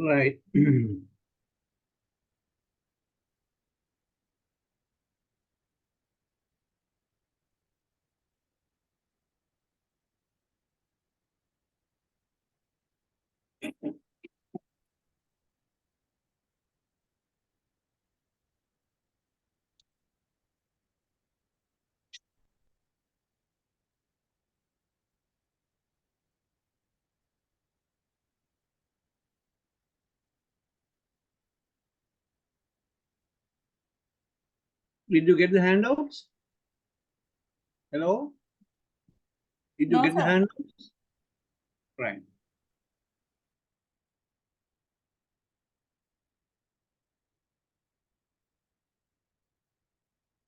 Right. Did you get the handouts? Hello? Did you No, get the sir. handouts? Right.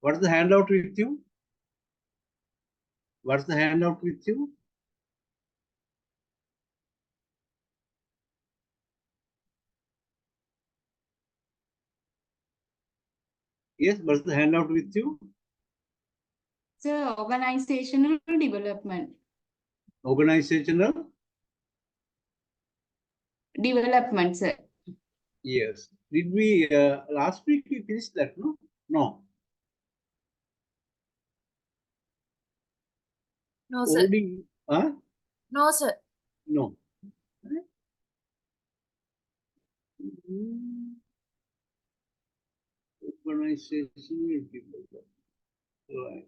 What's the handout with you? What's the handout with you? Yes, what's the handout with you? Sir, organizational development. Organizational? Development, sir. Yes. Did we, last week we finished that, no? No. No, sir. Huh? No, sir. No. Organizational development. Right.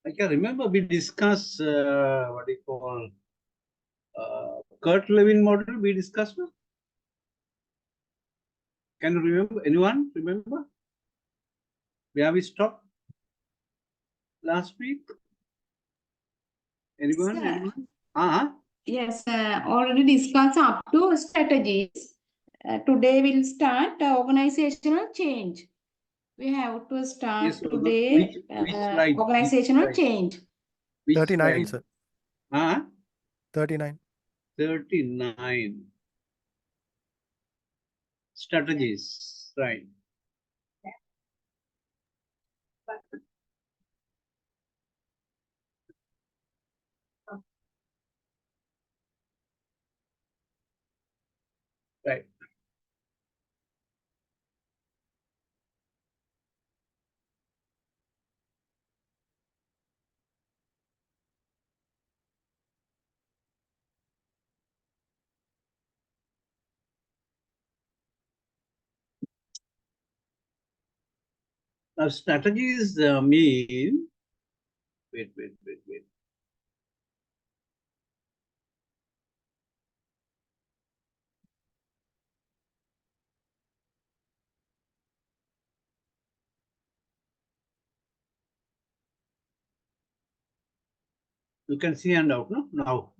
I can remember we discussed what do you call Kurt Lewin model. We discussed. No? Can you remember? Anyone remember? Where we stopped last week? Anyone? Sir. Anyone? Uh-huh. Yes, already discussed up to strategies. Today we'll start organizational change. We have to start Yes, so today which slide? organizational Which slide? change. Which 39, slide? sir. Huh? 39. 39. Strategies. Right. Right. Now, strategies mean, wait. You can see handout, no? Now.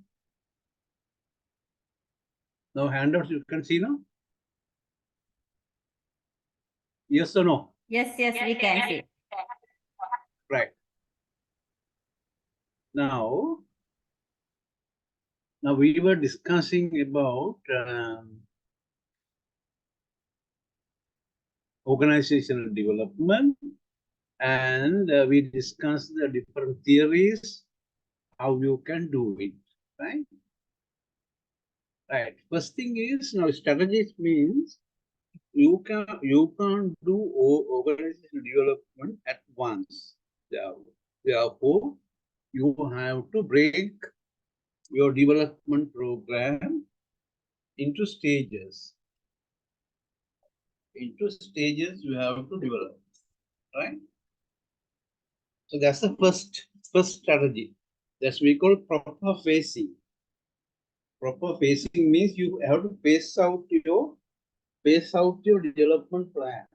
No handouts you can see now? Yes or no? Yes, we can see. Right. Now we were discussing about organizational development, and we discussed the different theories, how you can do it, right? Right. First thing is, now strategies means you can't do organizational development at once. Therefore, you have to break your development program into stages. Into stages you have to develop, right? So that's the first strategy. That's we call proper phasing. Proper phasing means you have to phase out your development plan.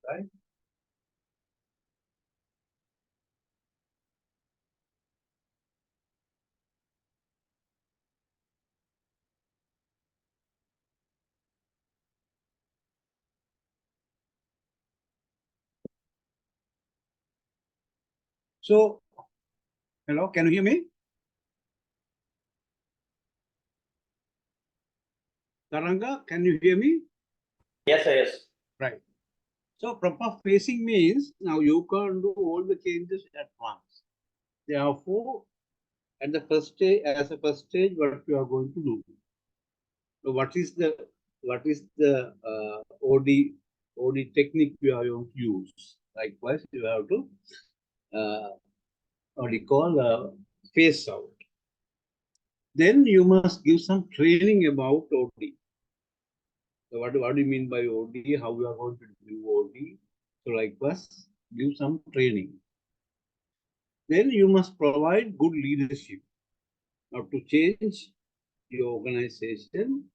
right? So, hello, can you hear me? Taranga, can you hear me? Yes, sir, yes. Right. So proper phasing means now you can do all the changes at once. Therefore, at the first stage, as a first stage, what you are going to do? So what is the OD technique you are going to use? Likewise, you have to what you call phase out. Then you must give some training about OD. So what do you mean by OD? How you are going to do OD? So likewise, give some training. Then you must provide good leadership. Now to change your organization,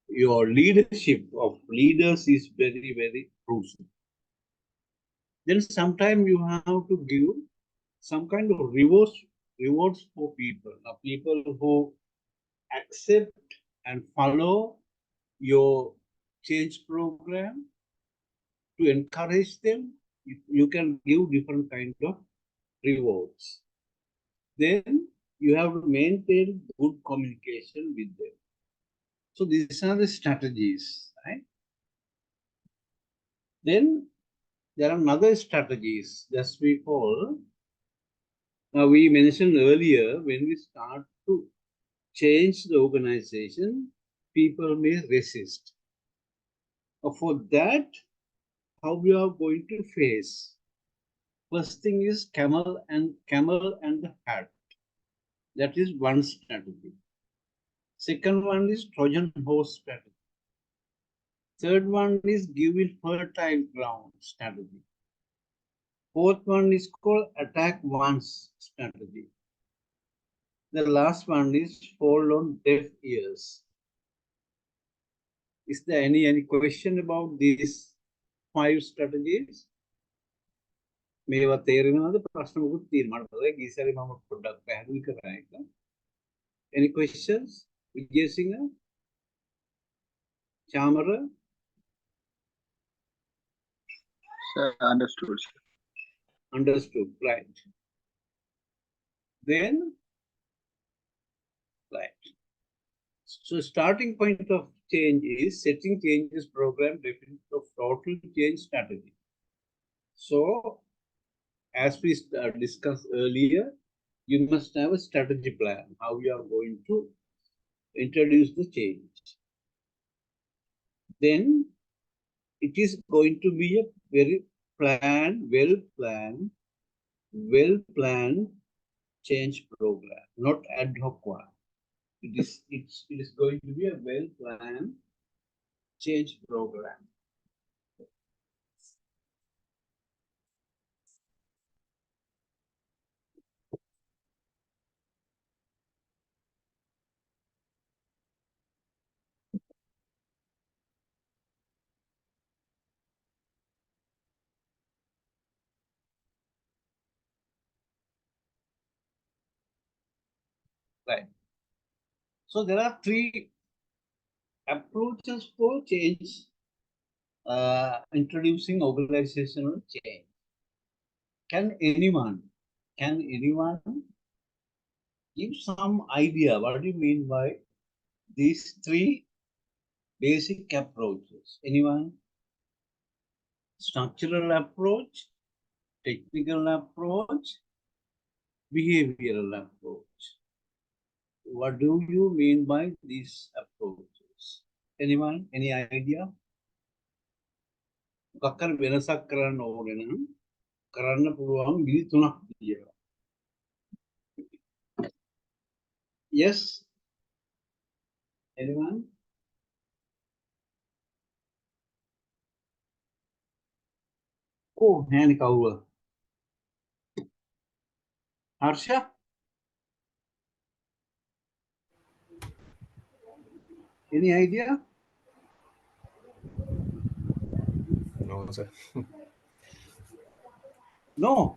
your leadership of leaders is very, very crucial. Then sometime you have to give some kind of rewards for people. Now people who accept and follow your change program, to encourage them, you can give different kind of rewards. Then you have to maintain good communication with them. So these are the strategies, right? Then there are other strategies that we call. Now we mentioned earlier, when we start to change the organization, people may resist. For that, how we are going to face? First thing is camel and the hat. That is one strategy. Second one is Trojan horse strategy. Third one is giving fertile ground strategy. Fourth one is called attack once strategy. The last one is fall on deaf ears. Is there any question about these 5 strategies? මේවා තේරෙනවද ප්‍රශ්න මොකුත් තියෙනවා මට ගිසරි මම පොඩ්ඩක් පැහැදිලි කරා එක. Any questions? Vijaysinha? Chamara? Sir, understood. Sir. Understood, right. Then, right. So starting point of change is setting changes program definition of total change strategy. So, as we discussed earlier, you must have a strategy plan, how you are going to introduce the change. Then, it is going to be a very well-planned change program, not ad hoc one. It is going to be a well-planned change program. Right. So there are 3 approaches for change, introducing organizational change. Can anyone give some idea what do you mean by these 3 basic approaches? Anyone? Structural approach, technical approach, behavioral approach. What do you mean by these approaches? Anyone? Any idea? Kakkar වෙනසක් කරන්න ඕනේ නම් කරන්න පුළුවන් විදි 3ක් තියෙනවා. Yes? Anyone? Oh, hand cover. Harsha? Any idea? No, sir. No.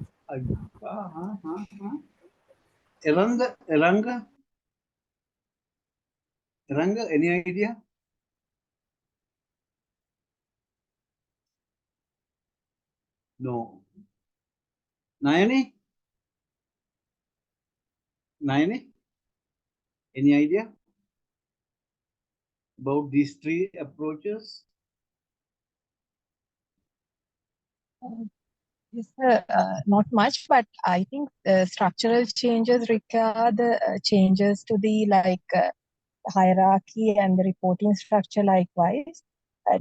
Eranga, any idea? No. Nayani? Nayani? Any idea about these three approaches? Yes, sir. Not much, but I think structural changes require the changes to the hierarchy and the reporting structure likewise.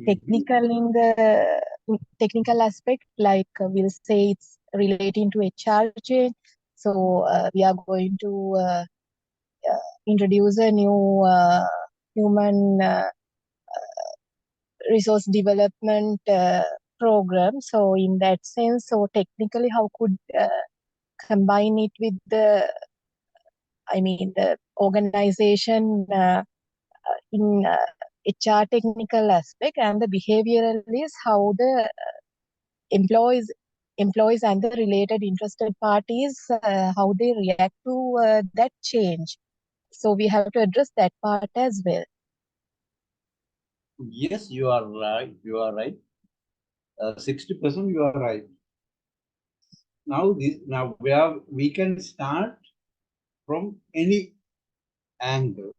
Technical in the technical aspect, we'll say it's relating to HR change. So we are going to introduce a new human resource development program. So in that sense, so technically, how could combine it with the organization in HR technical aspect, and the behavioral is how the employees and the related interested parties how they react to that change. So we have to address that part as well. Yes, you are right. You are right. 60% you are right. Now we can start from any angle,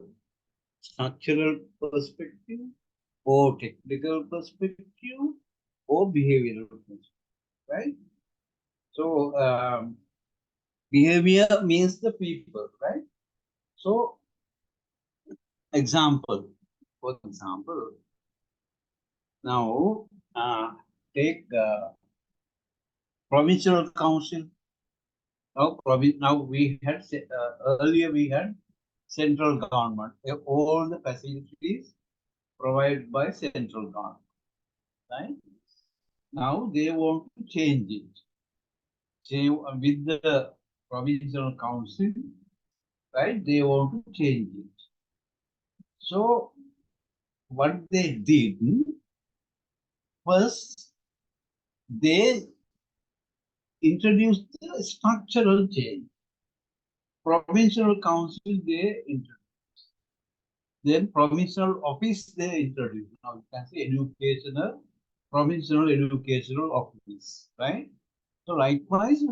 structural perspective, or technical perspective, or behavioral perspective, right? So behavior means the people, right? So for example, now take provincial council. Now we had earlier we had central government. All the facilities provided by central government, right? Now they want to change it. With the provincial council, right? They want to change it. So what they did first, they introduced the structural change. Provincial council they introduced. Then provincial office they introduced. Now you can say provincial educational office, right? So likewise,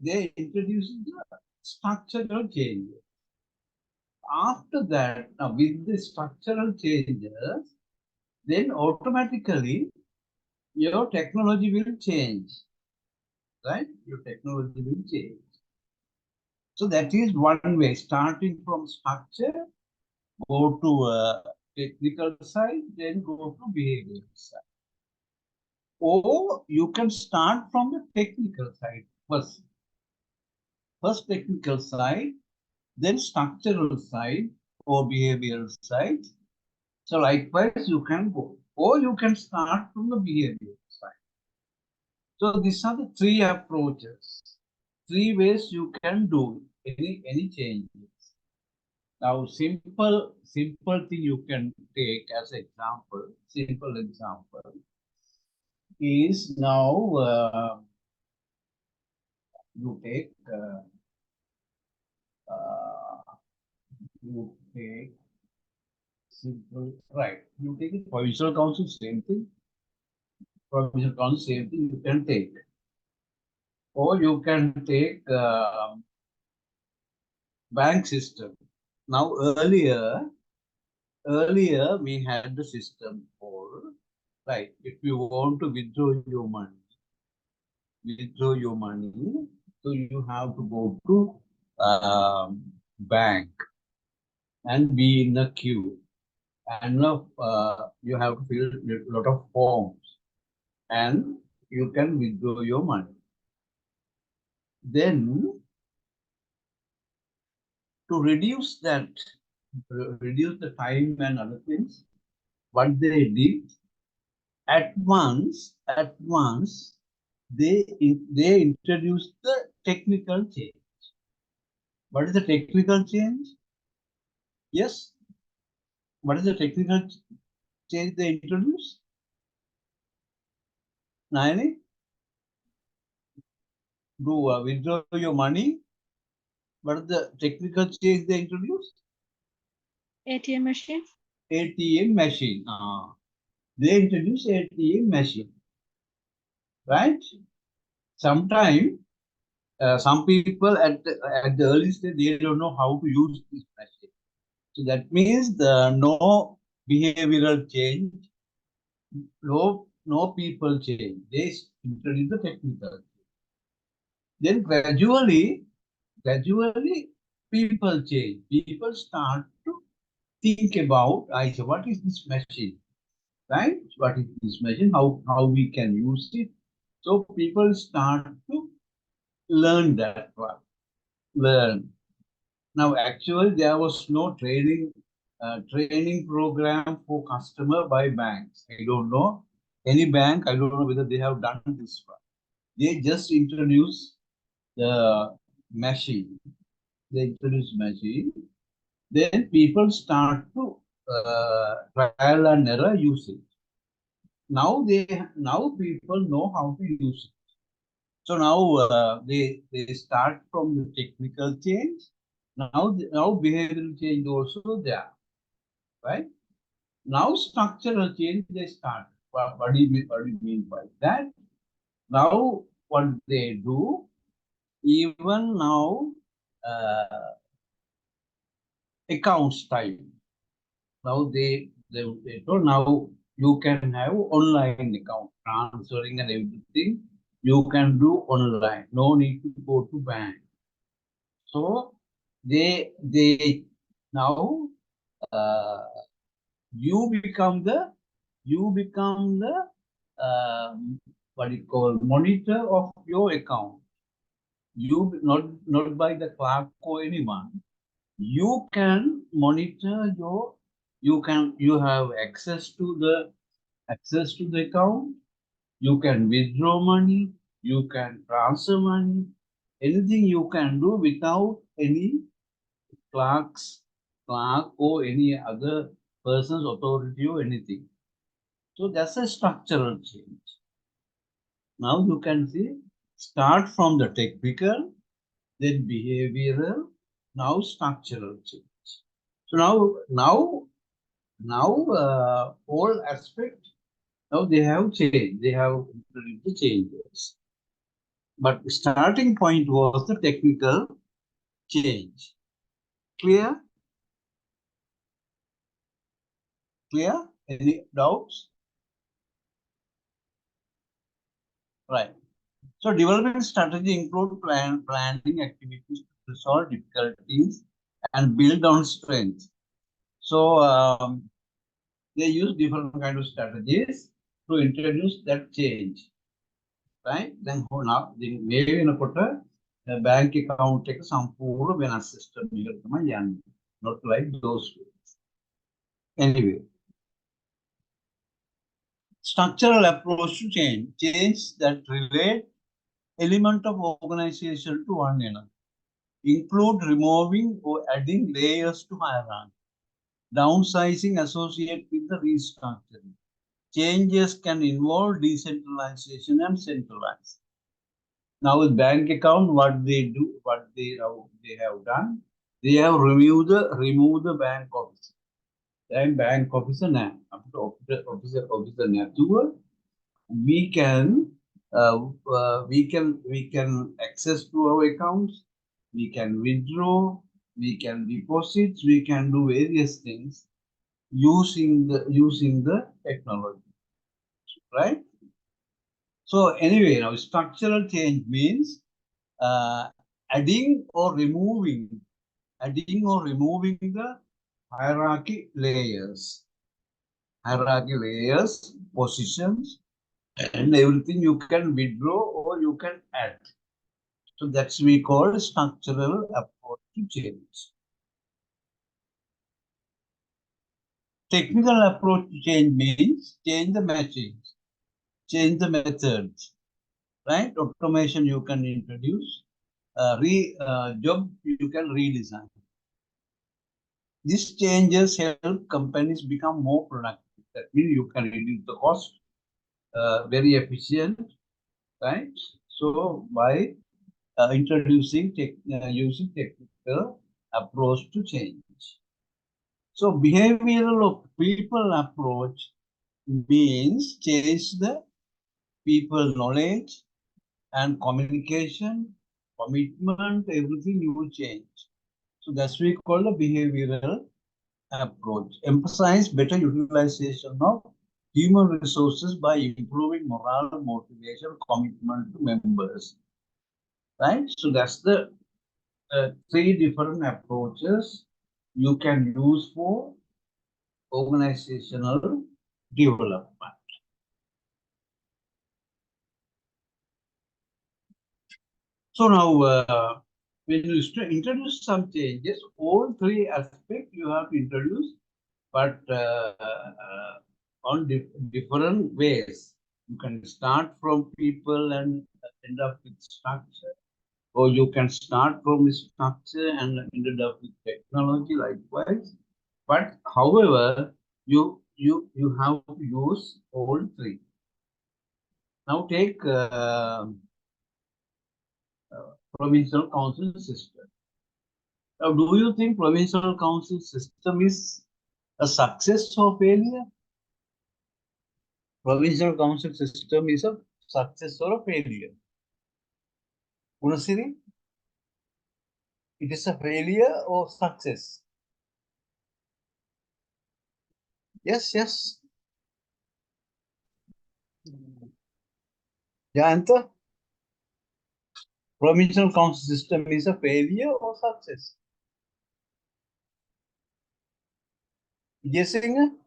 they introduced the structural changes. After that, now with the structural changes, then automatically your technology will change, right? Your technology will change. So that is one way, starting from structure, go to technical side, then go to behavioral side. Or you can start from the technical side first. First technical side, then structural side or behavioral side. So likewise, you can go. Or you can start from the behavioral side. So these are the three approaches, three ways you can do any changes. Now, simple thing you can take as example. Simple example is now you take simple, right? You take it provincial council, same thing. Provincial council, same thing. You can take, or you can take bank system. Now earlier we had the system for, right, if you want to withdraw your money, so you have to go to bank and be in a queue, and you have to fill a lot of forms, and you can withdraw your money. Then to reduce the time and other things, what they did, at once they introduced the technical change. What is the technical change? Yes. What is the technical change they introduced? Nayani? Do withdraw your money? What is the technical change they introduced? ATM machine. ATM machine. They introduced ATM machine. Right? Sometime, some people at the early stage, they don't know how to use this machine. So that means no behavioral change, no people change. They introduce the technical. Then gradually people change. People start to think about, what is this machine? Right? What is this machine? How we can use it? So people start to learn that one. Learn. Now, actually, there was no training program for customer by banks. I don't know any bank. I don't know whether they have done this one. They just introduce the machine. They introduce machine. Then people start to trial and error use it. Now people know how to use it. So now they start from the technical change. Now behavioral change also there, right? Now structural change they start. What do you mean by that? Now what they do, even now accounts type. Now they told now you can have online account transferring and everything. You can do online. No need to go to bank. So they now you become the what you call monitor of your account. You not by the clerk or anyone. You can monitor your. You have access to the account. You can withdraw money. You can transfer money. Anything you can do without any clerk or any other person's authority or anything. So that's a structural change. Now you can see, start from the technical, then behavioral, now structural change. So now all aspects, now they have changed. They have introduced the changes. But starting point was the technical change. Clear? Clear? Any doubts? Right. So development strategy include planning activities to resolve difficulties and build on strength. So they use different kind of strategies to introduce that change. Right? Then now maybe in a bank account take some poor system not like those ways. Anyway. Structural approach to change that relate element of organization to one another, include removing or adding layers to hierarchy, downsizing associated with the restructuring. Changes can involve decentralization and centralization. Now with bank account, what they do, what they have done, they have removed the bank office. Then bank officer now, officer now, we can access to our accounts, we can withdraw, we can deposit, we can do various things using the technology, right? So anyway, now structural change means adding or removing the hierarchy layers, positions, and everything you can withdraw or you can add. So that's we call structural approach to change. Technical approach to change means change the machines, change the methods, right? Automation you can introduce, job you can redesign. These changes help companies become more productive. That means you can reduce the cost, very efficient, right? So by introducing using technical approach to change. So behavioral of people approach means change the people knowledge and communication, commitment, everything you will change. So that's we call the behavioral approach. Emphasize better utilization of human resources by improving morale, motivation, commitment to members. Right? So that's the three different approaches you can use for organizational development. So now, when you introduce some changes, all three aspects you have to introduce, but on different ways. You can start from people and end up with structure, or you can start from the structure and end up with technology likewise. But however, you have to use all three. Now take provincial council system. Now, do you think provincial council system is a success or failure? Provincial council system is a success or a failure? Gunasiri, it is a failure or success? Yes, yes. Jayanta, provincial council system is a failure or success? Guessing?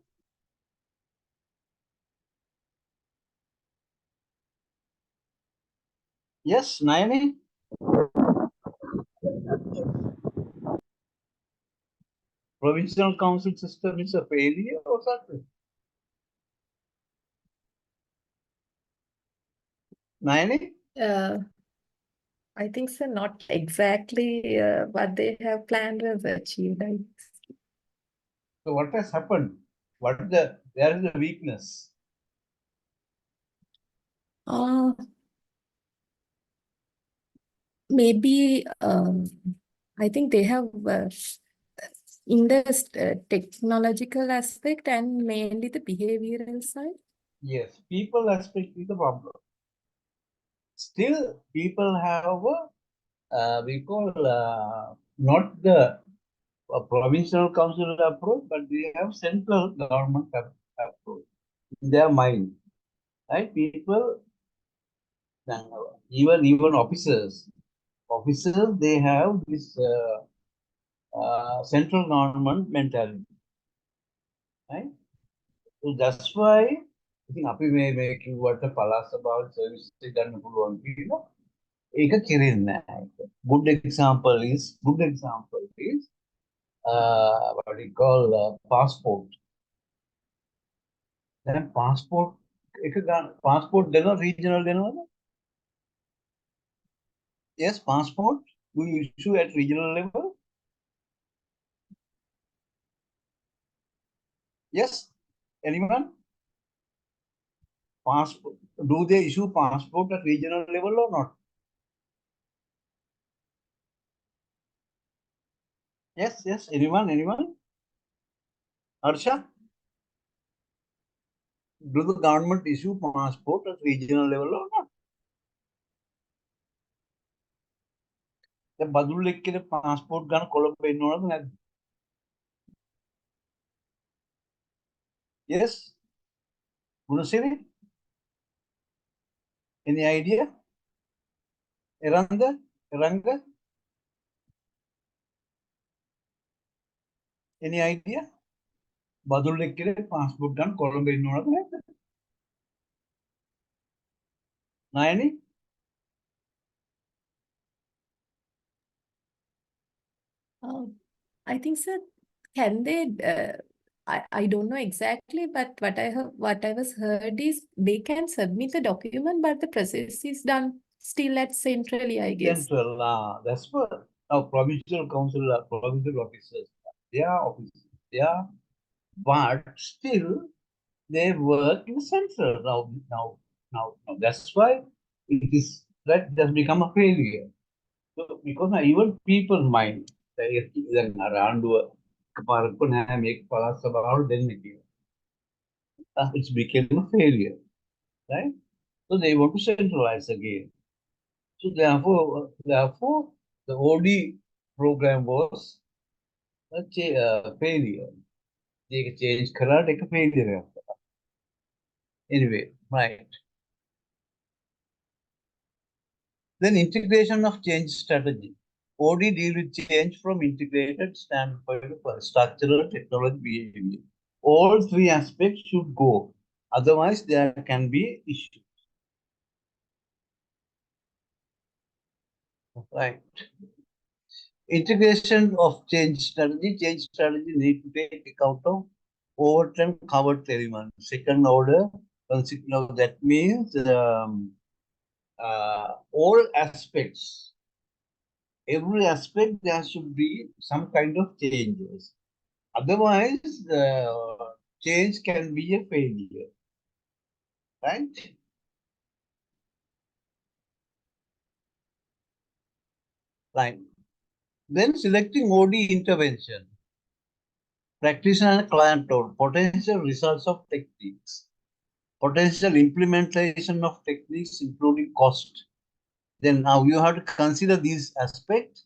Yes, Nayani? Provincial council system is a failure or success? Nayani? I think so, not exactly what they have planned was achieved. So what has happened? What is there is the weakness? Maybe I think they have in the technological aspect and mainly the behavioral side. Yes, people aspect is the problem. Still, people have we call not the provincial council approach, but they have central government approach in their mind. Right? People, even officers, they have this central government mentality. Right? So that's why I think අපි මේ කිව්වට පළාත් සභාවල service එක ගන්න පුළුවන් කියලා ඒක කෙරෙන්නේ නැහැ. Good example is what we call passport. Then passport passport දෙනවා regional දෙනවද? Yes, passport we issue at regional level. Yes, anyone? Passport, do they issue passport at regional level or not? Yes, yes, anyone? Harsha? Do the government issue passport at regional level or not? The Badulla එක්කේ passport ගන්න කොළඹ ඉන්නවද නැද්ද? Yes. Gunasiri? Any idea? Eranga? Any idea? Badulla එක්කේ passport ගන්න කොළඹ ඉන්නවද නැද්ද? Nayani? I think so. Can they? I don't know exactly, but what I was heard is they can submit the document, but the process is done still at centrally, I guess. Central, that's what now provincial council, provincial officers, they are officers, but still they work in central now. That's why it is that has become a failure. So because now even people mind then around make it's became a failure, right? So they want to centralize again. So therefore, the OD program was a failure. They change karate a failure. Anyway, right. Then integration of change strategy. OD deal with change from integrated standpoint of structural, technology, behavior. All three aspects should go. Otherwise, there can be issues. Right. Integration of change strategy. Change strategy need to take account of overtime covered elements. Second order, that means all aspects. Every aspect there should be some kind of changes. Otherwise, change can be a failure. Right? Right. Then selecting OD intervention. Practitioner and client told potential results of techniques. Potential implementation of techniques including cost. Then now you have to consider these aspects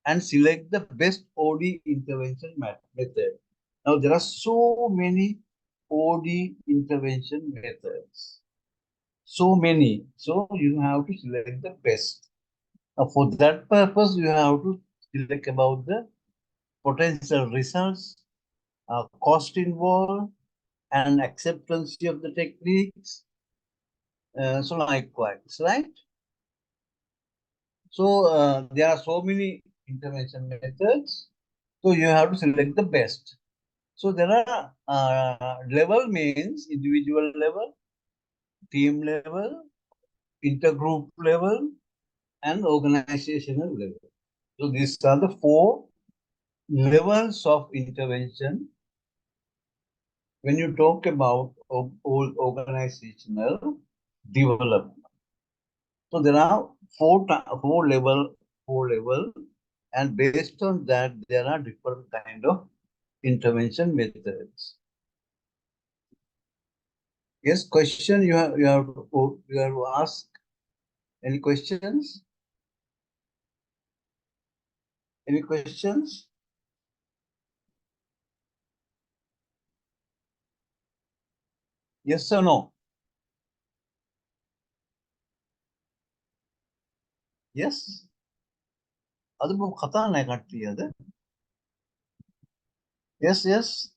and select the best OD intervention method. Now there are so many OD intervention methods. So many. So you have to select the best. Now for that purpose, you have to select about the potential results, cost involved, and acceptance of the techniques. So likewise, right? So there are so many intervention methods. So you have to select the best. So there are level means individual level, team level, intergroup level, and organizational level. So these are the 4 levels of intervention when you talk about organizational development. So there are four level, and based on that, there are different kind of intervention methods. Yes, question you have to ask. Any questions? Any questions? Yes or no? Yes. Yes.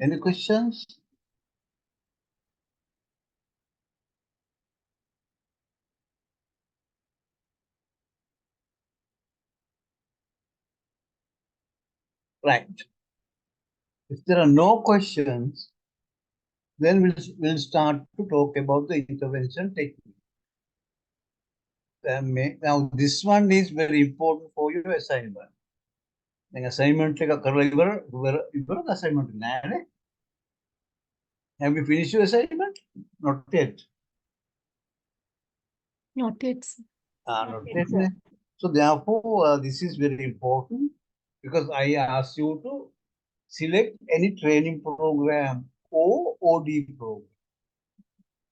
Any questions? Right. If there are no questions, then we'll start to talk about the intervention technique. Now this one is very important for your assignment. Assignment assignment. Have you finished your assignment? Not yet. Not yet. Sir. Not yet. So therefore, this is very important because I ask you to select any training program or OD program.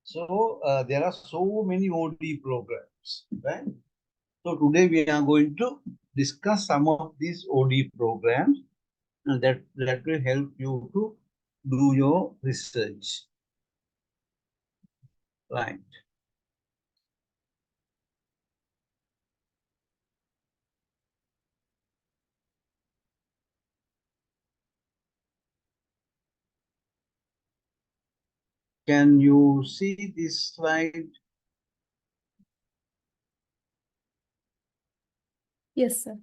So there are so many OD programs, right? So today we are going to discuss some of these OD programs, and that will help you to do your research. Right. Can you see this slide? Yes, sir.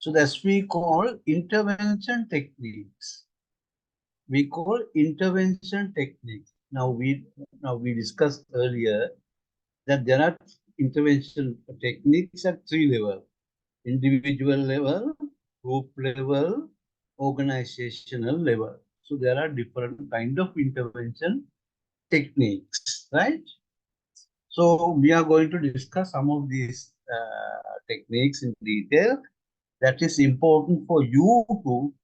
So that's we call intervention techniques. We call intervention techniques. Now we discussed earlier that there are intervention techniques at three levels: individual level, group level, organizational level. So there are different kind of intervention techniques, right? So we are going to discuss some of these techniques in detail. That is important for you to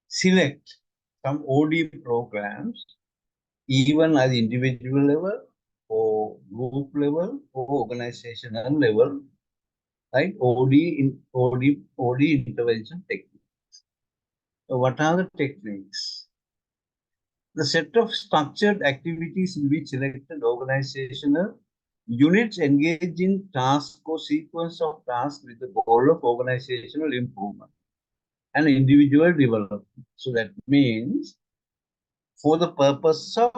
select some OD programs, even at the individual level or group level or organizational level, right? OD intervention techniques. So what are the techniques? The set of structured activities in which selected organizational units engage in task or sequence of tasks with the goal of organizational improvement and individual development. So that means for the purpose of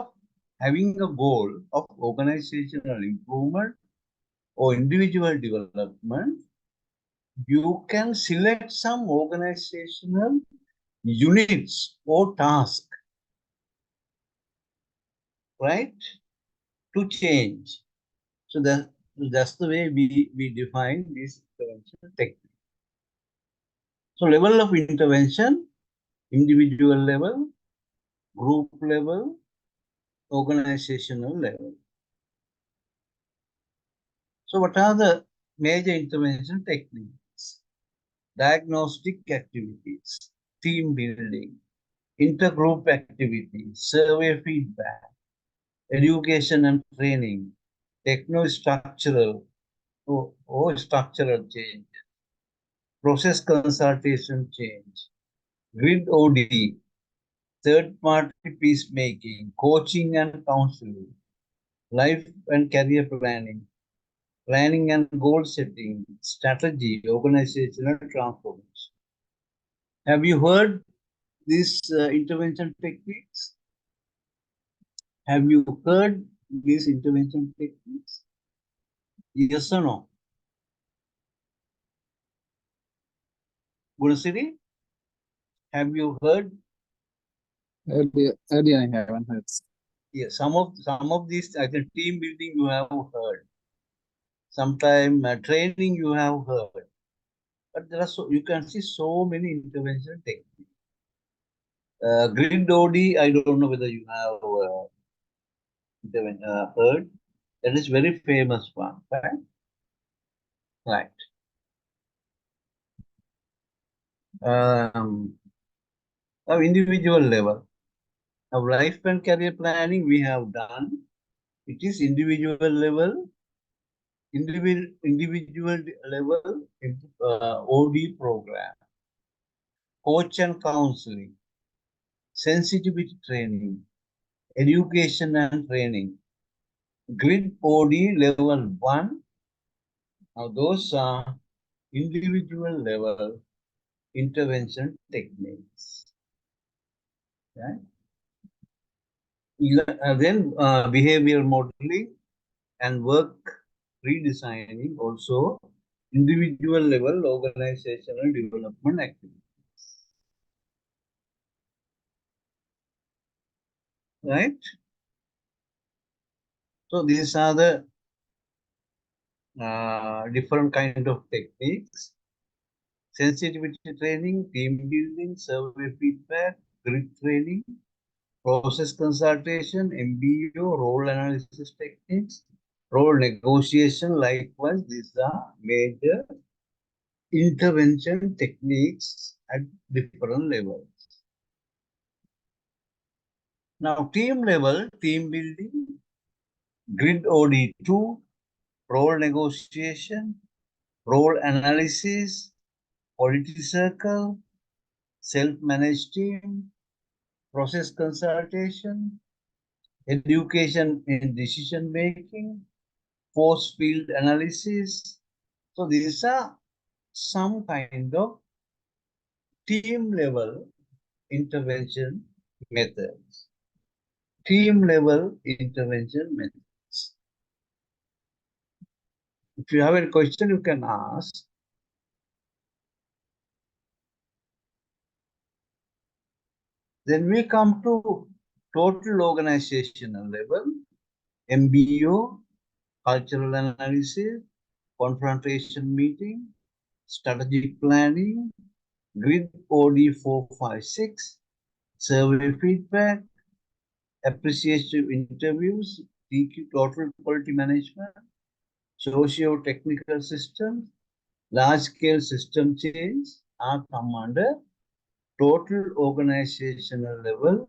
having a goal of organizational improvement or individual development, you can select some organizational units or tasks, right, to change. So that's the way we define this intervention technique. So level of intervention, individual level, group level, organizational level. So what are the major intervention techniques? Diagnostic activities, team building, intergroup activities, survey feedback, education and training, techno-structural or structural change, process consultation change, grid OD, third-party peacemaking, coaching and counseling, life and career planning, planning and goal setting, strategy, organizational transformation. Have you heard these intervention techniques? Have you heard these intervention techniques? Yes or no? Gunasiri, have you heard? Earlier I haven't heard. Yes, some of these, I think team building you have heard. Sometime training you have heard. But there are you can see so many intervention techniques. Grid OD, I don't know whether you have heard. That is very famous one, right? Right. Now individual level. Now life and career planning we have done. It is individual level, individual level OD program. Coach and counseling, sensitivity training, education and training, grid OD level 1. Now those are individual level intervention techniques. Right? Then behavior modeling and work redesigning, also individual level organizational development activities. Right? So these are the different kind of techniques: sensitivity training, team building, survey feedback, grid training, process consultation, MBO, role analysis techniques, role negotiation. Likewise, these are major intervention techniques at different levels. Now, team level, team building, grid OD2, role negotiation, role analysis, quality circle, self-managed team, process consultation, education in decision making, force field analysis. So these are some kind of team level intervention methods. Team level intervention methods. If you have a question, you can ask. Then we come to total organizational level, MBO, cultural analysis, confrontation meeting, strategic planning, grid OD 456, survey feedback, appreciative interviews, TQ total quality management, socio-technical systems, large-scale system change are come under total organizational level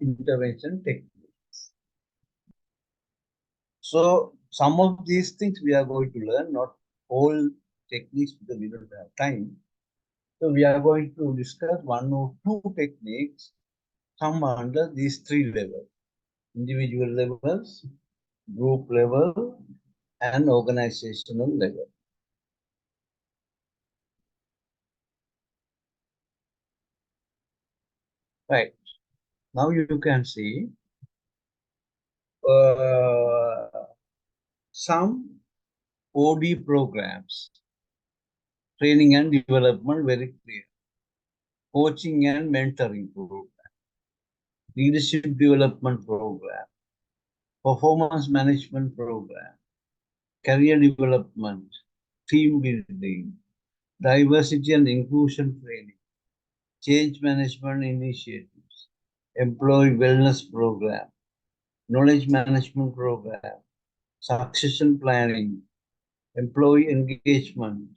intervention techniques. So some of these things we are going to learn, not all techniques because we don't have time. So we are going to discuss one or two techniques come under these three levels: individual levels, group level, and organizational level. Right. Now you can see some OD programs, training and development, very clear. Coaching and mentoring program, leadership development program, performance management program, career development, team building, diversity and inclusion training, change management initiatives, employee wellness program, knowledge management program, succession planning, employee engagement.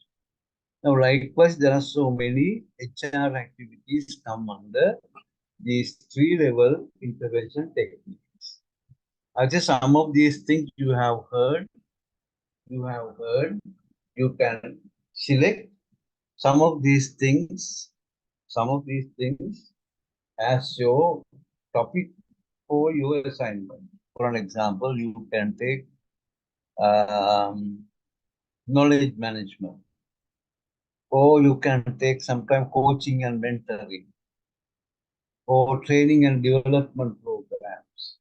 Now, likewise, there are so many HR activities come under these three-level intervention techniques. Actually, some of these things you have heard, you can select some of these things as your topic for your assignment. For an example, you can take knowledge management, or you can take sometime coaching and mentoring, or training and development programs,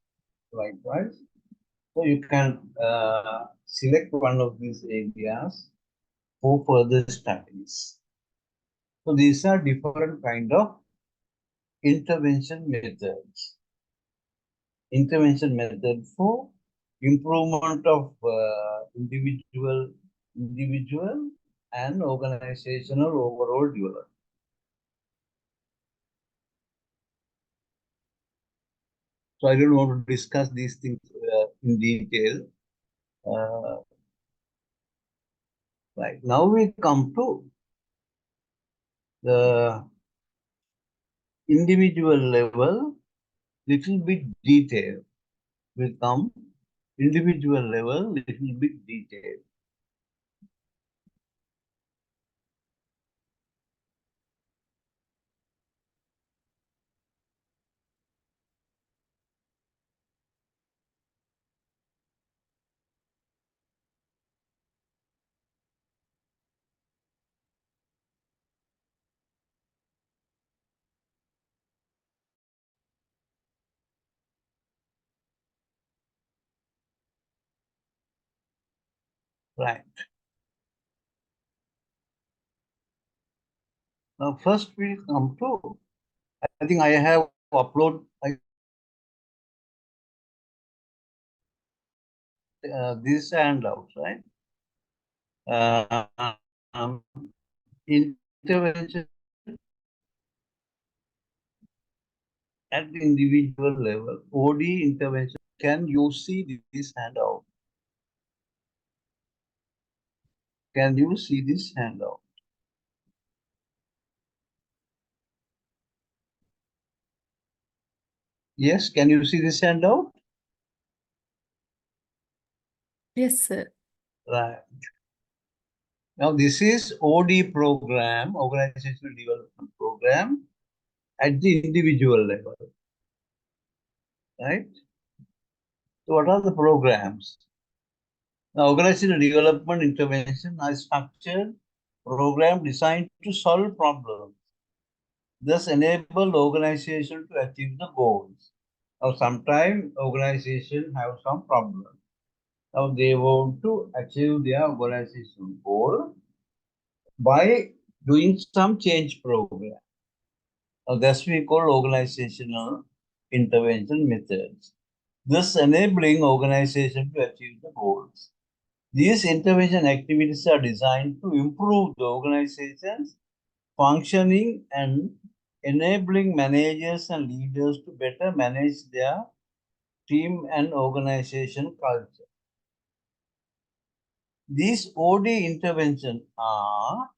likewise. So you can select one of these areas for further studies. So these are different kind of intervention methods. Intervention method for improvement of individual and organizational overall development. So I don't want to discuss these things in detail. Right, now we come to the individual level, little bit detail. Will come individual level, little bit detail. Right. Now first we come to, I think I have uploaded this handout, right? Intervention at the individual level, OD intervention. Can you see this handout? Can you see this handout? Yes, can you see this handout? Yes, sir. Right. Now this is OD program, organizational development program at the individual level, right? So what are the programs? Now, organizational development intervention are structured program designed to solve problems, thus enable organization to achieve the goals. Now, sometimes organization have some problem. Now, they want to achieve their organization goal by doing some change program. Now, that's we call organizational intervention methods. thus enabling organization to achieve the goals. These intervention activities are designed to improve the organization's functioning and enabling managers and leaders to better manage their team and organization culture. These OD interventions are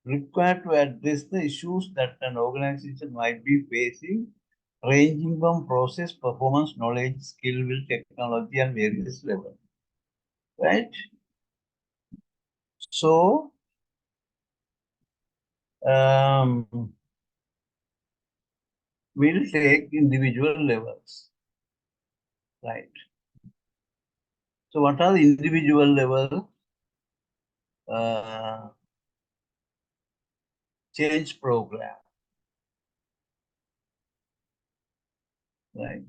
required to address the issues that an organization might be facing, ranging from process, performance, knowledge, skill, will, technology, and various levels. Right? So, we'll take individual levels. Right. So, what are the individual level change program? Right.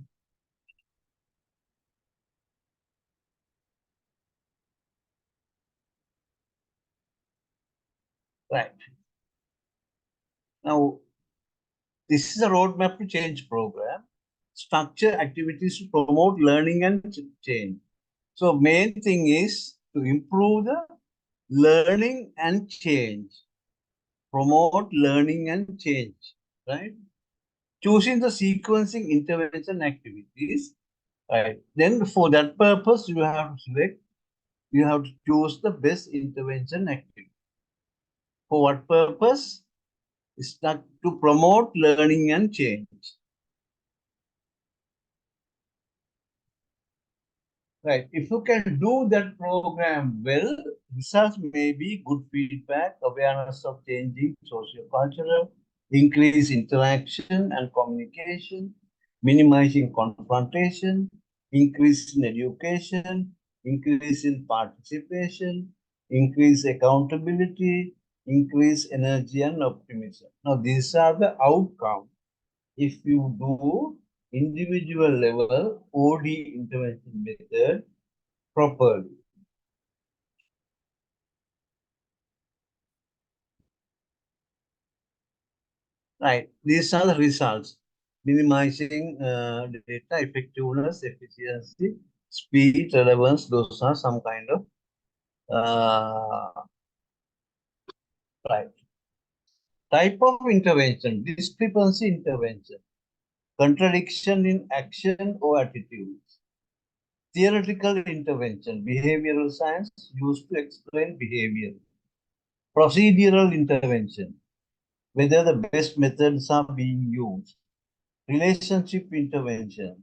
Right. Now, this is a roadmap to change program. Structure activities to promote learning and change. So main thing is to improve the learning and change. Promote learning and change, right? Choosing the sequencing intervention activities, right? Then for that purpose, you have to select, you have to choose the best intervention activity. For what purpose? It's not to promote learning and change. Right. If you can do that program well, results may be good feedback, awareness of changing socio-cultural, increase interaction and communication, minimizing confrontation, increase in education, increase in participation, increase accountability, increase energy and optimism. Now, these are the outcomes. If you do individual level OD intervention method properly. Right, these are the results. Minimizing data effectiveness, efficiency, speed, relevance, those are some kind of right. Type of intervention, discrepancy intervention, contradiction in action or attitudes. Theoretical intervention, behavioral science used to explain behavior. Procedural intervention, whether the best methods are being used. Relationship intervention,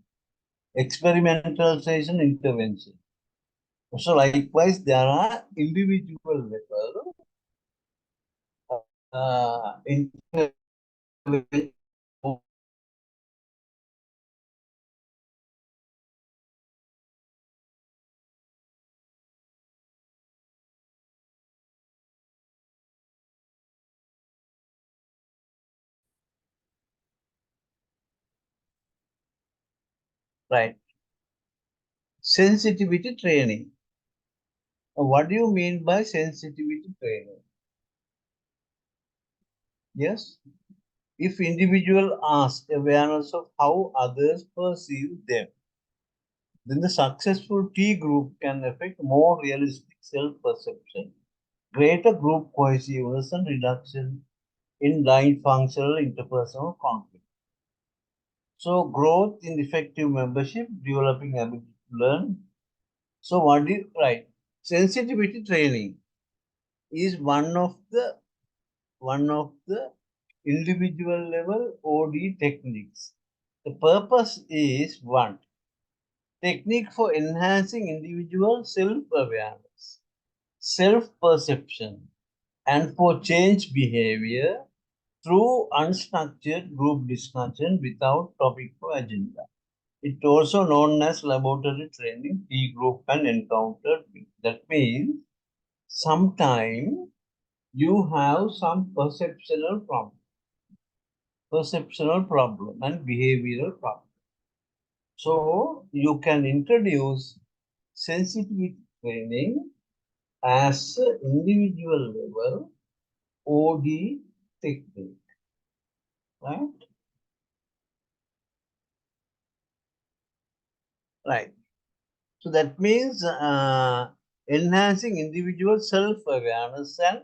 experimentalization intervention. So likewise, there are individual level intervention. Right. Sensitivity training. What do you mean by sensitivity training? Yes. If individual ask awareness of how others perceive them, then the successful T group can affect more realistic self-perception, greater group cohesiveness, and reduction in line functional interpersonal conflict. So growth in effective membership, developing ability to learn. So what is right? Sensitivity training is one of the individual level OD techniques. The purpose is one, technique for enhancing individual self-awareness, self-perception, and for change behavior through unstructured group discussion without topic or agenda. It also known as laboratory training, T group and encounter. That means sometimes you have some perceptual problem and behavioral problem. So you can introduce sensitivity training as an individual level OD technique, right? Right. So that means enhancing individual self-awareness and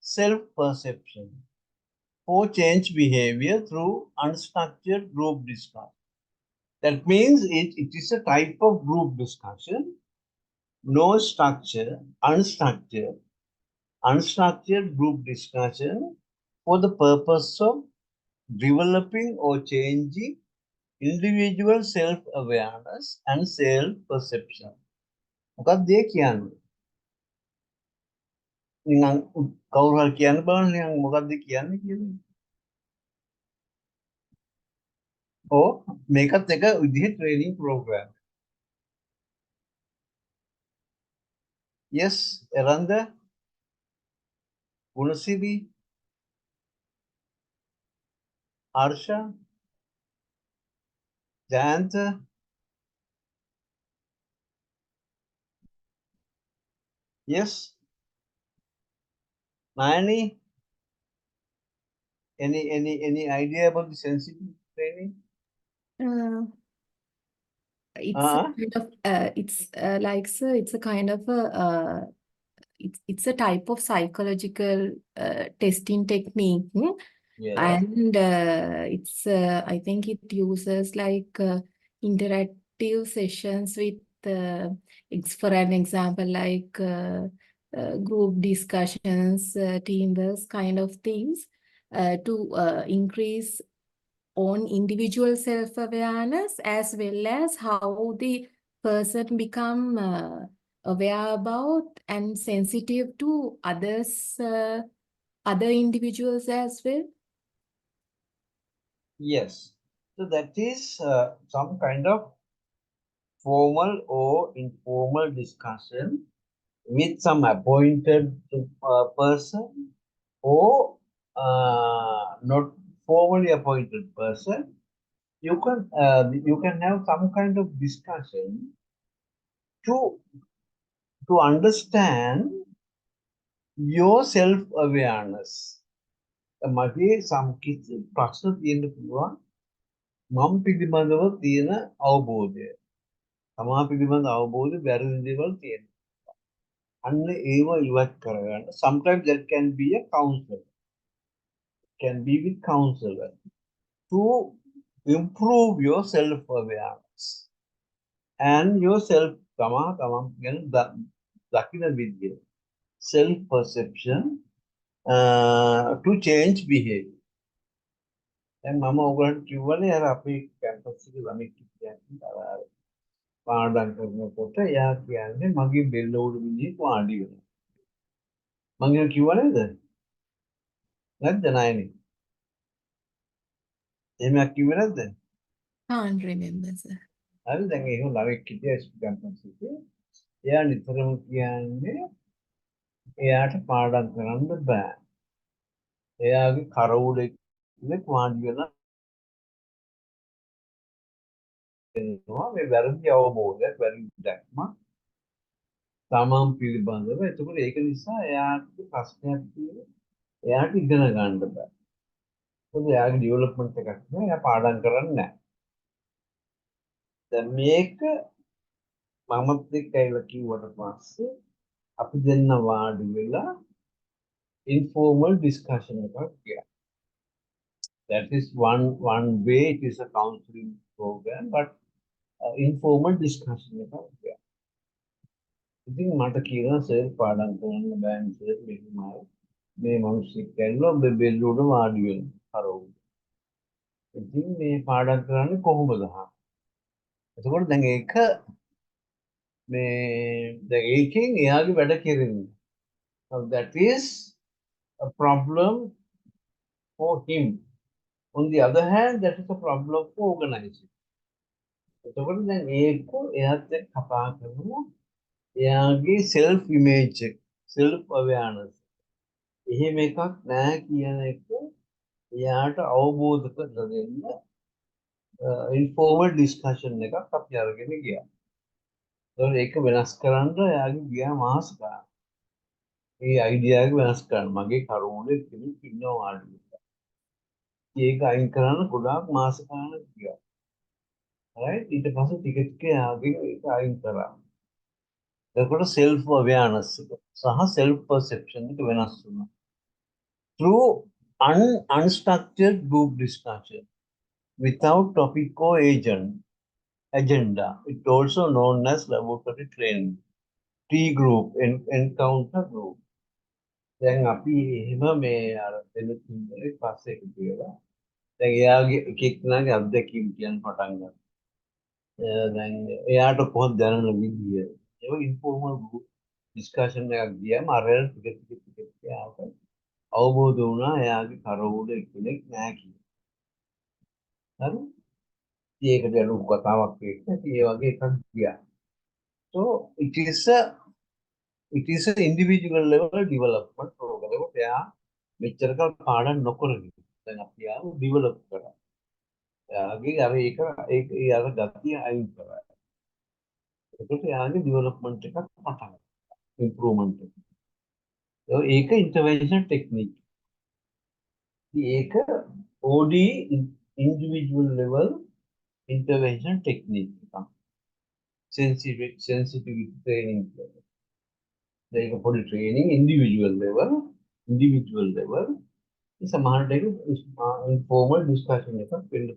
self-perception for change behavior through unstructured group discussion. That means it is a type of group discussion, no structure, unstructured group discussion for the purpose of developing or changing individual self-awareness and self-perception. මොකක්ද ඒ කියන්නේ? නිකන් කවුරු හරි කියන්න බලන්න නිකන් මොකක්ද කියන්නේ කියලා. ඔව් මේකත් එක විදිහේ training programme. Yes, Eranda, Gunasibi, Harsha, Jayanta. Yes. Nayani, any idea about the sensitive training? It's a kind of like sir, it's a kind of a it's a type of psychological testing technique. Yes. And it's I think it uses like interactive sessions with for an example like group discussions, teamwork kind of things to increase on individual self-awareness as well as how the person become aware about and sensitive to others, other individuals as well. Yes. So that is some kind of formal or informal discussion with some appointed person or not formally appointed person. You can have some kind of discussion to understand your self-awareness. මගේ සම්කිච්ච ප්‍රශ්න තියෙන්න පුළුවන් මම පිළිබඳව තියෙන අවබෝධය. තමා පිළිබඳ අවබෝධය වැරදි දේවල් තියෙනවා. අන්න ඒව ඉවත් කරගන්න. Sometimes that can be a counselor. Can be with counselor to improve your self-awareness and your තමා ගැන දකින විදිය. Self-perception to change behavior. දැන් මම ඔයගොල්ලන්ට කිව්වනේ අර අපේ කැම්පස් එකේ ළමෙක් කියන්නේ අර පාඩම් කරනකොට එයා කියන්නේ මගේ බෙල්ල උඩ මිනිහෙක් වාඩි වෙනවා. මම ඒක කිව්වා නේද? නැද්ද නයනේ? එහෙමයක් කිව්වේ නැද්ද? Can't remember, sir. හරි දැන් ඒක ළමෙක් හිටියා කැම්පස් එකේ. එයා නිතරම කියන්නේ එයාට පාඩම් කරන්න බෑ. එයාගේ කර උඩ කෙනෙක් වාඩි වෙලා ඉන්නවා මේ වැරදි අවබෝධයක් වැරදි දැක්මක් තමන් පිළිබඳව. එතකොට ඒක නිසා එයාට ප්‍රශ්නයක් තියෙනවා. එයාට ඉගෙන ගන්න බෑ. මොකද එයාගේ ඩෙවලොප්මන්ට් එකක් නෑ. එයා පාඩම් කරන්නේ නෑ. දැන් මේක මමත් එක්ක ඇවිල්ලා කිව්වට පස්සේ අපි දෙන්න වාඩි වෙලා informal discussion එකක් ගියා. That is one way. It is a counseling program, but informal discussion එකක් ගියා. ඉතින් මට කියනවා සර් පාඩම් කරන්න බෑ සර් මෙහෙමයි. මේ මිනිස්සෙක් ඇවිල්ලා ඔබ බෙල්ල උඩ වාඩි වෙනවා කරවුම්. ඉතින් මේ පාඩම් කරන්නේ කොහොමද අහනවා. එතකොට දැන් ඒක මේ දැන් ඒකෙන් එයාගේ වැඩ කෙරෙන්නේ. So that is a problem for him. On the other hand, that is a problem for organizing. එතකොට දැන් ඒක එයාත් එක්ක කතා කරනවා එයාගේ self image, self awareness. එහෙම එකක් නැහැ කියන එක එයාට අවබෝධ කරලා දෙන්න informal discussion එකක් අපි අරගෙන ගියා. ඒක වෙනස් කරන්න එයාගේ ගියා මාස ගානක්. ඒ අයිඩියා එක වෙනස් කරන්න මගේ කරුණේ කෙනෙක් ඉන්නවා වාඩි වෙලා. ඒක අයින් කරන්න ගොඩාක් මාස ගානක් ගියා. right? ඊට පස්සේ ටික ටික යාගේ ඒක අයින් කරා. එතකොට self awareness එක සහ self perception එක වෙනස් වෙනවා. Through unstructured group discussion without topic or agenda. It also known as laboratory training. T group, encounter group. දැන් අපි එහෙම මේ අර දෙන්න තුනේ පස්සේ එකතු වෙලා දැන් එයාගේ එක්කෙනාගේ අත්දැකීම් කියන්න පටන් ගන්නවා. දැන් එයාට කොහොමද දැනන විදිය. ඒක ඉන්ෆෝමල් ගෲප් ඩිස්කෂන් එකක් ගියාම අරයට ටික ටික එයාට අවබෝධ වුණා එයාගේ කරවුල එක්කෙනෙක් නෑ කියලා. හරි? ඒකට ලොකු කතාවක් එක්ක ඒ වගේ එකක් ගියා. So it is an individual level development program. ඒකට එයා මෙච්චරකල් පාඩම් නොකරගෙන දැන් අපි ආව ඩෙවලොප් කරා. එයාගේ අර ඒක ඒ අර ගතිය අයින් කරා. ඒකට එයාගේ ඩෙවලොප්මන්ට් එකක් පටන් ගත්තා. ඉම්ප්‍රූව්මන්ට් එක. ඒක ඉන්ටර්වෙන්ෂන් ටෙක්නික්. ඒක OD individual level intervention technique. Sensitivity training. Like a body training, individual level. It's a informal discussion.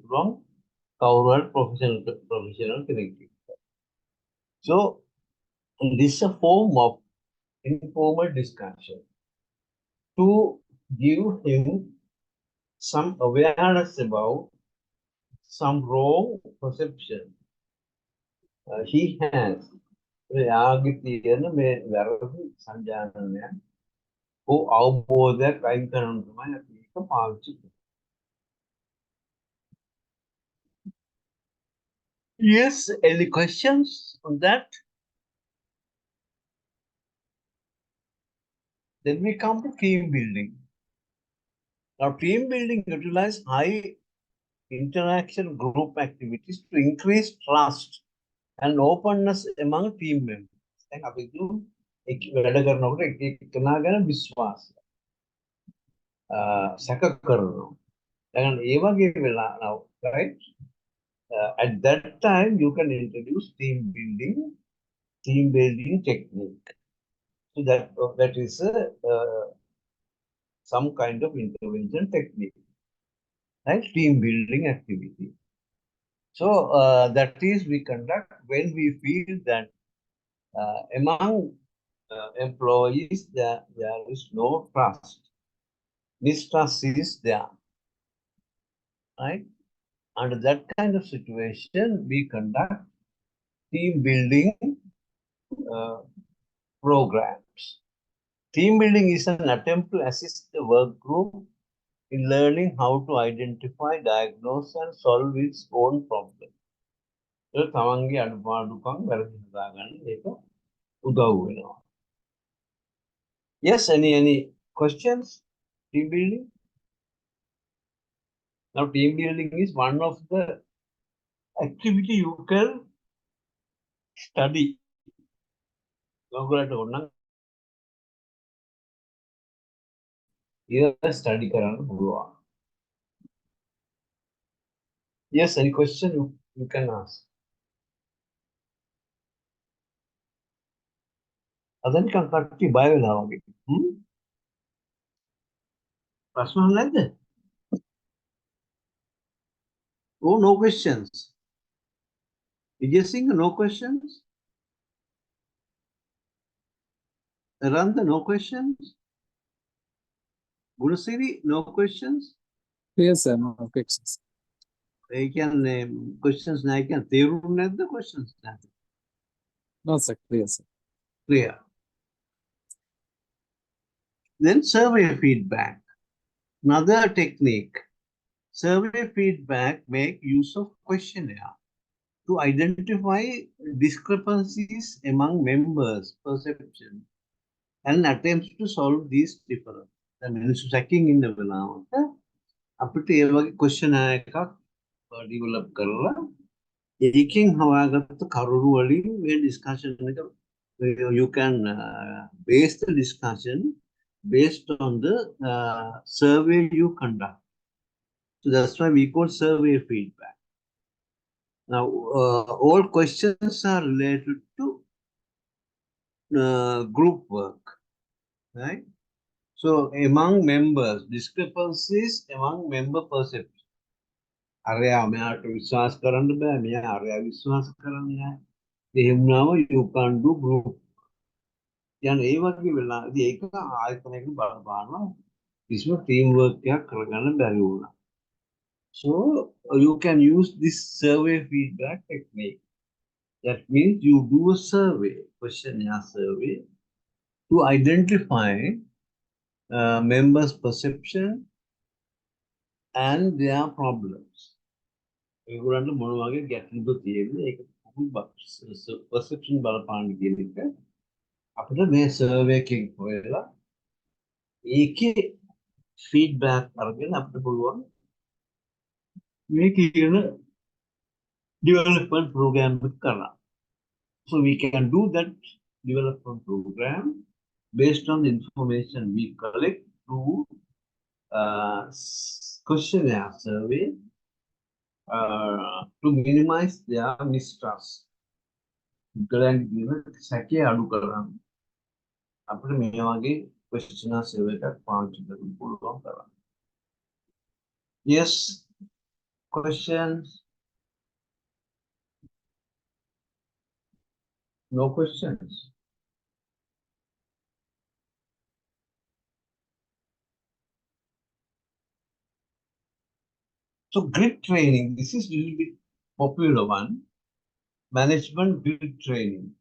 From covered professional connected. So this is a form of informal discussion to give him some awareness about some wrong perception he has. එයාගේ තියෙන මේ වැරදි සංජානනය අවබෝධයක් අයින් කරන තමයි අපි ඒක පාවිච්චි කරන්නේ. Yes, any questions on that? Then we come to team building. Now, team building utilizes high interaction group activities to increase trust and openness among team members. දැන් අපි වැඩ කරනකොට එකනා ගැන විශ්වාසය සැක කරනවා. දැන් ඒ වගේ වෙලා now, right? At that time you can introduce team building technique. So that is some kind of intervention technique, right? Team building activity. So that is we conduct when we feel that among employees there is no trust. Mistrust is there, right? Under that kind of situation, we conduct team building programs. Team building is an attempt to assist the work group in learning how to identify, diagnose, and solve its own problem. තමන්ගේ අඩුපාඩුකම් වැරදි හදාගන්න ඒක උදව් වෙනවා. Yes, any questions? Team building? Now, team building is one of the activity you can study. Study කරන්න පුළුවන්. Yes, any question you can ask. අද නිකන් කට්ටිය බය වෙලා වගේ. ප්‍රශ්න නැද්ද? Oh, no questions. Vijay Singh, no questions. Randa, no questions. Gunasiri, no questions. Yes, sir. No questions. They can questions. I can. They room the questions. No, sir. Clear, sir. Clear. Then survey feedback. Another technique. Survey feedback make use of questionnaire to identify discrepancies among members' perception and attempts to solve these differences. The minister checking in the වෙලාවට අපිට ඒ වගේ questionnaire එකක් develop කරලා ඒකෙන් හොයාගත්ත කරුණු වලින් මේ discussion එක you can base the discussion based on the survey you conduct. So that's why we call survey feedback. Now, all questions are related to group work, right? So, among members, discrepancies among member perception. අරයා මෙයාට විශ්වාස කරන්න බෑ මෙයා අරයා විශ්වාස කරන්නේ නැහැ. එහෙම වුණාම you can't do group. يعني ඒ වගේ වෙලාවදී ඒක ආයතනයක බලපානවා කිසිම ටීම් වර්ක් එකක් කරගන්න බැරි වුණා. So you can use this survey feedback technique. That means you do a survey, questionnaire survey, to identify members' perception and their problems. ඒගොල්ලන්ට මොන වගේ ගැටලුද තියෙන්නේ ඒක perception බලපාන්න කියන එක අපිට මේ survey එකෙන් හොයලා ඒකේ feedback අරගෙන අපිට පුළුවන් මේ කියන development program එක කරන්න. So we can do that development program based on the information we collect through questionnaire survey to minimize their mistrust. සැකය අඩු කරන්න අපිට මේ වගේ questionnaire survey එකක් පාවිච්චි කරන්න පුළුවන් කරන්න. Yes, questions? No questions? So grid training, this is a little bit popular one. Management grid training.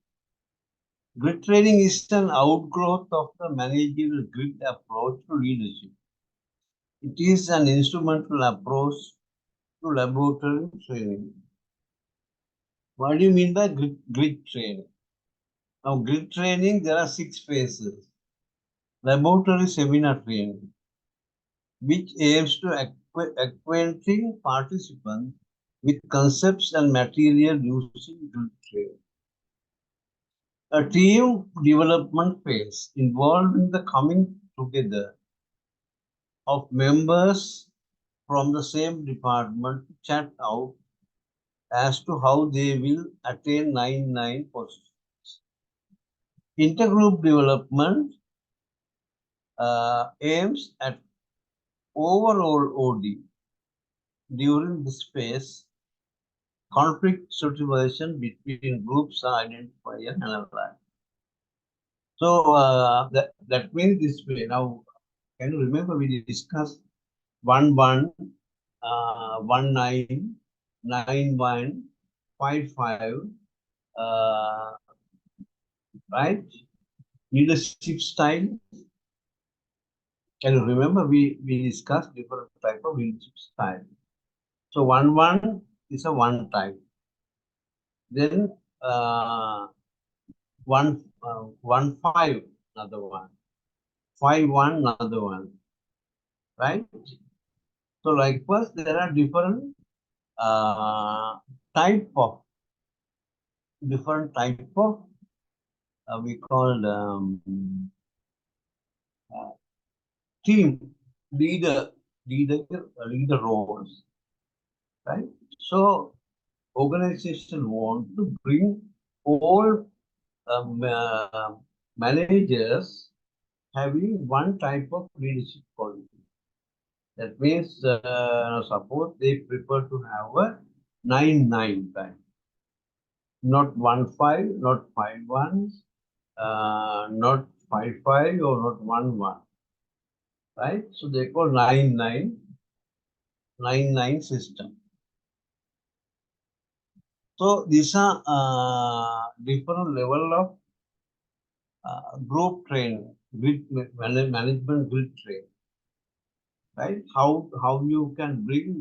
Grid training is an outgrowth of the managerial grid approach to leadership. It is an instrumental approach to laboratory training. What do you mean by grid training? Now, grid training, there are 6 phases. Laboratory seminar training, which aims to acquainting participants with concepts and material using grid training. A team development phase involving the coming together of members from the same department to chat out as to how they will attain 9-9 positions. Intergroup development aims at overall OD. During this phase, conflict situation between groups are identified and analyzed. So that means this way. Now, can you remember we discussed 1-1, 1-9, 9-1, 5-5, right? Leadership style. Can you remember we discussed different type of leadership style. So 1-1 is a one type. Then 1-5, another one. 5-1, another one. Right? So likewise, there are different type of we call team leader roles, right? So organization want to bring all managers having one type of leadership quality. That means suppose they prefer to have a 9-9 type, not 1-5, not 5-1, not 5-5 or not 1-1. Right? So they call 9-9 system. So these are different level of group training, grid management grid training. Right? How you can bring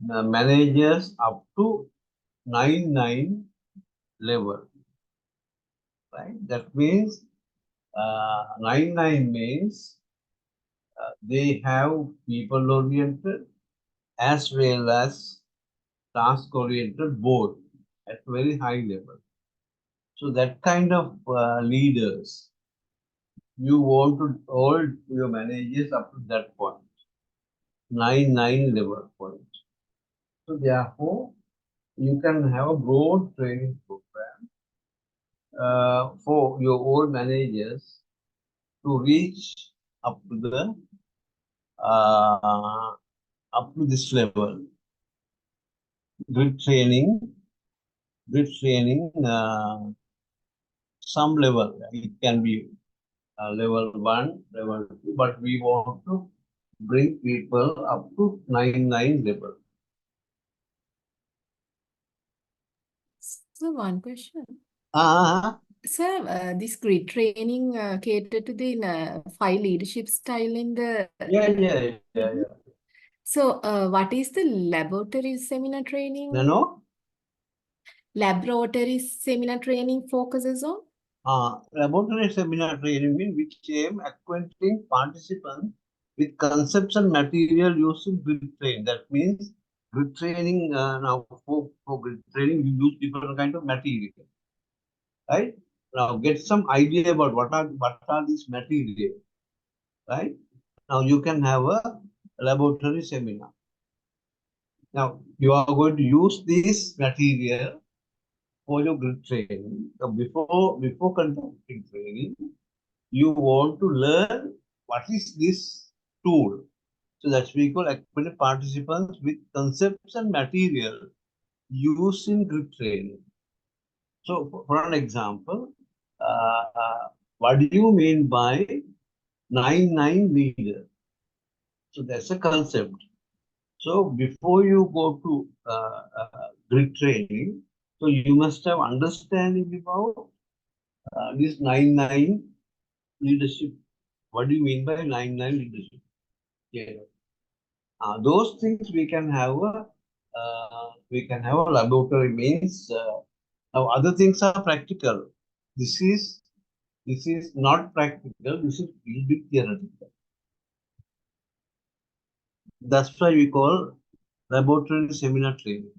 managers up to 9-9 level. Right? That means 9-9 means they have people-oriented as well as task-oriented both at very high level. So that kind of leaders, you want to hold your managers up to that point, 9-9 level point. So therefore, you can have a broad training program for your own managers to reach up to the up to this level. Grid training, some level. It can be level 1, level 2, but we want to bring people up to 9 level. So one question. Ah, Sir, this grid training catered to the 5 leadership style in the. yeah. So, what is the laboratory seminar training? No. Laboratory seminar training focuses on? Laboratory seminar training means which aim acquainting participants with concepts and material used in grid training. That means grid training now for grid training we use different kind of material. Right? Now get some idea about what are these materials. Right? Now you can have a laboratory seminar. Now you are going to use this material for your grid training. So before conducting training, you want to learn what is this tool. So that's we call accompany participants with concepts and material used in grid training. So for an example, what do you mean by 9 leader? So that's a concept. So before you go to grid training, so you must have understanding about this 9 leadership. What do you mean by 9 leadership? Yeah. Those things we can have a laboratory means now other things are practical. This is not practical. This is a little bit theoretical. That's why we call laboratory seminar training.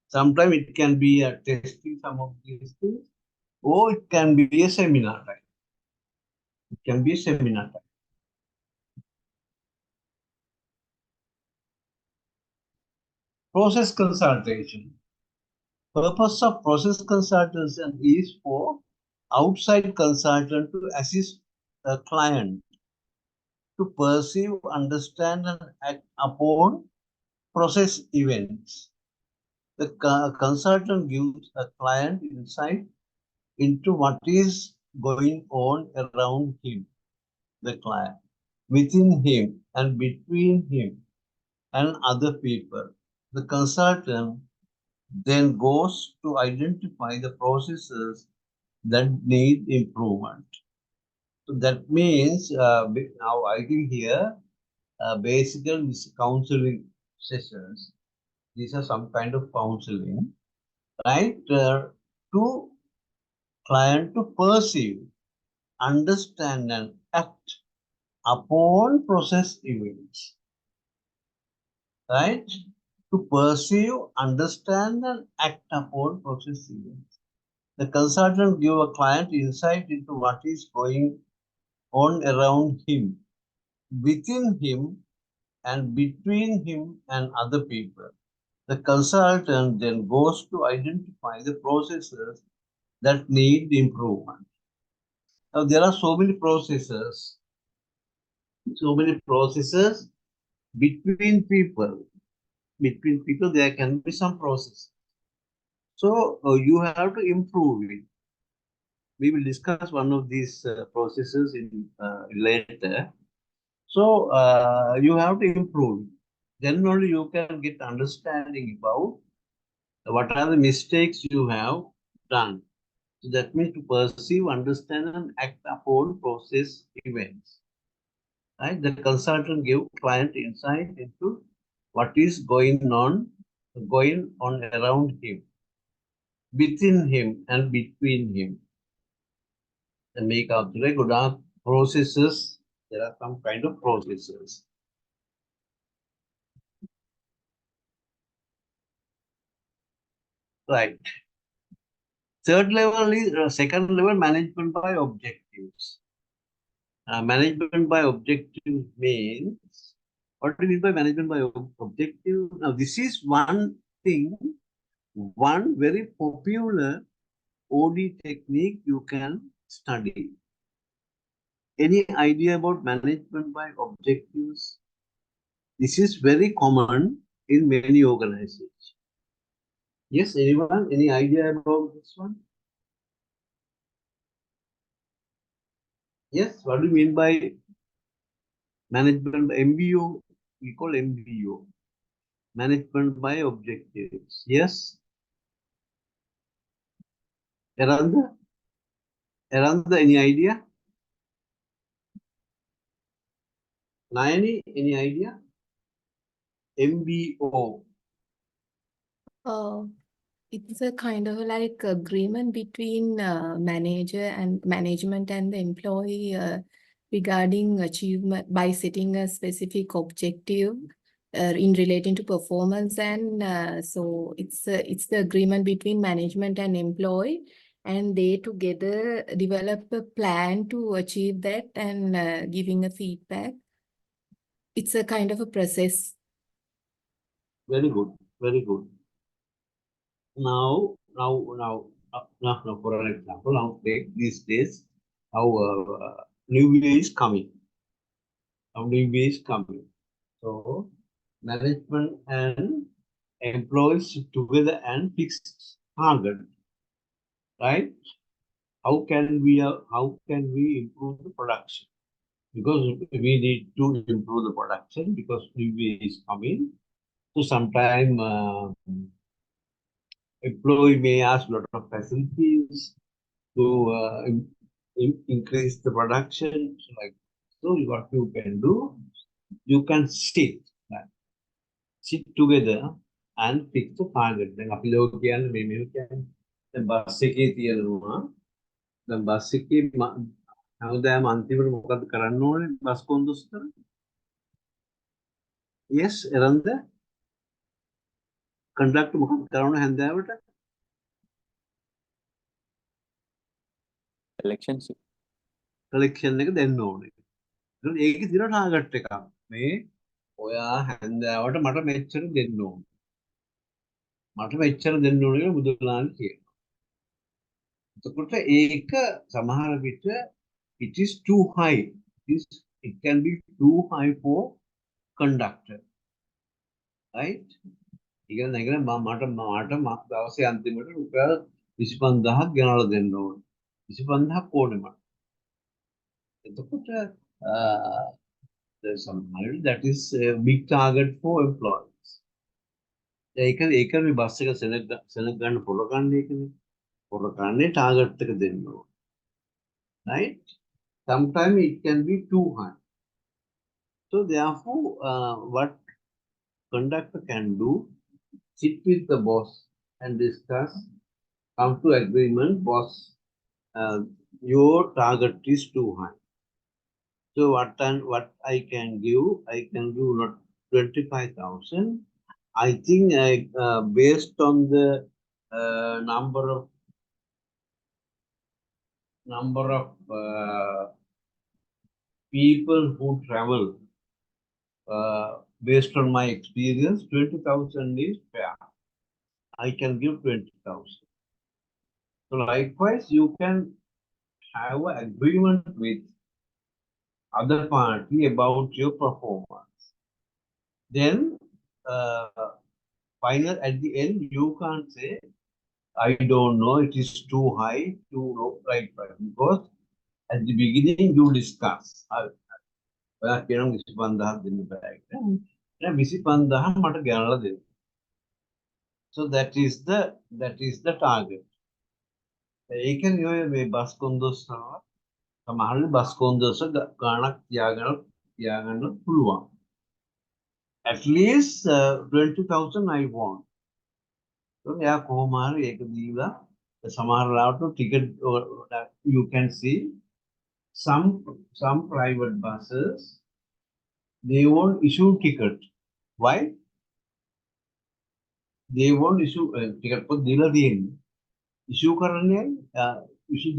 Sometimes it can be a testing some of these things, or it can be a seminar type. It can be a seminar type. Process consultation. Purpose of process consultation is for outside consultant to assist a client to perceive, understand, and act upon process events. The consultant gives a client insight into what is going on around him, the client, within him, and between him and other people. The consultant then goes to identify the processes that need improvement. So that means now I think here basically counseling sessions. These are some kind of counseling, right? To client to perceive, understand, and act upon process events, right? To perceive, understand, and act upon process events. The consultant give a client insight into what is going on around him, within him, and between him and other people. The consultant then goes to identify the processes that need improvement. Now, there are so many processes between people. Between people, there can be some process. So, you have to improve it. We will discuss one of these processes in later. So, you have to improve it. Then only you can get understanding about what are the mistakes you have done. So that means to perceive, understand, and act upon process events. Right? The consultant give client insight into what is going on around him, within him, and between him. And make out the good processes. There are some kind of processes. Right. Third level is second level management by objectives. Management by objective means, what do you mean by management by objective? Now, this is one think one very popular OD technique you can study. Any idea about management by objectives? This is very common in many organizations. Yes, anyone? Any idea about this one? Yes, what do you mean by management by MBO? We call MBO. Management by objectives. Yes? Aranda? Aranda, any idea? Nayani, any idea? MBO. It's a kind of like agreement between manager and management and the employee regarding achievement by setting a specific objective in relating to performance, and so it's the agreement between management and employee, and they together develop a plan to achieve that and giving a feedback. It's a kind of a process. Very good. Very good. Now, for an example, now take these days, how new year is coming. Now new year is coming. So management and employees sit together and fix target, right? How can we improve the production? Because we need to improve the production because new year is coming. So sometime employee may ask a lot of facilities to increase the production. So what you can do, you can sit together and fix the target. Then අපි ලෝක කියන්නේ මේ කියන්නේ දැන් bus එකේ තියෙනවා. දැන් bus එකේ හැමදාම අන්තිමට මොකද කරන්න ඕනේ බස් කොන්දොස්තර? Yes, එරන්ද? කන්ඩක්ටර් මොකද කරන්න හැන්දෑවට? කලෙක්ෂන් එක දෙන්න ඕනේ. ඒකේ තියෙන ටාගට් එකක්. මේ ඔයා හැන්දෑවට මට මෙච්චර දෙන්න ඕනේ. මට මෙච්චර දෙන්න ඕනේ කියලා බුදුරජාණන් කියනවා. එතකොට ඒක සමහර විට it is too high. It can be too high for conductor. Right? ඉගෙන නැගලා මට දවසේ අන්තිමට රුපියල් 25000ක් ගෙනල්ලා දෙන්න ඕනේ. 25000ක් ඕනේ මට. එතකොට there's some money that is a big target for employees. ඒක මේ බස් එක සෙනග ගන්න පොර ගන්න එකනේ. පොර ගන්නේ ටාගට් එක දෙන්න ඕනේ. Right? Sometimes it can be too high. So therefore, what conductor can do, sit with the boss and discuss, come to agreement, boss, your target is too high. So what I can give not 25,000. I think based on the number of people who travel, based on my experience, 20,000 is fair. I can give 20,000. So likewise, you can have an agreement with other party about your performance. Then, at the end, you can't say, I don't know, it is too high, too low, right? Because at the beginning, you discuss. So that is the target. ඒකෙන් ඔය මේ bus කොන්දොස්තර සමහරවිට bus කොන්දොස්තර ගාණක් තියාගන්න පුළුවන්. At least 20,000 I want. So එයා කොහොම හරි ඒක දීලා සමහර ලාවට ticket you can see some private buses they won't issue ticket. Why? They won't issue ticket පොත් දීලා තියෙන්නේ. Issue කරන්නේ issue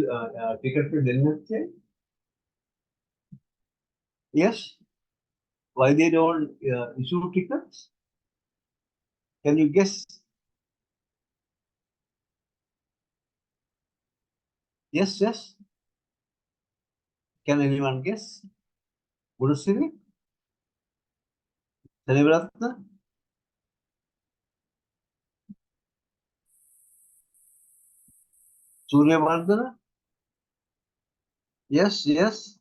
ticket එක දෙන්නේ නැත්තේ. Yes. Why they don't issue tickets? Can you guess Yes, yes. Can anyone guess? Gurusiri? Sarivaratna? Suryavardhana? Yes, yes.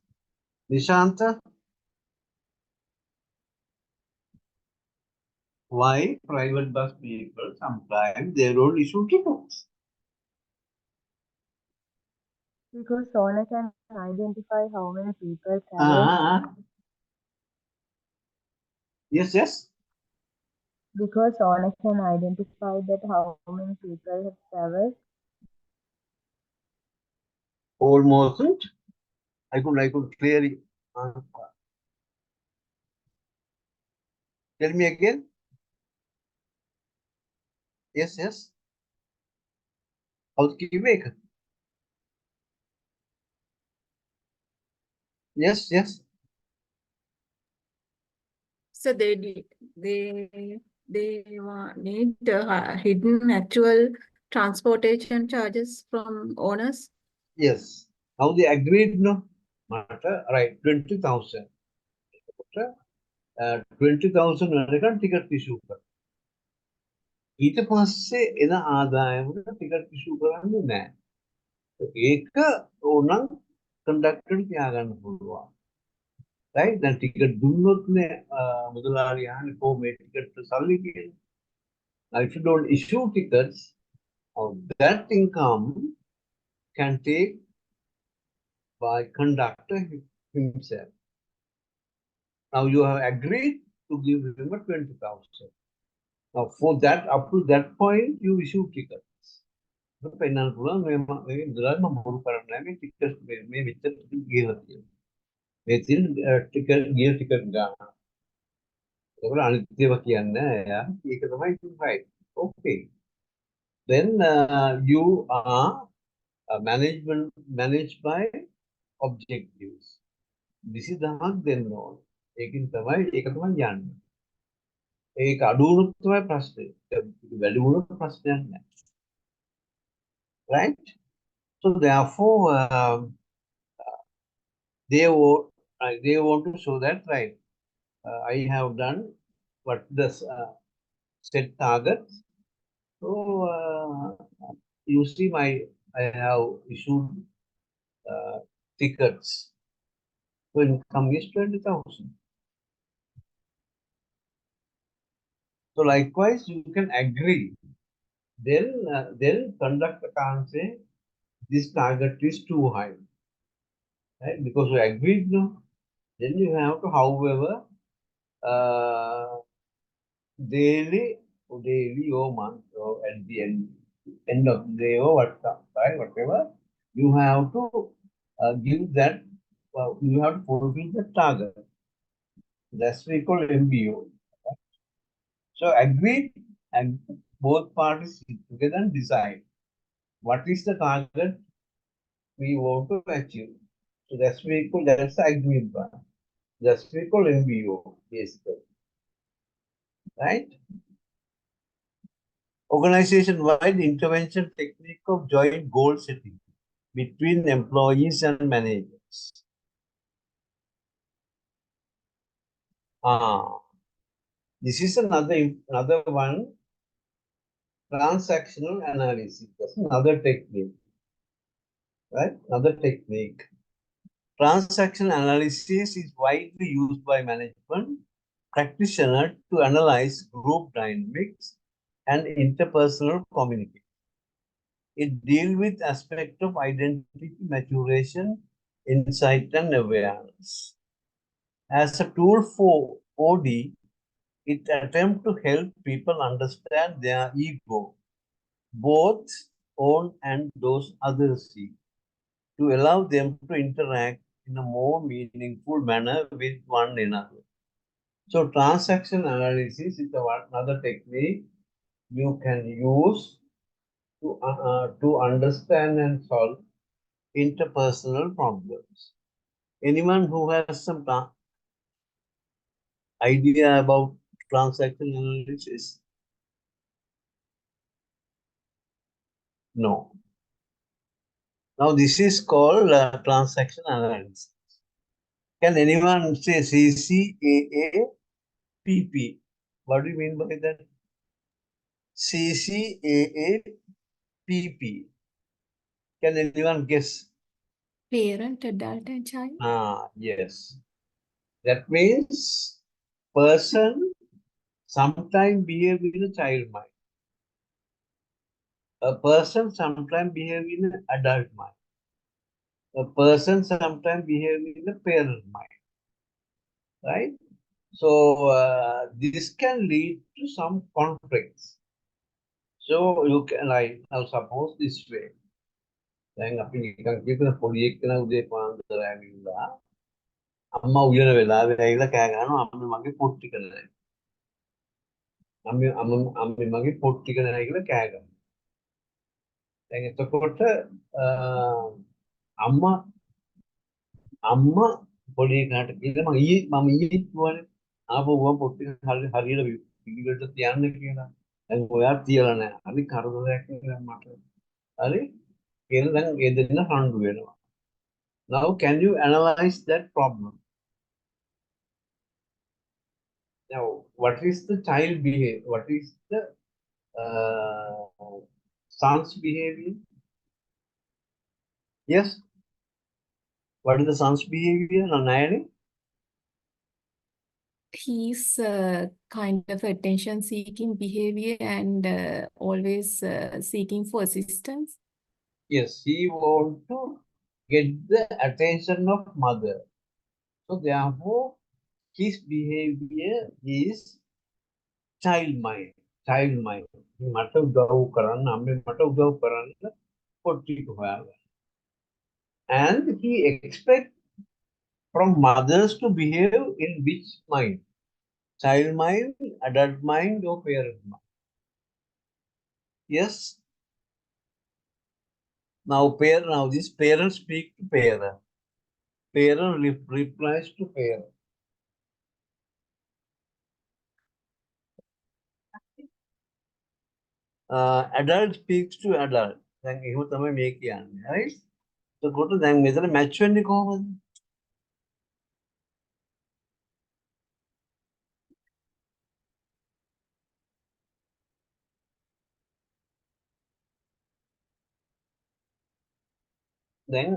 Nishanta? Why private bus people sometimes they don't issue tickets? Because owner can identify how many people travel. Ah, yes, yes. Because owner can identify that how many people have traveled. Almost. I could clearly answer. Tell me again. Yes, yes. Housekeeping. Yes, yes. So need hidden actual transportation charges from owners. Yes. How they agreed, no? Matter, right, 20,000. 20,000 වෙනකන් ticket ඉෂුව කරනවා. ඊට පස්සේ එන ආදායමට ticket ඉෂුව කරන්නේ නැහැ. ඒක ඕනනම් conductor තියාගන්න පුළුවන්. right? දැන් ටිකට් දුන්නොත්නේ මුදලාලි යහන්නේ කොහොම මේ ටිකට් සල්ලි කියන්නේ. Now if you don't issue tickets, that income can take by conductor himself. Now you have agreed to give him a 20,000. Now for that, up to that point, you issue tickets. පෙන්වන්න පුළුවන් මේ මුදලාලි මම බොරු කරන්නේ නැහැ මේ ticket මේ මෙච්චර ගියලා තියෙනවා. මේ තියෙන ටිකට් ගිය ටිකට් ගන්න. ඒකවල අනිත්‍යව කියන්නේ එයා ඒක තමයි right. Okay. Then you are managed by objectives. This is the hug then no. ඒකින් තමයි ඒක තමයි යන්නේ. ඒක අඩු වුණොත් තමයි ප්‍රශ්නේ. වැඩි වුණොත් ප්‍රශ්නයක් නැහැ. Right? So therefore they want to show that right. I have done what the set target. So you see I have issued tickets. So income is 20,000. So likewise, you can agree. Then conductor can't say this target is too high, right? Because we agreed, no. Then you have to, however, daily or month or at the end of the day or whatever, you have to give that. You have to fulfill the target. That's we call MBO. So agreed, and both parties sit together and decide what is the target we want to achieve. So that's the agreed one. That's we call MBO, basically. Right? Organization-wide intervention technique of joint goal setting between employees and managers. This is another one, transactional analysis. That's another technique, right? Another technique. Transactional analysis is widely used by management practitioners to analyze group dynamics and interpersonal communication. It deals with aspects of identity maturation, insight, and awareness. As a tool for OD, it attempts to help people understand their ego, both own and those others see, to allow them to interact in a more meaningful manner with one another. So transaction analysis is another technique you can use to understand and solve interpersonal problems. Anyone who has some idea about transaction analysis? No. Now this is called transaction analysis. Can anyone say CCAA PP? What do you mean by that? CCAA PP. Can anyone guess? Parent, adult, and child. Ah, yes. That means person sometimes behave in a child mind. A person sometimes behave in an adult mind. A person sometimes behave in a parent mind. Right? So this can lead to some conflicts. So you can like now suppose this way. දැන් අපි නිකන් කියනවා පොඩි එක්කෙනා උදේ පාන්දර ඇවිල්ලා අම්මා උයන වෙලාවේ ඇවිල්ලා කෑ ගහනවා අම්මේ මගේ පොත් ටික නැහැ. අම්මේ මගේ පොත් ටික නැහැ කියලා කෑ ගහනවා. දැන් එතකොට අම්මා පොඩි එකාට කියනවා මම ඊයේ කිව්වනේ ආපහු ගම පොත් ටික හරියට පිළිවෙලට තියන්න කියලා. දැන් ඔයා තියලා නැහැ. හරි කරදරයක් කියලා මට. හරි? කියලා දැන් ඒ දෙන්න හඬු වෙනවා. Now can you analyze that problem? Now, what is the child behavior? What is the son's behavior? Yes. What is the son's behavior? Nayani? He's kind of attention-seeking behavior and always seeking for assistance. Yes, he want to get the attention of mother. So therefore, his behavior is child mind. Child mind. මට උදව් කරන්න අම්මේ මට උදව් කරන්න පොට්ටික හොයාගන්න. And he expects from mothers to behave in which mind? Child mind, adult mind, or parent mind? Yes. Now this parent speak to parent. Parent replies to parent. Adult speaks to adult. දැන් එහෙම තමයි මේ කියන්නේ. Right? එතකොට දැන් මෙතන match වෙන්නේ කොහොමද? දැන්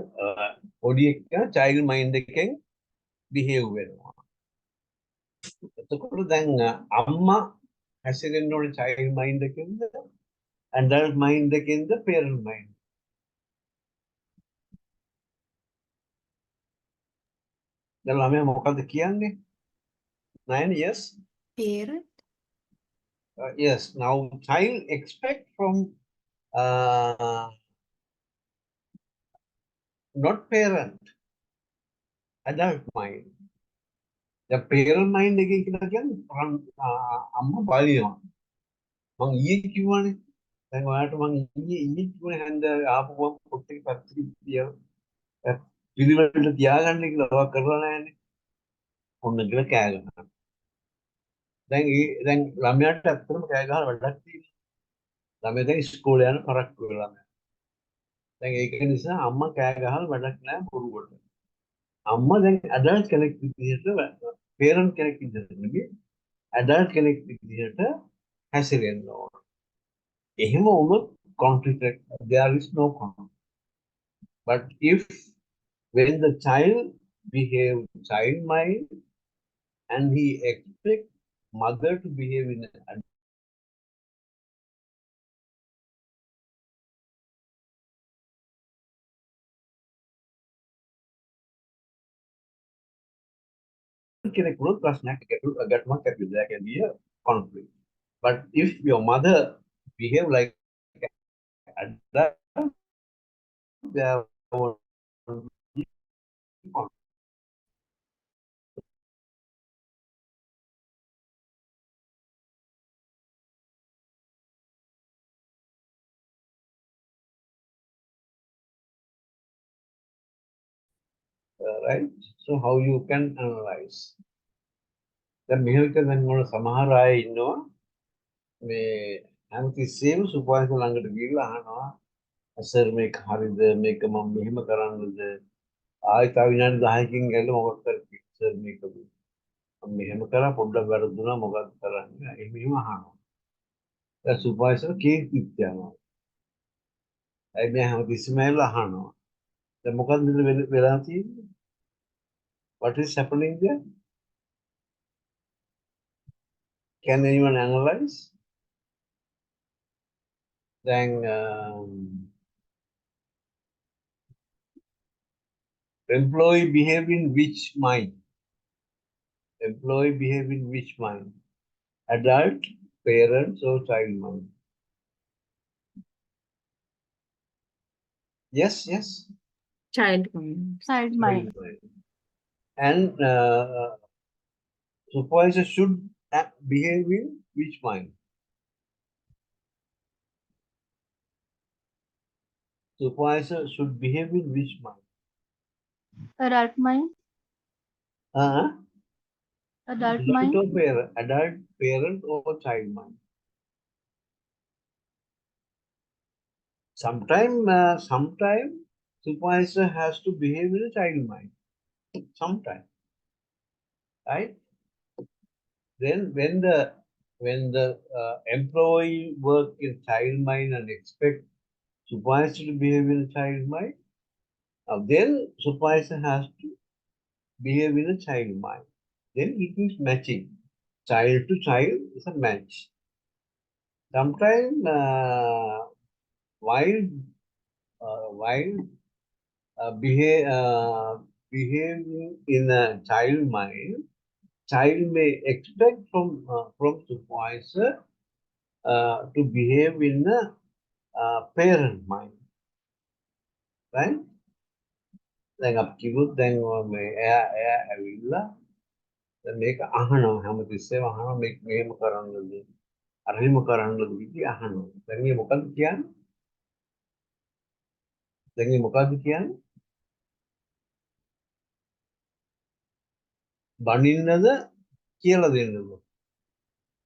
පොඩි එක්කා child mind එකෙන් behave වෙනවා. එතකොට දැන් අම්මා හැසිරෙන්න ඕනේ child mind එකෙන්ද adult mind එකෙන්ද parent mind? දැන් ළමයා මොකද්ද කියන්නේ? Nine, yes? Parent. Yes. Now child expect from not parent, adult mind. The parent mind එකේ කියලා කියන්නේ අම්මා බලනවා. මං ඊයේ කිව්වනේ. දැන් ඔයාලට මං ඊයේ කිව්වනේ හන්ද ආපු ගමන් පොත් එක පැත්තකින් තියලා පිළිවෙලට තියාගන්න කියලා ඔයා කරලා නැහැනේ. ඔන්න කියලා කෑ ගහනවා. දැන් ළමයාට ඇත්තටම කෑ ගහලා වැඩක් තියෙනවා. ළමයා දැන් ඉස්කෝලේ යන පරක්කු වෙලා නැහැ. දැන් ඒක නිසා අම්මා කෑ ගහලා වැඩක් නැහැ බොරුවට. අම්මා දැන් ඇඩල්ට් කෙනෙක් විදිහට parent කෙනෙක් විදිහට නෙමෙයි ඇඩල්ට් කෙනෙක් විදිහට හැසිරෙන්න ඕන. එහෙම වුණොත් conflict there is no conflict. But if when the child behave child mind and he expect mother to behave in an කෙනෙක් වුණොත් ප්‍රශ්නයක් ගැටුමක් ඇති වෙනවා. There can be a conflict. But if your mother behave like adult, there won't be conflict. Right? So how you can analyze? දැන් මෙහෙම කරන මොන සමහර අය ඉන්නවා මේ හැමතිස්සෙම සුපර්වයිසර් ළඟට ගිහිල්ලා අහනවා සර් මේක හරිද මේක මම මෙහෙම කරන්නද ආයෙ තව විනාඩි 10කින් ඇවිල්ලා මොකක් කරේ සර් මේක මම මෙහෙම කරා පොඩ්ඩක් වැරදුනා මොකක්ද කරන්නේ එහෙම අහනවා දැන් සුපර්වයිසර් කීර්තිත් යනවා ඒ මේ හැමතිස්සෙම ඇවිල්ලා අහනවා දැන් මොකක්ද වෙලා තියෙන්නේ what is happening there can anyone analyze then employee behave in which mind employee behave in which mind adult parents or child mind yes Child mind. Child mind. and supervisor should behave in which mind supervisor should behave in which mind Adult mind. uh, Adult mind. adult parent or child mind sometime supervisor has to behave in a child mind sometime right then when the employee work in child mind and expect supervisor to behave in a child mind then supervisor has to behave in a child mind then it is matching child to child is a match sometimes while behaving in a child mind child may expect from supervisor to behave in a parent mind right දැන් අපි කිව්වොත් දැන් මේ එයා ඇවිල්ලා දැන් මේක අහනවා හැමතිස්සෙම අහනවා මේක මෙහෙම කරන්නද අර එහෙම කරන්නද කිව්ටි අහනවා දැන් මේ මොකද්ද කියන්නේ දැන් මේ මොකද්ද කියන්නේ බනින්නද කියලා දෙන්නද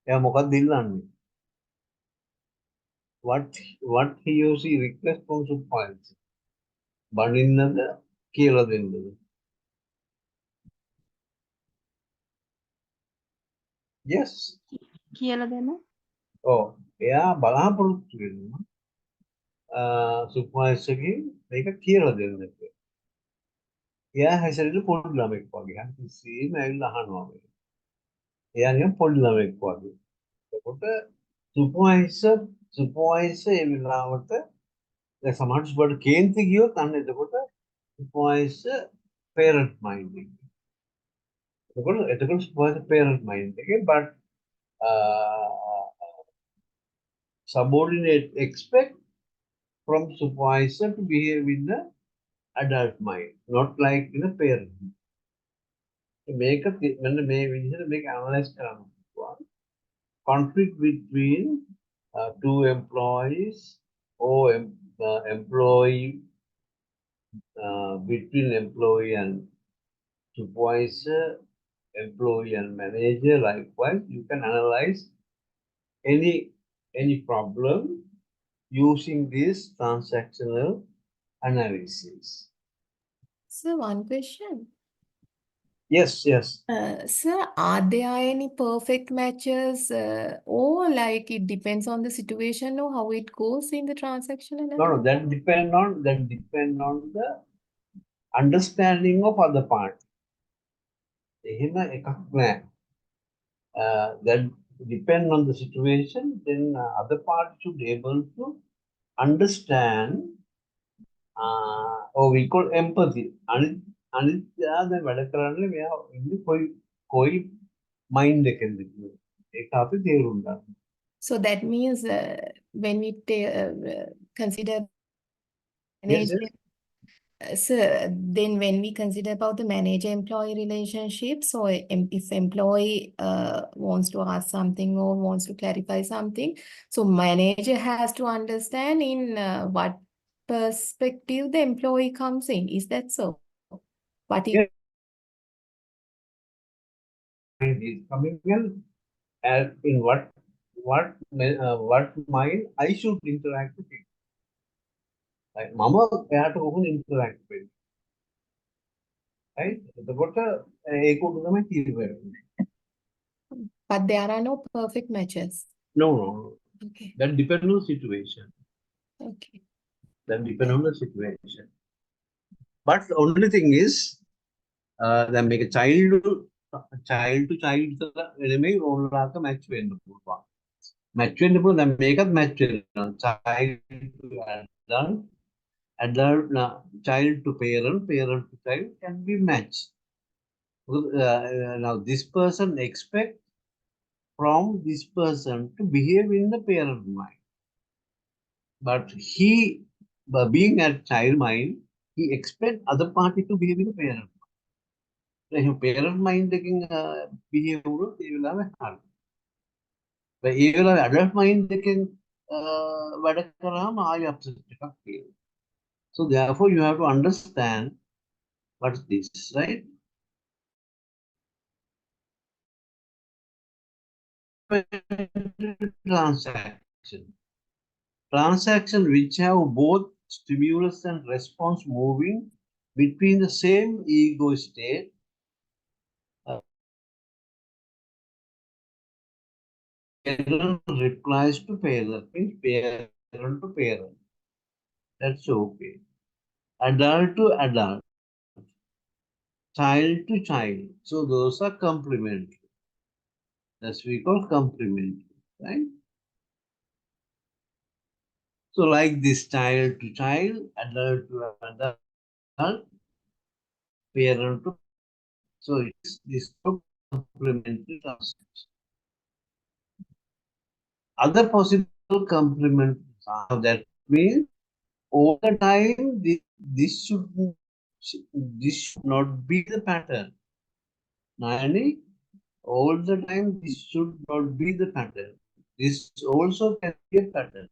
එයා මොකක්ද ඉල්ලන්නේ what he or she request from supervisor බනින්නද කියලා දෙන්නද yes කියලා දෙන්න. ඔව් එයා බලාපොරොත්තු වෙනවා සුපර්වයිසර්ගෙන් මේක කියලා දෙන්න කියලා. එයා හැසිරෙන්නේ පොඩි ළමෙක් වගේ. හැමතිස්සෙම ඇවිල්ලා අහනවා මේක. එයා නිකන් පොඩි ළමෙක් වගේ. එතකොට සුපර්වයිසර් ඒ වෙලාවට දැන් සමහරවිට සුපර්වයිසර් කේන්ති ගියොත් අන්න එතකොට සුපර්වයිසර් parent mind එක. එතකොට සුපර්වයිසර් parent mind එකේ but subordinate expect from supervisor to behave in the adult mind, not like in a parent. Make a when may make analyze conflict between two employees or employee between employee and supervisor, employee and manager. Likewise, you can analyze any problem using this transactional analysis. So one question. Yes. Sir, are there any perfect matches or like it depends on the situation or how it goes in the transaction No, analysis? that depend on the understanding of other party. එහෙම එකක් නෑ. That depend on the situation, then other party should be able to understand or we call empathy. අනිත්යා දැන් වැඩ කරන්නේ මෙයා ඉන්නේ කොයි mind එකෙන්ද කියලා. ඒක අපි තේරුම් ගන්න. So that means when we consider Yes, manager, sir, then when we consider about the manager-employee relationship, so if employee wants to ask something or wants to clarify something, so manager has to understand in what perspective the employee comes in. Is that so? What is Yes. Mind is coming in as in what mind I should interact with it. right? මම එයාට කොහොමද interact වෙන්නේ? right? එතකොට ඒක උඩ තමයි තීරණය වෙන්නේ. But there are no perfect matches. No, no, no. Okay. That depends on situation. Okay. That depends on the situation. But the only thing is, දැන් මේක child to child නෙමෙයි ඕනලාක match වෙන්න පුළුවන්. Match වෙන්න පුළුවන්. දැන් මේකත් match වෙනවා. Child to adult, adult child to parent, parent to child can be matched. Now this person expect from this person to behave in the parent mind. But he, being at child mind, he expect other party to behave in the parent mind. So parent mind එකකින් behave වුණොත් ඒ වෙලාවේ හරි. ඒ වෙලාවේ adult mind එකකින් වැඩ කරාම ආයෙ upset එකක් තියෙනවා. So therefore you have to understand what's this, right? Transaction which have both stimulus and response moving between the same ego state parent replies to parent, means parent to parent. That's okay. Adult to adult, child to child. So those are complementary. That's we call complementary, right? So like this child to child, adult to adult, parent to. So it's this complementary transaction. Other possible complements are that means all the time this should not be the pattern. Nani, all the time this should not be the pattern. This also can be a pattern.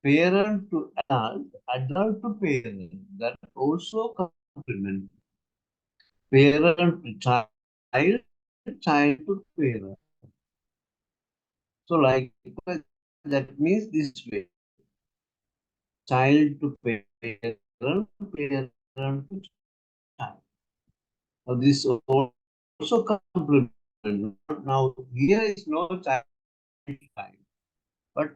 Parent to adult, adult to parent, that also complement. Parent to child, child to parent. So like that means this way. Child to parent, parent to child. Now this also complement. Now here is no child time, but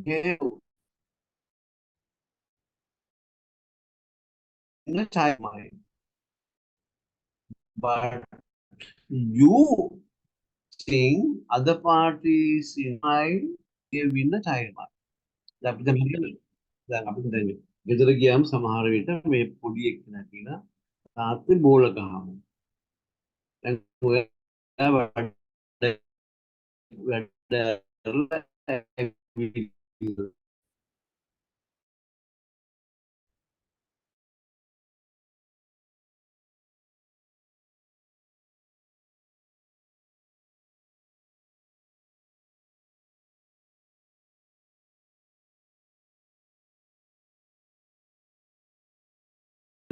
gave in a child mind. But you seeing other parties in mind gave in the child mind. දැන් අපිට දැන් ගෙදර ගියාම සමහර විට මේ පොඩි එක්කෙනා කියලා තාත්තේ බෝල ගහමු. දැන් ඔයා වැඩ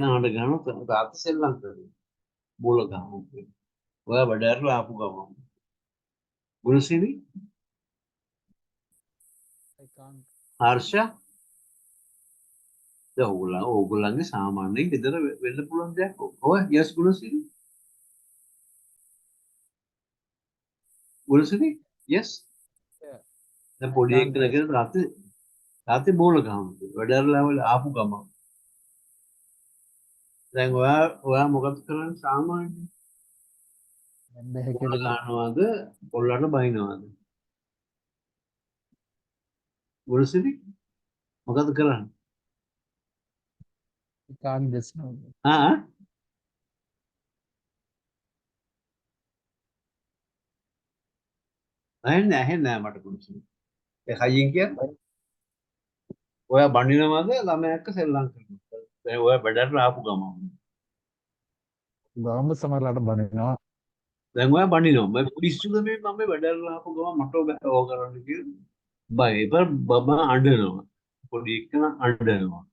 නාඩ ගන්න තාත්තා සෙල්ලම් කරේ. බෝල ගහමු කියලා. ඔයා වැඩ ආපු ගමන්. Gunasiri, I can't. හර්ෂ, දැන් ඕගොල්ලන්ගේ සාමාන්‍යයෙන් ගෙදර වෙන්න පුළුවන් දෙයක්. ඔය yes Gunasiri. Gunasiri, yes. Yeah. දැන් පොඩි can't එක්කෙනා කියන තාත්තේ බෝල ගහමු කියලා. වැඩ ආපු ගමන්. දැන් ඔයා මොකද කරන්නේ සාමාන්‍යයෙන්? And බෝල ගන්නවද පොල්ලට බහිනවද? ගුණසිරි මොකද කරන්නේ? I can't just know. ඇහෙන්නේ නෑ මට ගුණසිරි. ඒ කයියෙන් කියන්නේ ඔයා බණිනවද ළමයා එක්ක සෙල්ලම් කරනවද? දැන් ඔයා වැඩට ආපු ගමන්. ගාම සමහරලාට බනිනවා. දැන් ඔයා බණිනවා. මම පිස්සුද මේ මම වැඩට ආපු ගමන් මට ඕක කරන්න කියලා. බය බබා අඬනවා. පොඩි එක්කන අඬනවා.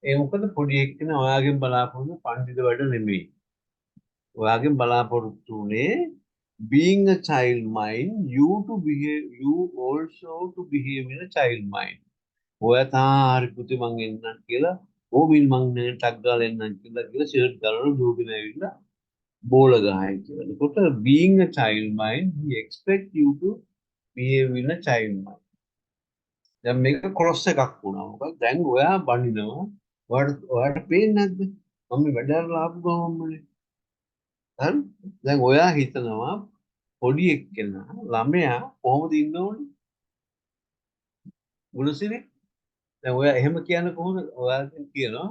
ඒ මොකද පොඩි එක්කන ඔයාගෙන් බලාපොරොත්තු පඬිද වැඩ නෙමෙයි. ඔයාගෙන් බලාපොරොත්තු උනේ being a child mind, you also to behave in a child mind. ඔය තාරි පුතේ මං එන්නම් කියලා ඕමින් මං නේ ටක් ගාලා එන්නම් කියලා ෂර්ට් ගාලා දුවගෙන ඇවිල්ලා බෝල ගහයි කියලා. එතකොට being a child mind, he expect you to behave in a child mind. දැන් මේක ක්‍රොස් එකක් වුණා. මොකද දැන් ඔයා බනිනවා. ඔයාට පේන්නේ නැද්ද? මම මේ වැඩට ආපු ගමන්මනේ. හරි? දැන් ඔයා හිතනවා පොඩි එක්කෙනා ළමයා කොහොමද ඉන්න ඕනේ? ගුණසිරි දැන් ඔයා එහෙම කියන්නේ කොහොමද? ඔයාගෙන් කියනවා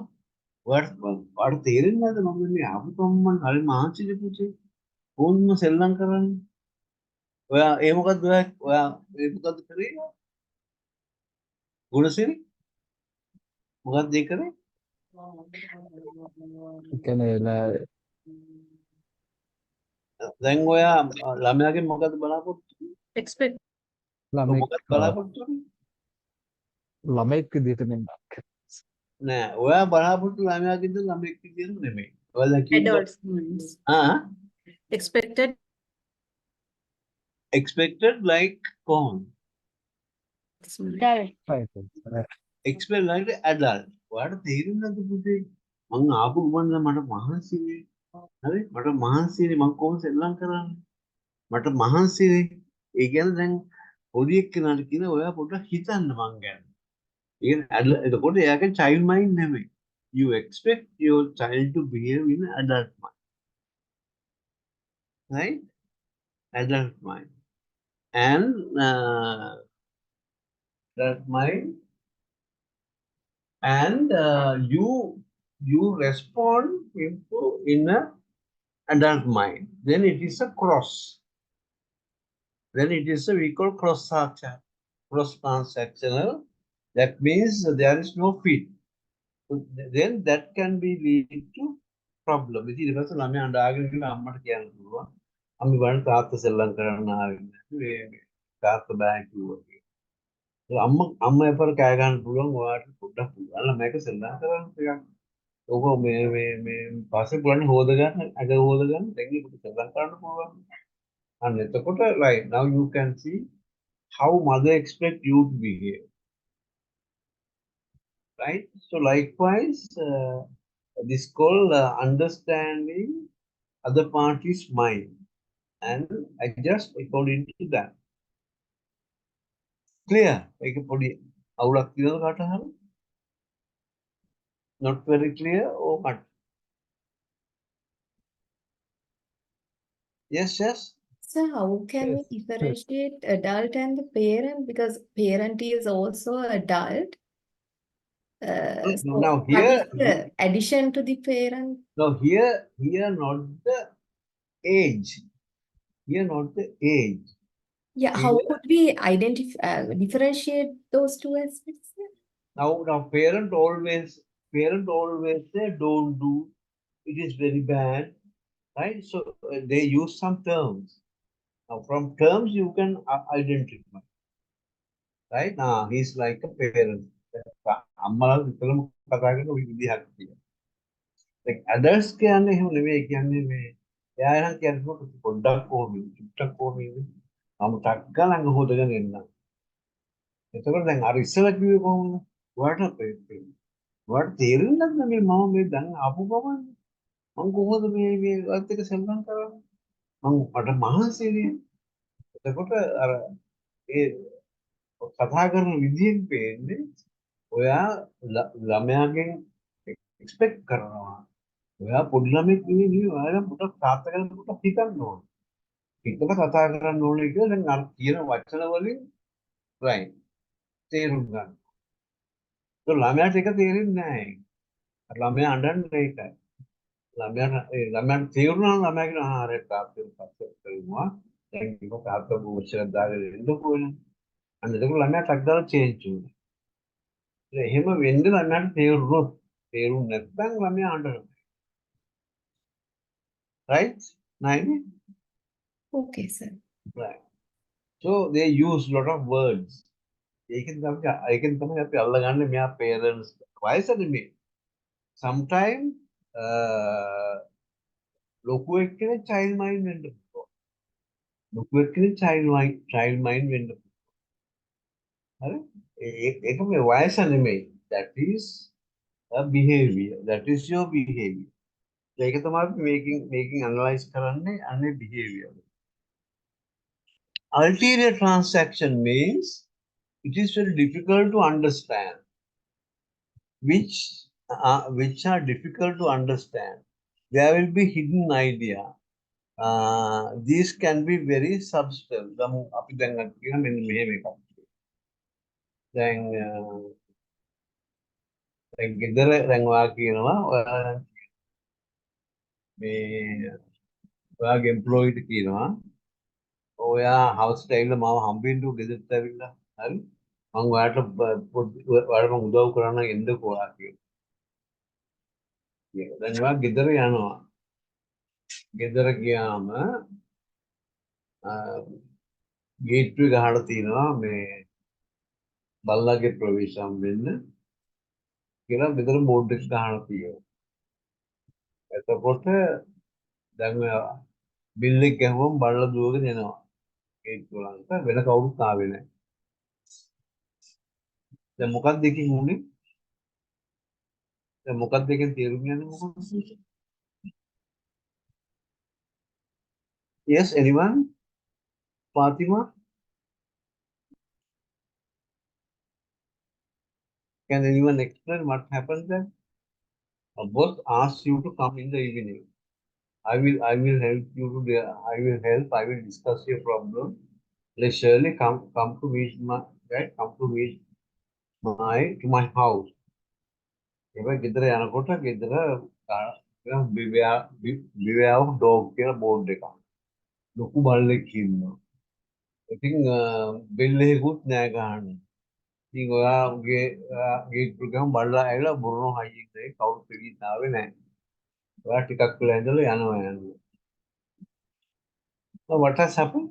ඔයාට තේරෙන්නේ නැද්ද මම මේ ආපු ගමන් හරි මහන්සිද පුතේ? කොහොමද සෙල්ලම් කරන්නේ? ඔයා ඒ මොකද්ද ඔයා ඒ මොකද්ද කරේ? ගුණසිරි මොකක්ද ඒ කරේ? ඒ කියන්නේ දැන් ඔයා ළමයාගෙන් මොකද්ද බලාපොරොත්තු වෙන්නේ? Expect. මොකක්ද බලාපොරොත්තු වෙන්නේ? ළමෙක් විදිහට මෙන්න නෑ ඔයා බලාපොරොත්තු ළමයාගෙන්ද ළමෙක් විදියට නෙමෙයි. ඔයා දැන් කිව්වා Adults. means Expected. expected like කොහොමද? expect like the adult. ඔයාට තේරෙන්නේ නැද්ද පුතේ? මං ආපු ගමන් මට මහන්සිනේ. හරි? මට මහන්සිනේ මං කොහොමද සෙල්ලම් කරන්නේ? මට මහන්සිනේ. ඒ කියන්නේ දැන් පොඩි එක්කෙනාට කියන ඔයා පොඩ්ඩක් හිතන්න මං ගැන. එතකොට එයාගේ child mind නෙමෙයි. You expect your child to behave in adult mind. Right? Adult mind. And adult mind. And you respond in a adult mind. Then it is a cross. Then it is we call cross transactional. That means there is no fit. Then that can be lead to problem. ඉතින් ඊට පස්සේ ළමයා අඬාගෙන ඉන්න අම්මට කියන්න පුළුවන්. අම්මි බලන්න තාත්තා සෙල්ලම් කරන්න ආවේ නැහැ. මේ තාත්තා බෑ කිව්වා. අම්මා එපාර කෑ ගන්න පුළුවන් ඔයාට පොඩ්ඩක් පුළුවන්. මේක සෙල්ලම් කරන්න ටිකක්. ඔබ මේ පස්සේ පුළුවන් හොද ගන්න, අග හොද ගන්න. දැන් ඒක සෙල්ලම් කරන්න පුළුවන්. අන්න එතකොට right now you can see how mother expect you to behave. Right? So likewise, this called understanding other party's mind and adjust according to that. Clear? Like a podi අවුලක් තියෙනවද කාට හරි? Not very clear or what? Yes, yes. So how can we differentiate adult and the parent? Because parent is also adult. So Now what here, is the addition to the parent? now here not the age. Here not the age. Yeah, how could we identify, differentiate those two aspects? Now parent always say don't do. It is very bad, right? So they use some terms. Now from terms you can identify, right? Now he's like a parent. අම්මලා විතරම කතා කරන ওই විදිහක් තියෙනවා. like adults කියන්නේ එහෙම නෙවෙයි කියන්නේ මේ එයා නම් කියනකොට පොඩ්ඩක් කොහොමද චුට්ටක් කොහොමද මම ටක් ගාලා ළඟ හොදගෙන එන්න. එතකොට දැන් අර ඉස්සෙල්ලා කිව්වේ කොහොමද? ඔයාට තේරෙන්නේ නැද්ද මේ මම මේ දැන් ආපු ගමන් මම කොහොමද මේ වත් එක සෙල්ලම් කරන්නේ? මට මහන්සිනේ. එතකොට අර ඒ කතා කරන විදිහෙන් පේන්නේ ඔයා ළමයාගෙන් එක්ස්පෙක්ට් කරනවා. ඔයා පොඩි ළමෙක් නෙවෙයි ඔයාලා පොඩක් තාත්තා ගැන පොඩක් හිතන්න ඕන. හිතලා කතා කරන්න ඕනේ කියලා දැන් අර කියන වචන වලින් right තේරුම් ගන්න. ඒක ළමයාට ඒක තේරෙන්නේ නැහැ. ළමයා අඬන්නේ ඒකයි. ළමයාට තේරුණා ළමයා කියන ආහාරය තාත්තෙන් පස්සේ කරනවා. දැන් ඒක තාත්තා බෝෂයක් දාගෙන ඉන්න ඕනේ. අන්න ඒක ළමයා ටක් දාලා චේන්ජ් වෙනවා. එහෙම වෙන්න ළමයාට තේරුම් නැත්නම් ළමයා අඬනවා. Right? Naini? Okay, sir. Right. So they use lot of words. ඒකෙන් තමයි අපි අල්ලගන්නේ මෙයා parents වයස නෙමෙයි. Sometimes ලොකු එක්කෙනෙක් child mind වෙන්න පුළුවන්. child mind වෙන්න හරි ඒක මේ වයස නෙමෙයි that is a behavior that is your behavior ඒක තමයි අපි making analyze කරන්නේ අනේ behavior ulterior transaction means it is very difficult to understand which are difficult to understand there will be hidden idea these can be very subtle ගමු අපි දැන් කියන මෙන්න මෙහෙම එකක් දැන් ගෙදර දැන් ඔයා කියනවා ඔයා මේ ඔයාගේ එම්ප්ලොයිට කියනවා ඔයා හවුස් ටයිල්ල මාව හම්බෙන්න ගෙදරට ඇවිල්ලා හරි මම ඔයාට ඔයාට මම උදව් කරන්න එන්නකෝ ඔයා කියලා දැන් ඔයා ගෙදර යනවා ගෙදර ගියාම ගේට්ටුවේ ගහලා තියෙනවා මේ බල්ලාගේ ප්‍රවේශම් වෙන්න කියලා ගෙදර බෝඩ් එක ගහලා තියෙනවා. එතකොට දැන් බිල් එක ගහුවම බල්ලා දුවගෙන එනවා. ගේට්ටුව ළඟට වෙන කවුරුත් ආවේ නැහැ. දැන් මොකක්ද එකකින් උනේ? දැන් මොකක්ද එකෙන් තේරුම් ගන්නේ මොකක්ද? Yes, anyone? Fatima? Can anyone explain what happened then? A boss asks you to come in the evening. I will help you to I will discuss your problem. Let's surely come to meet to my house. If ගෙදර යනකොට ගෙදර beware of dog කියලා board එකක්. ලොකු බල්ලෙක් ඉන්නවා. ඉතින් bell එකකුත් නෑ ගහන්න. ඉතින් ඔයාගේ ගේට්ටුව ගම බල්ලා ඇවිල්ලා බුරන හයියෙන් කවුරුත් පිළිත් ආවේ නැහැ. ඔයා ටිකක් වෙලා ඉඳලා යනවා. So what has happened?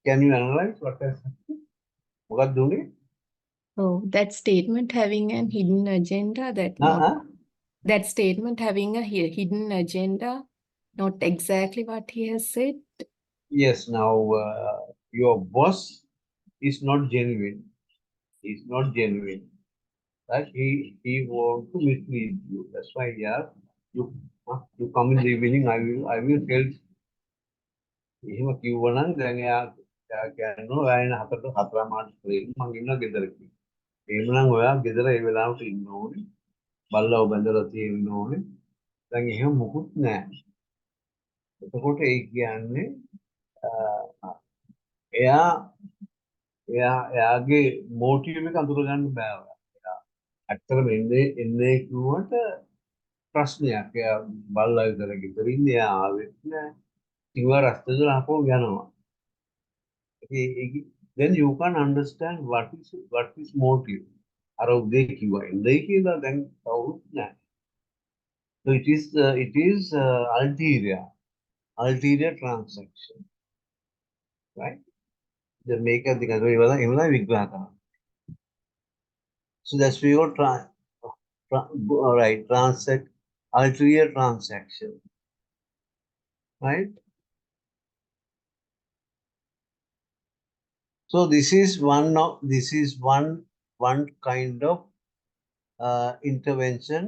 Can you analyze what has happened? මොකක්ද උනේ? So that statement having a hidden agenda, that statement having a hidden agenda, not exactly what he has said. Yes, now your boss is not genuine. He's not genuine. Right? He wants to mislead you. That's why you come in the evening. I will help. එහෙම කිව්වනම් දැන් එයා කියනවා ඔයා එන හතර මාස ඉන්න මං ඉන්නවා ගෙදර කියලා. එහෙමනම් ඔයා ගෙදර ඒ වෙලාවට ඉන්න ඕනේ. බල්ලව බැඳලා තියෙන්න ඕනේ. දැන් එහෙම මොකුත් නැහැ. එතකොට ඒ කියන්නේ එයාගේ මොටිව් එක අඳුර ගන්න බෑ ඔයා. ඇත්තටම එන්නේ කිව්වට ප්‍රශ්නයක්. එයා බල්ලා විතර ගෙදර ඉන්නේ එයා ආවෙත් නැහැ. ඉතින් ඔයා රස්තේදලා ආපහු යනවා. Then you can understand what is motive. අර උදේ කිව්වා එන්නේ කියලා දැන් කවුරුත් නැහැ. So it is ulterior transaction. Right? The maker the විග්‍රහ කරනවා. So that's we got ulterior transaction. Right? So this is one kind of intervention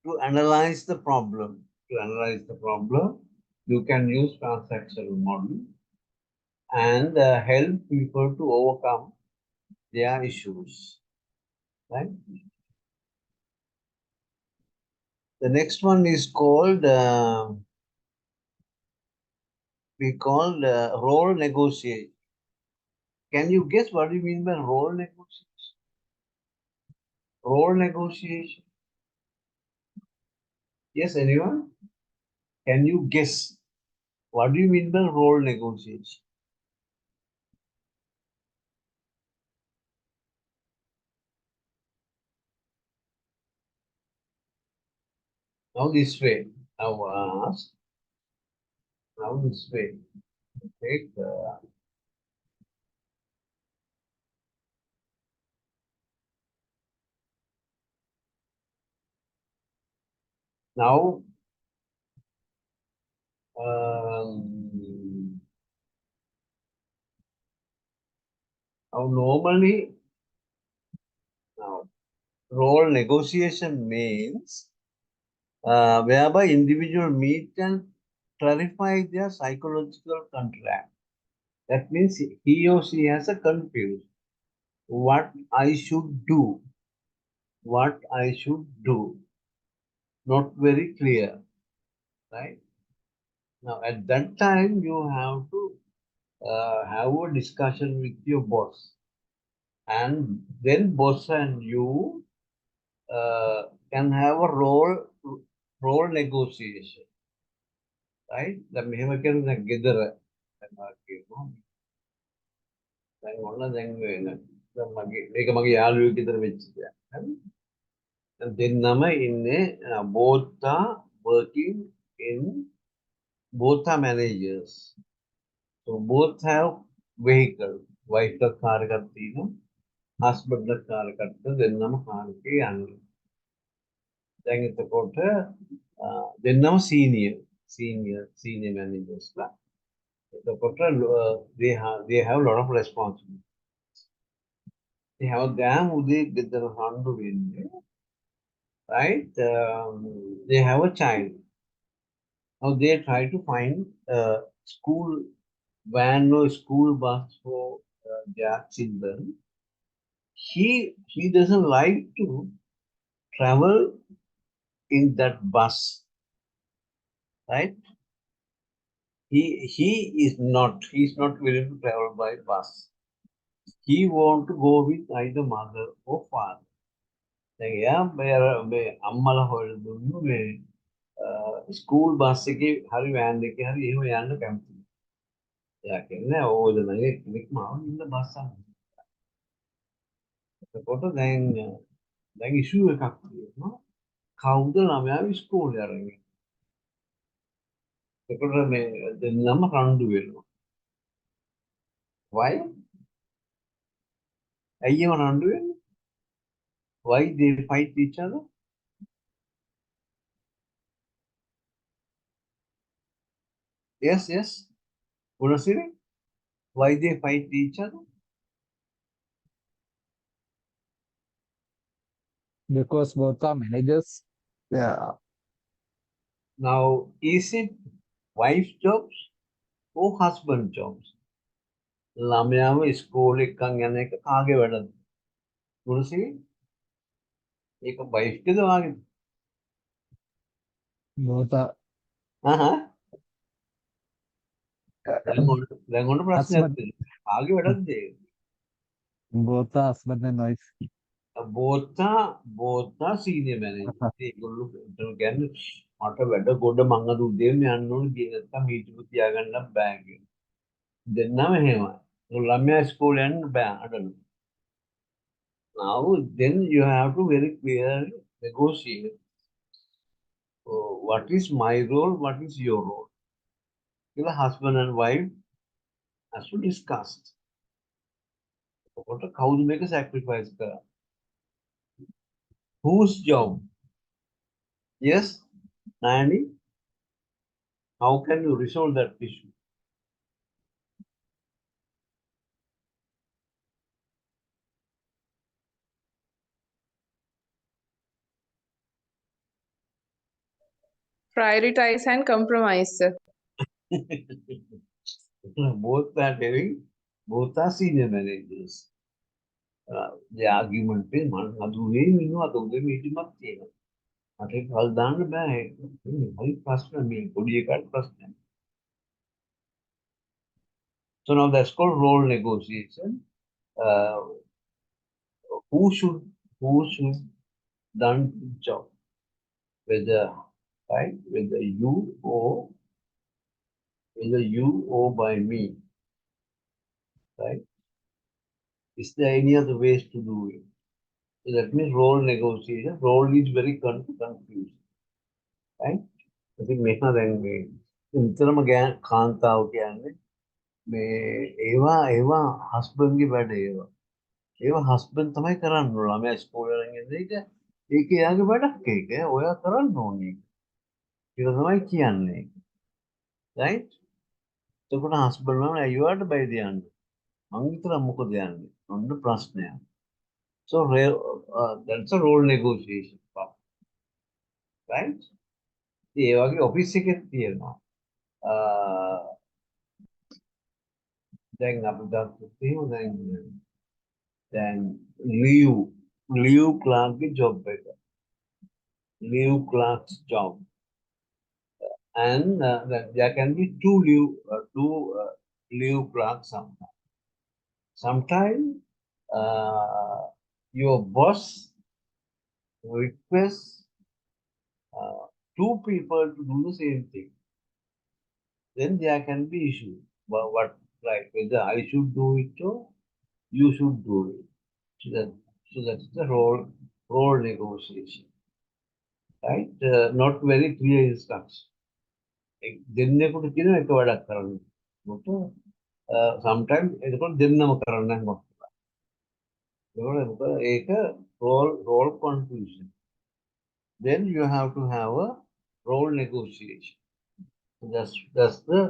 to analyze the problem. To analyze the problem, you can use transactional model and help people to overcome their issues. Right? The next one is called role negotiation. Can you guess what do you mean by role negotiation? Role negotiation. Yes, anyone? Can you guess what do you mean by role negotiation? Now this way. Now ask. Now this way. Take now Now normally, now role negotiation means whereby individual meet and clarify their psychological contract. That means he or she has a confused what I should do, what I should do, not very clear, right? Now at that time you have to have a discussion with your boss, and then boss and you can have a role negotiation, right? The මෙහෙම කරන ගෙදර දැන් ඔන්න දැන් දැන් මේක මගේ යාළුවෙක් ගෙදර වෙච්ච දෙයක්. හරි? දැන් දෙන්නම ඉන්නේ both are working in both are managers. So both have vehicle. Wife ට කාර් එකක් තියෙනවා. husband ට කාර් එකක් තියෙනවා. දෙන්නම කාර් එකේ යන්නේ. දැන් එතකොට දෙන්නම senior managers ලා. එතකොට they have a lot of responsibility. They have ගෑම් උදේ ගෙදර හම්බ වෙන්නේ, right? They have a child. Now they try to find a school van or school bus for their children. He doesn't like to travel in that bus, right? He's not willing to travel by bus. He want to go with either mother or father. දැන් එයා මේ අම්මලා හොයලා දුන්නු මේ school bus එකේ හරි van එකේ හරි එහෙම යන්න කැමතියි. එයා කියන්නේ ඕද නම් කෙනෙක් මාව ඉන්න බස් එකක්. එතකොට දැන් ඉෂුව එකක් තියෙනවා. කවුද ළමයාව ඉස්කෝලේ අරගෙන? එතකොට මේ දෙන්නම රණ්ඩු වෙනවා. Why? ඇයිව රණ්ඩු වෙන්නේ? Why they fight each other? Yes. Gunasiri? Why they fight each other? Because both are managers. Yeah. Now, is it wife jobs or husband jobs? ළමයාව ඉස්කෝලේ එක්කන් යන එක කාගේ වැඩද? කුරුසිරි? ඒක වයිෆ්ද වාගේද? Both are දැන් ඔන්න ප්‍රශ්නයක් තියෙනවා. කාගේ වැඩක්ද ඒක? both are husband and wife. both are senior managers. ඒගොල්ලෝ කියන්නේ මට වැඩ ගොඩ මං අද උදේම යන්න ඕනේ ගියේ නැත්තම් මීටිං තියාගන්න බෑ කියලා. දෙන්නම එහෙමයි. ළමයා ඉස්කෝලේ යන්න බෑ අඬන. Now then you have to very clearly negotiate. What is my role? What is your role? The husband and wife has to discuss. What how to make a sacrifice? Whose job? Yes, Nayani? How can you resolve that issue? Prioritize and compromise. Both are senior managers. The argument is, so now that's called role negotiation. Who should done the job? Whether you or by me, right? Is there any other ways to do it? So that means role negotiation. Role is very confused, right? I think मेखना देंगे. इंतरम गया खानता हो क्या ने? मैं एवा husband की बैठे एवा husband तुम्हें करन रोला मैं स्कूल रहेंगे नहीं क्या? एक ही आगे बैठा के क्या? वो यार करन रोनी. फिर तुम्हें किया नहीं. right? So, good husband, you are the by the end. On the prasna. So, that's a role negotiation, right? The office secretary, then leave clerk job better. Leave clerk's job. And there can be two leave clerks sometimes. Sometimes your boss requests two people to do the same thing. Then there can be issue. What like whether I should do it or you should do it. So that's the role negotiation, right? Not very clear instruction. දෙන්නෙකුට කියන එක වැඩක් කරන්න. මොකද sometimes එතකොට දෙන්නම කරන්න මොකක්ද? ඒක role confusion. Then you have to have a role negotiation. So that's the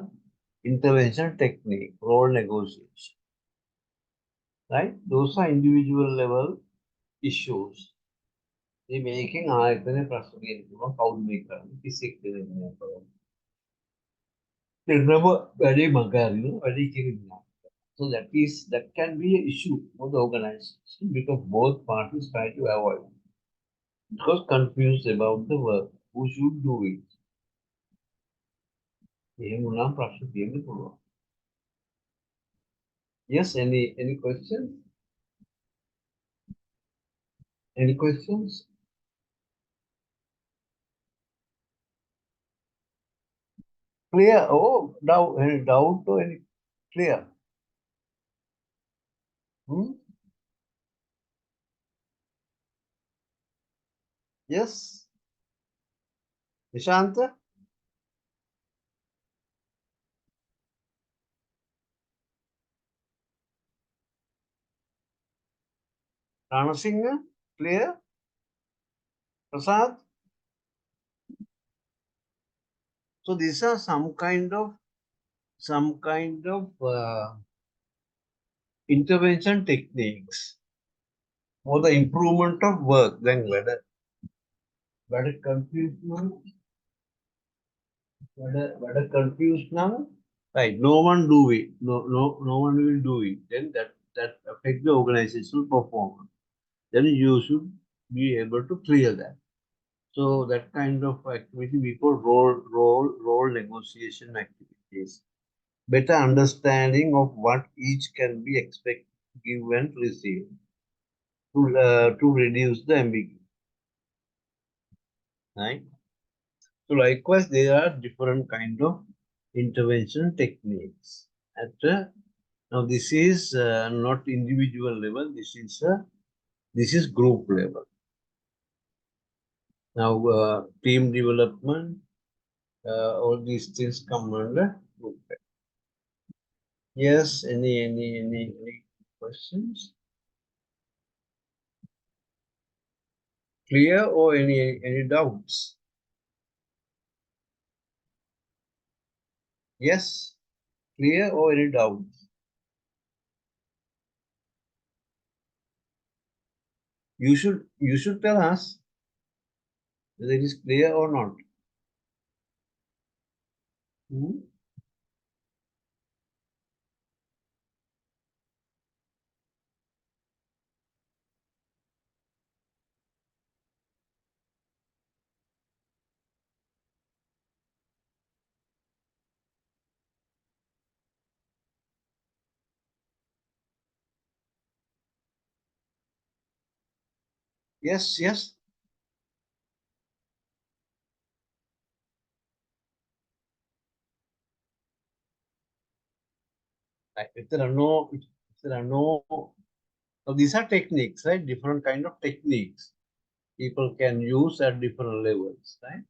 intervention technique, role negotiation. Right? Those are individual level issues. The making ආයතන ප්‍රශ්න කියනවා කවුද මේ කරන්නේ කිසිෙක් දෙන්නේ නැහැ. දෙන්නම වැඩි මගහරිනවා වැඩි කිරිනවා. So that can be an issue for the organization because both parties try to avoid it. Because confused about the work, who should do it. Yes, any questions? Any questions? Clear? Oh, any doubt or any clear? Yes. Nishanta? Ranasinghe? Clear? Prasad? So these are some kind of intervention techniques for the improvement of work. Then whether confused now, right? No one do it. No one will do it. Then that affect the organizational performance. Then you should be able to clear that. So that kind of activity we call role negotiation activities. Better understanding of what each can be expected, give and receive to reduce the ambiguity. Right? So likewise, there are different kind of intervention techniques. Now this is not individual level. This is group level. Now team development, all these things come under group level. Yes. Any questions? Clear or any doubts? Yes. Clear or any doubts? You should tell us whether it is clear or not. Yes. Right. If there are no, so these are techniques, right? Different kind of techniques people can use at different levels, right?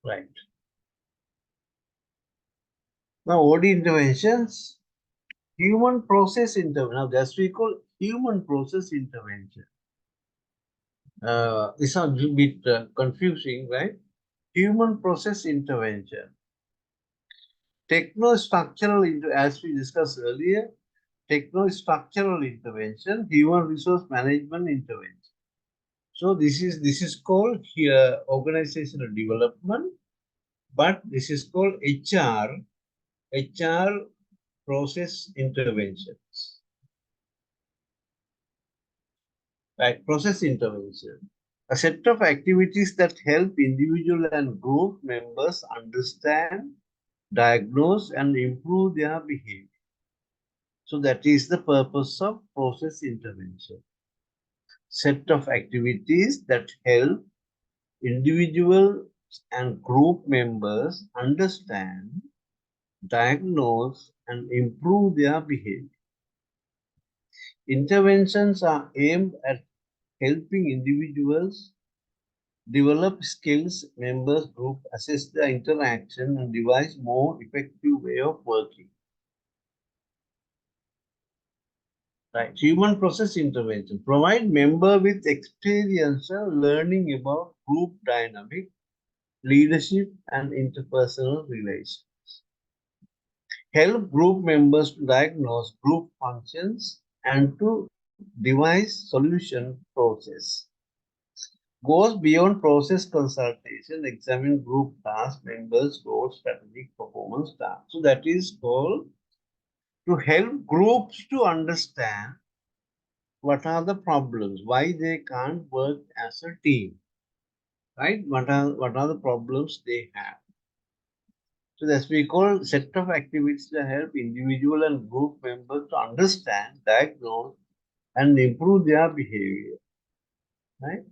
Right. Now, OD interventions, human process intervention. Now, that's we call human process intervention. This is a little bit confusing, right? Human process intervention. Techno-structural, as we discussed earlier, techno-structural intervention, human resource management intervention. So this is called here organizational development, but this is called HR process interventions. Right, process intervention. A set of activities that help individual and group members understand, diagnose, and improve their behavior. So that is the purpose of process intervention. Set of activities that help individual and group members understand, diagnose, and improve their behavior. Interventions are aimed at helping individuals develop skills, members group assess the interaction and devise more effective way of working. Right. Human process intervention. Provide member with experiential learning about group dynamic, leadership, and interpersonal relations. Help group members to diagnose group functions and to devise solution process. Goes beyond process consultation, examine group tasks, members, goals, strategic performance tasks. So that is called to help groups to understand what are the problems, why they can't work as a team, right? What are the problems they have? So that's we call set of activities that help individual and group members to understand, diagnose, and improve their behavior, right?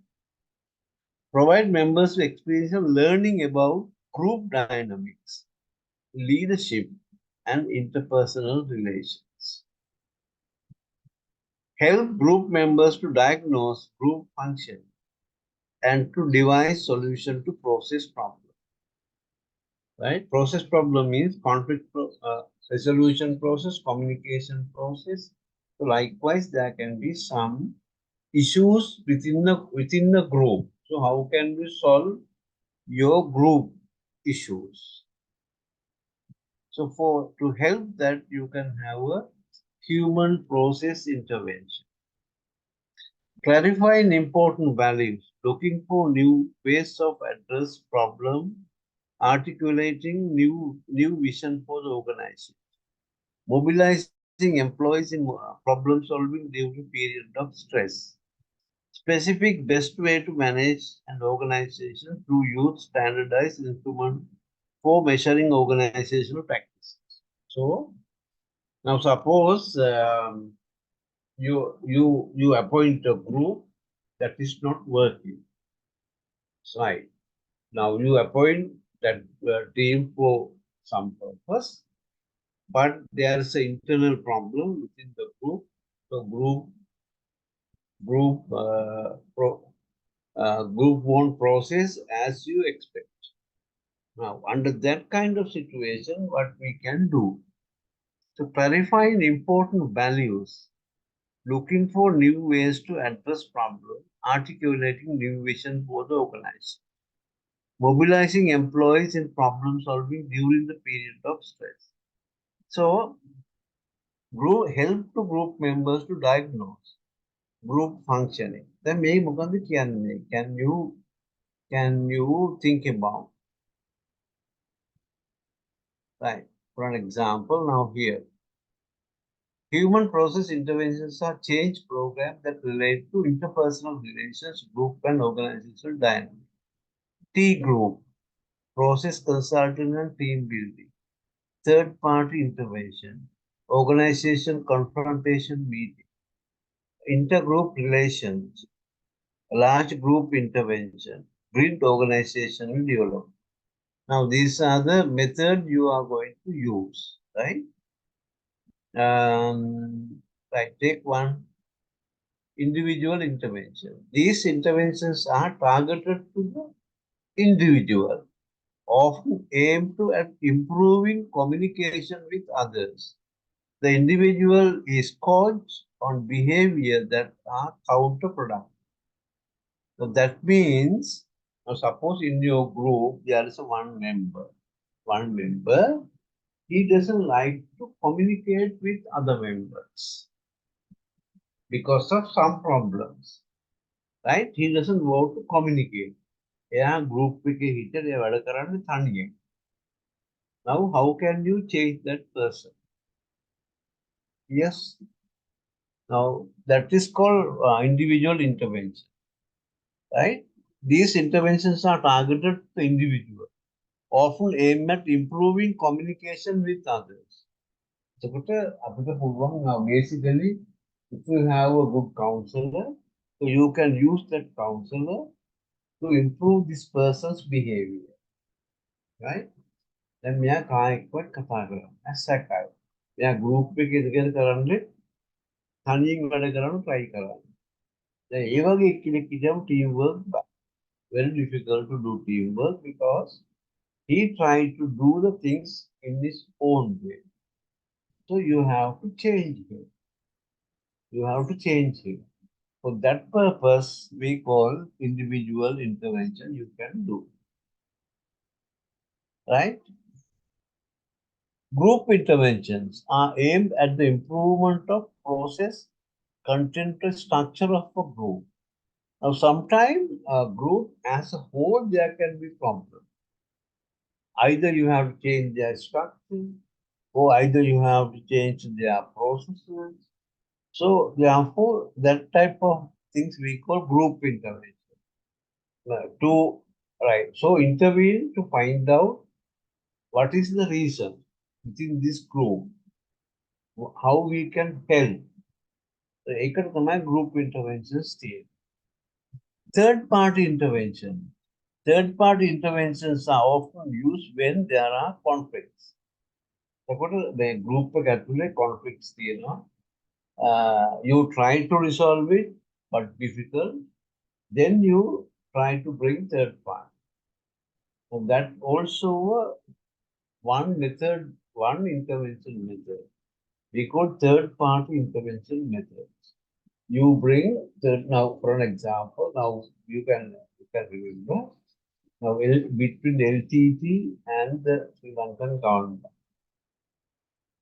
Provide members with experience of learning about group dynamics, leadership, and interpersonal relations. Help group members to diagnose group function and to devise solution to process problem. Right? Process problem means conflict resolution process, communication process. So likewise, there can be some issues within the group. So how can we solve your group issues? So to help that, you can have a human process intervention. Clarifying important values, looking for new ways of address problem, articulating new vision for the organization, mobilizing employees in problem solving during period of stress, specific best way to manage an organization through use standardized instrument for measuring organizational practices. So now suppose you appoint a group that is not working. Right. Now you appoint that team for some purpose, but there is an internal problem within the group. So group won't process as you expect. Now, under that kind of situation, what we can do to clarify important values, looking for new ways to address problems, articulating new vision for the organization, mobilizing employees in problem solving during the period of stress. So, help to group members to diagnose group functioning. Then can you think about? Right. For an example, now here. Human process interventions are change programs that relate to interpersonal relations, group and organizational dynamics. T group, process consulting and team building. Third party intervention, organization confrontation meeting. Intergroup relations, large group intervention, grid organization and development. Now these are the methods you are going to use, right? Right, take one. Individual intervention. These interventions are targeted to the individual, often aimed at improving communication with others. The individual is coached on behavior that are counterproductive. So that means, now suppose in your group there is one member. One member, he doesn't like to communicate with other members because of some problems, right? He doesn't want to communicate. Yeah, group taniye. Now, how can you change that person? Yes. Now, that is called individual intervention, right? These interventions are targeted to the individual, often aimed at improving communication with others. So, now basically, if you have a good counselor, so you can use that counselor to improve this person's behavior, right? Then we are quite kathagram as a kind. We are group currently, trying to try. The teamwork, very difficult to do teamwork because he tried to do the things in his own way. So you have to change him. You have to change him. For that purpose, we call individual intervention you can do. Right? Group interventions are aimed at the improvement of process, content, and structure of a group. Now, sometimes a group as a whole, there can be problems. Either you have to change their structure, or either you have to change their processes. So, therefore, that type of things we call group intervention. So intervene to find out what is the reason within this group, how we can help. So, group intervention stage. Third party intervention. Third party interventions are often used when there are conflicts. The group conflicts, you try to resolve it, but difficult. Then you try to bring third party. So that also one method, one intervention method. We call third party intervention methods. You bring third, now for an example, now you can remember. Now, between LTT and the Sri Lankan government,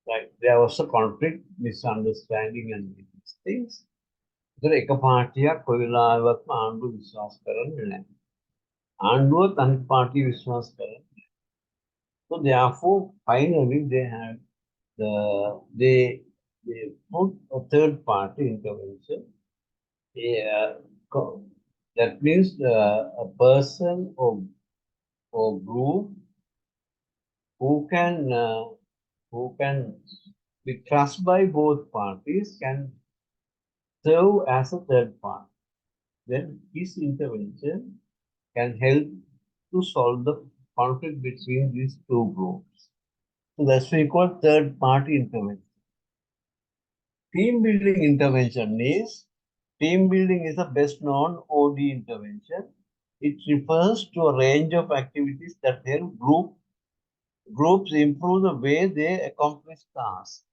right? There was a conflict, misunderstanding, and these things. So, एक पार्टिया कोयलावत में आंडू विश्वास करन नहीं, आंडू तन party विश्वास करन. So therefore, finally they had they put a third party intervention. That means a person or group who can be trusted by both parties can serve as a third party. Then his intervention can help to solve the conflict between these two groups. So that's what we call third party intervention. Team building intervention is the best known OD intervention. It refers to a range of activities that help groups improve the way they accomplish tasks.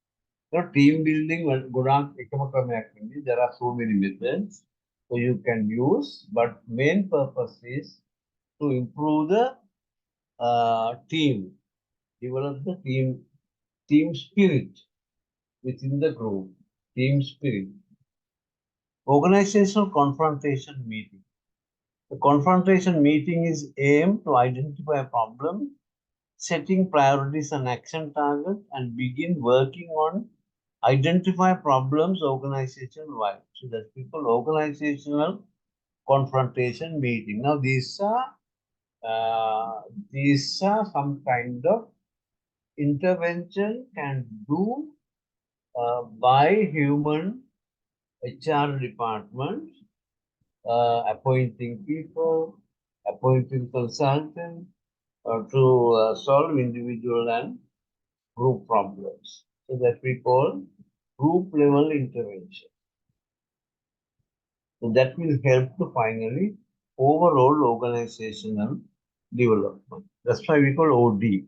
So team building, there are so many methods so you can use, but main purpose is to improve the team, develop the team spirit within the group, team spirit. Organizational confrontation meeting. The confrontation meeting is aimed to identify a problem, setting priorities and action targets, and begin working on identify problems organization-wide. So that's people organizational confrontation meeting. Now these are some kind of intervention can do by human HR department, appointing people, appointing consultants to solve individual and group problems. So that we call group level intervention. So that will help to finally overall organizational development. That's why we call OD.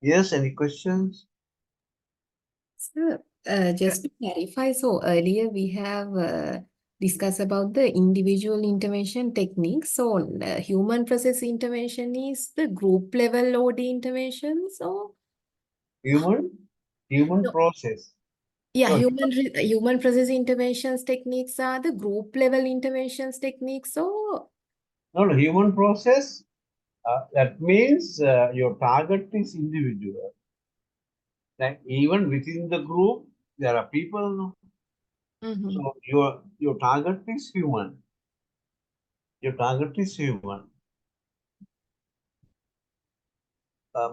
Yes, any questions? Sir, just to clarify, so earlier we have discuss about the individual intervention techniques. So human process intervention is the group level OD interventions or Human No. process. yeah, No, human process interventions techniques are the group level interventions techniques. So no, human process. That means your target is individual. Like even within the group, there are people. No? Mhm. So your target is human. Your target is human.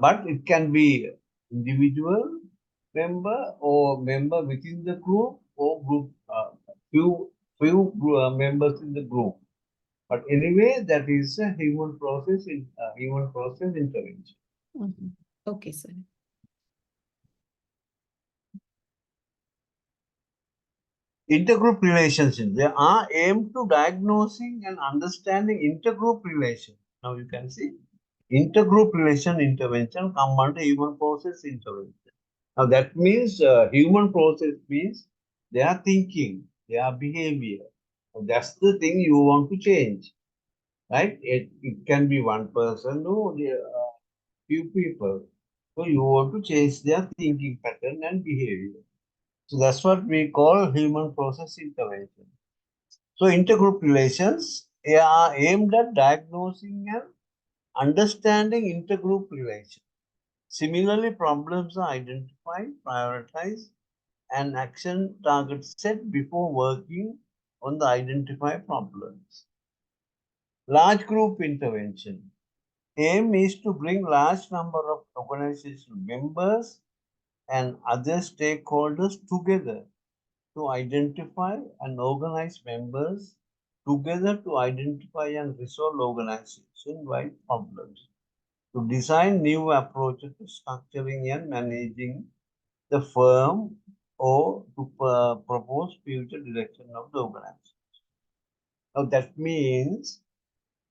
But it can be individual member or member within the group or group few members in the group. But anyway, that is a human process intervention. Mhm. Okay, sir. Intergroup relationships. They are aimed to diagnosing and understanding intergroup relation. Now you can see intergroup relation intervention come under human process intervention. Now that means human process means their thinking, their behavior. So that's the thing you want to change, right? It can be one person or few people. So you want to change their thinking pattern and behavior. So that's what we call human process intervention. So intergroup relations are aimed at diagnosing and understanding intergroup relations. Similarly, problems are identified, prioritized, and action targets set before working on the identified problems. Large group intervention. Aim is to bring large number of organizational members and other stakeholders together to identify and organize members together to identify and resolve organization-wide problems, to design new approaches to structuring and managing the firm or to propose future direction of the organization. Now that means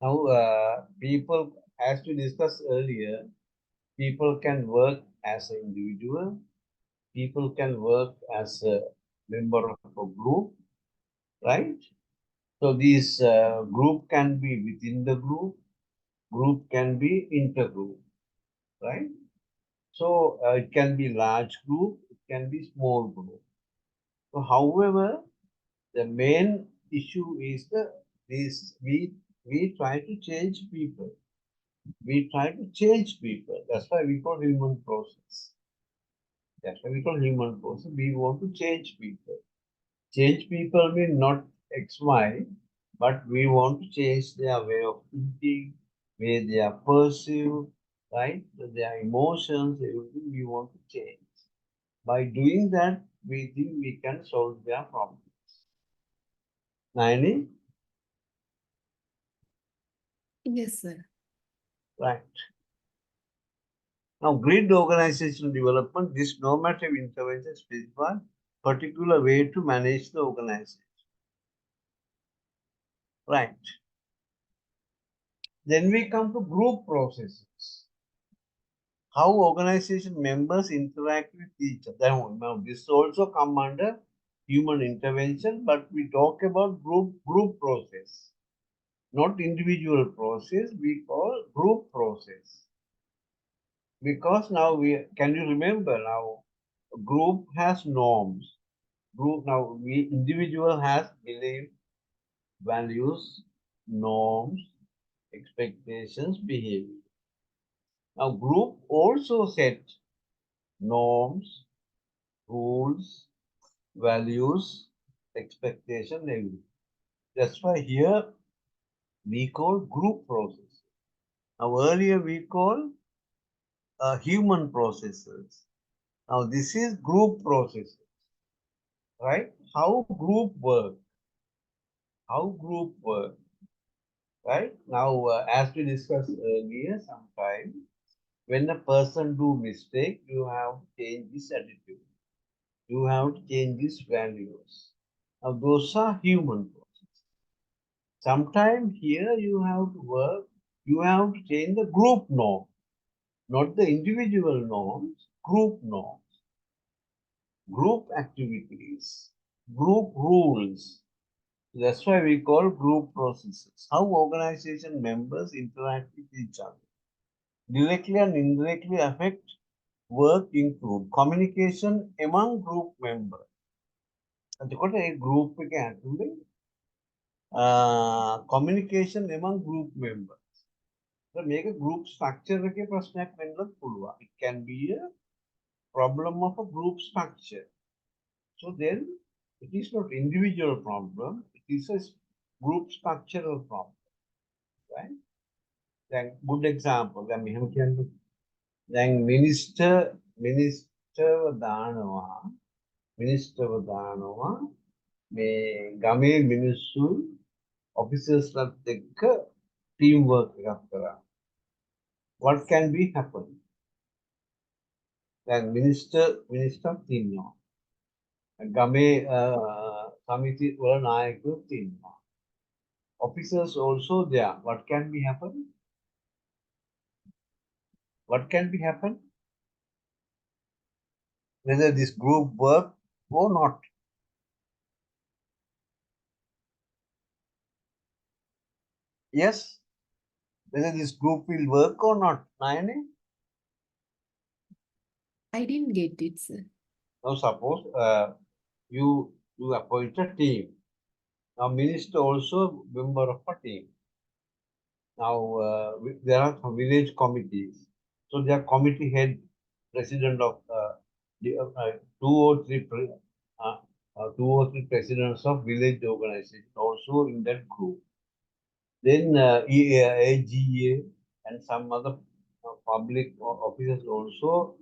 now people, as we discussed earlier, people can work as an individual, people can work as a member of a group, right? So this group can be within the group can be intergroup, right? So it can be large group, it can be small group. So however, the main issue is we try to change people. We try to change people. That's why we call human process. That's why we call human process. We want to change people. Change people mean not XY, but we want to change their way of thinking, way they are perceived, right? Their emotions, everything we want to change. By doing that, we think we can solve their problems. Naini? Yes, sir. Right. Now, grid organizational development, this normative intervention specifies particular way to manage the organization. Right. Then we come to group processes. How organization members interact with each other. Now, this also come under human intervention, but we talk about group process, not individual process. We call group process. Because now can you remember now group has norms. Group now we individual has belief, values, norms, expectations, behavior. Now group also set norms, rules, values, expectation, everything. That's why here we call group process. Now earlier we call human processes. Now this is group processes. Right? How group work? How group work? Right? Now, as we discussed earlier, sometime when a person do mistake, you have to change his attitude. You have to change his values. Now, those are human processes. Sometimes here you have to work. You have to change the group norm, not the individual norms. Group norms, group activities, group rules. That's why we call group processes. How organization members interact with each other. Directly and indirectly affect work include communication among group members. එතකොට ඒ group එක ඇතුලේ communication among group members. So මේක group structure එකේ ප්‍රශ්නයක් වෙන්නත් පුළුවන්. It can be a problem of a group structure. So then it is not individual problem, it is a group structural problem. Right? Then good example. දැන් මෙහෙම කියන්නේ දැන් minister දානවා මේ ගමේ මිනිස්සු officersලත් එක්ක team work එකක් කරා. What can be happen? Then minister ඉන්නවා. ගමේ සමිති වල නායකයෝත් ඉන්නවා. Officers also there. What can be happen? What can be happen? Whether this group work or not. Yes? Whether this group will work or not. Nayane? I didn't get it, sir. Now suppose you appoint a team. Now minister also member of a team. Now there are some village committees. So they are committee head, president of two or three presidents of village organization also in that group. Then AGA and some other public officers also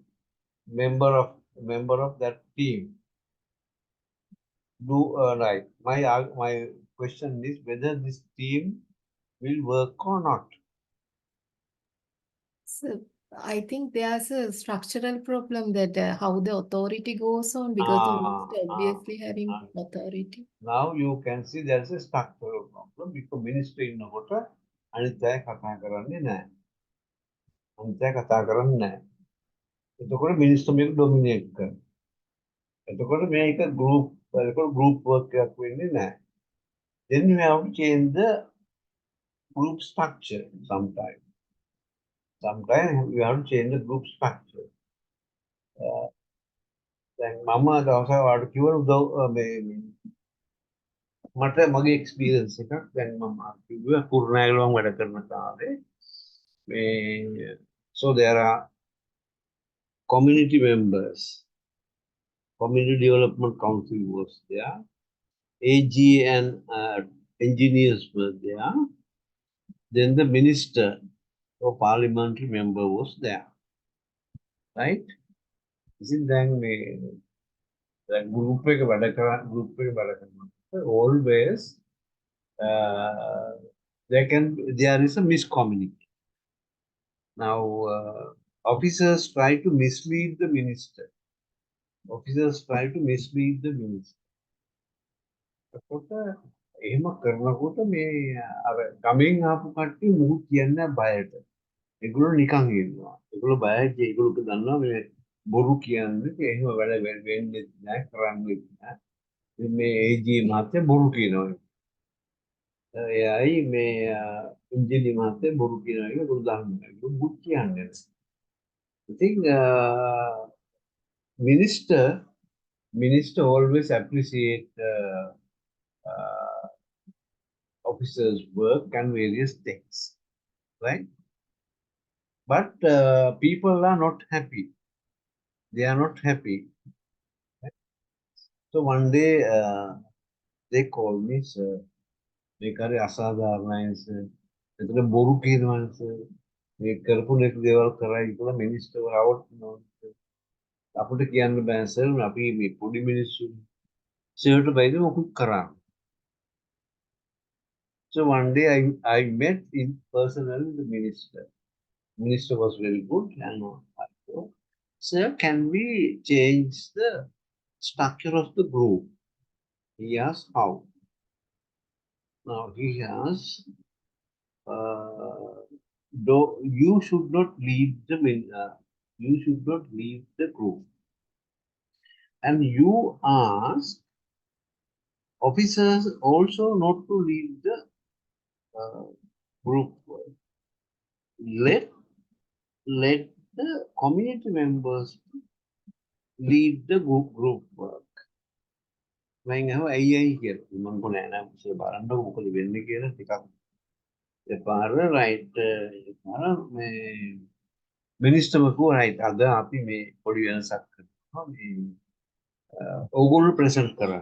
member of that team. Do right. My question is whether this team will work or not. So I think there's a structural problem that how the authority goes on because the minister obviously having authority. Now you can see there's a structural problem because minister ඉන්නකොට අනිත් අය කතා කරන්නේ නැහැ. අනිත් අය කතා කරන්නේ නැහැ. එතකොට මිනිස්සු මේක ඩොමිනේට් කරනවා. එතකොට මේක group work එකක් වෙන්නේ නැහැ. Then you have to change the group structure sometime. Sometimes you have to change the group structure. Then mama දවසක් වාට කිව්වලු මට මගේ experience එකක් දැන් මම කිව්වා කුරුණෑගල වැඩ කරන කාලේ so there are community members, community development council was there, AG and engineers were there, then the minister or parliamentary member was there, right? Isn't then group එක වැඩ කරනවා always there is a miscommunication. Now officers try to mislead the minister. එහෙම කරනකොට මේ අර ගමෙන් ආපු කට්ටිය මුහු කියන්නේ බයට. ඒගොල්ලෝ නිකන් ඉන්නවා. ඒගොල්ලෝ බයයි ඒගොල්ලෝ දන්නවා මේ බොරු කියන්නේ එහෙම වැඩ වෙන්නේ නැහැ කරන්නේ නැහැ. මේ AG මහත්තයා බොරු කියනවා. එයයි මේ ඉන්ජිනේර මහත්තයා බොරු කියනවා කියලා ඒගොල්ලෝ දන්නවා. ඒගොල්ලෝ බුත් කියන්නේ. I think minister always appreciate officers' work and various things, right? But people are not happy. They are not happy. Right? So one day they called me, sir. They carry asadharnai, sir. It's a boru kidwan, sir. They careful if they were correct. The minister out. අපිට කියන්න බෑ sir අපි මේ පොඩි මිනිස්සු සර්ට බයිද මොකුත් කරා. So one day I met in personally the minister. Minister was very good and I thought, sir, can we change the structure of the group? He asked how. Now he asked, you should not lead the group. And you ask Officers also not to lead the group work. Let the community members lead the group work. මම අහුව ඇයි කියලා මම කොහොනේ නෑ ඉතින් බලන්න මොකද වෙන්නේ කියලා ටිකක් එපාර රයිට් එපාර මේ මිනිස්ටර්ම කිව්වා රයිට් අද අපි මේ පොඩි වෙනසක් කරනවා මේ ඕගොල්ලෝ ප්‍රසන්ට් කරා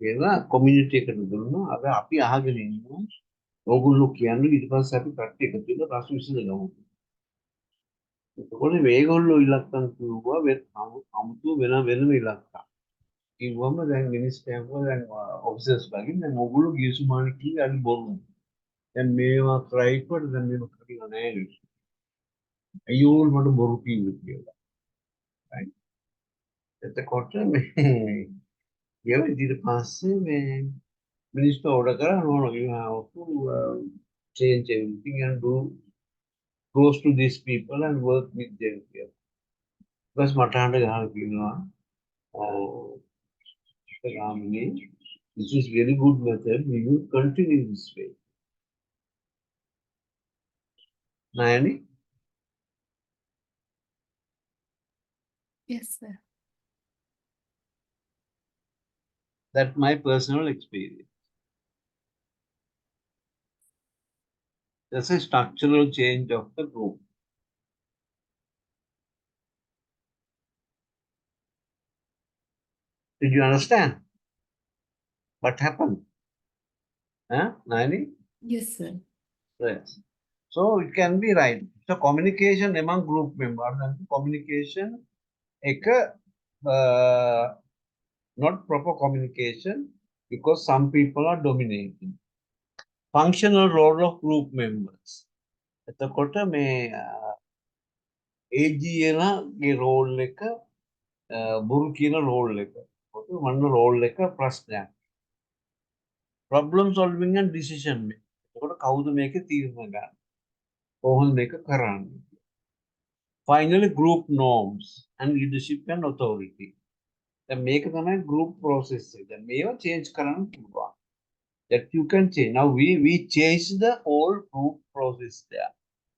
කියලා කොමියුනිටි එකට දුන්නා අද අපි අහගෙන ඉන්නවා ඕගොල්ලෝ කියන්නේ ඊට පස්සේ අපි කට්ටිය එකතු වෙලා ප්‍රශ්න විසඳගමු එතකොට මේගොල්ලෝ ඉලක්කම් කිව්වා අමුතු වෙනම ඉලක්කම් කිව්වම දැන් මිනිස්ටර්ම දැන් ඔෆිසර්ස් වගේ දැන් ඕගොල්ලෝ ගියසුමානි කියලා අලි බොරු දැන් මේවා ට්‍රයි කරලා දැන් මේක කරලා නැහැ නේද අයියෝ මට බොරු කිව්වේ කියලා right එතකොට මේ ඊට පස්සේ මේ මිනිස්ටර් ඕඩර් කරා no you have to change everything and do close to these people and work with them here bus මට අහන්න ගහලා කියනවා Ramini, this is very good method. We will continue this way. Nayani? Yes, sir. That's my personal experience. That's a structural change of the group. Did you understand? What happened? Huh? Nayani? Yes, sir. Yes. So it can be right. So communication among group members and communication, not proper communication because some people are dominating. Functional role of group members. එතකොට මේ AGLගේ roll එක බුරු කියන roll එක. මන්න roll එක ප්‍රශ්නයක්. Problem solving and decision making. එතකොට කවුද මේකේ තීරණ ගන්න? කොහොමද මේක කරන්නේ? Finally group norms and leadership and authority. දැන් මේක තමයි group process එක. දැන් මේවා change කරන්න පුළුවන්. That you can change. Now we change the whole group process there.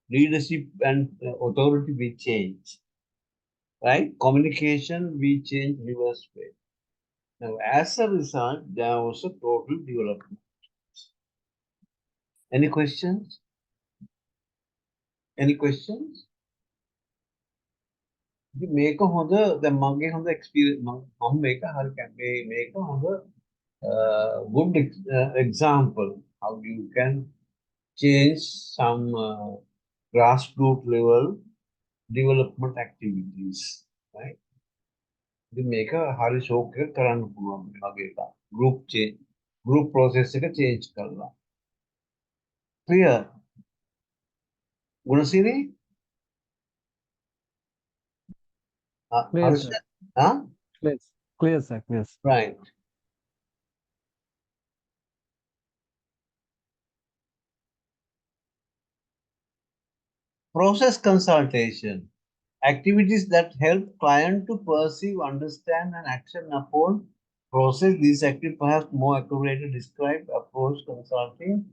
Leadership and authority we change. Right? Communication we change reverse way. Now as a result, there was a total development. Any questions? Any questions? මේක හොඳ දැන් මගේ හොඳ experience මම මේක හරි මේක හොඳ good example how you can change some grassroots level development activities, right? ඉතින් මේක හරි ෂෝක් එක කරන්න පුළුවන් මේ වගේ එකක් group process එක change කරලා clear Gunasiri Clear, sir. huh? Clear, sir. Clear. Right. Process consultation. Activities that help client to perceive, understand, and action upon process. These activities perhaps more accurately describe approach consulting.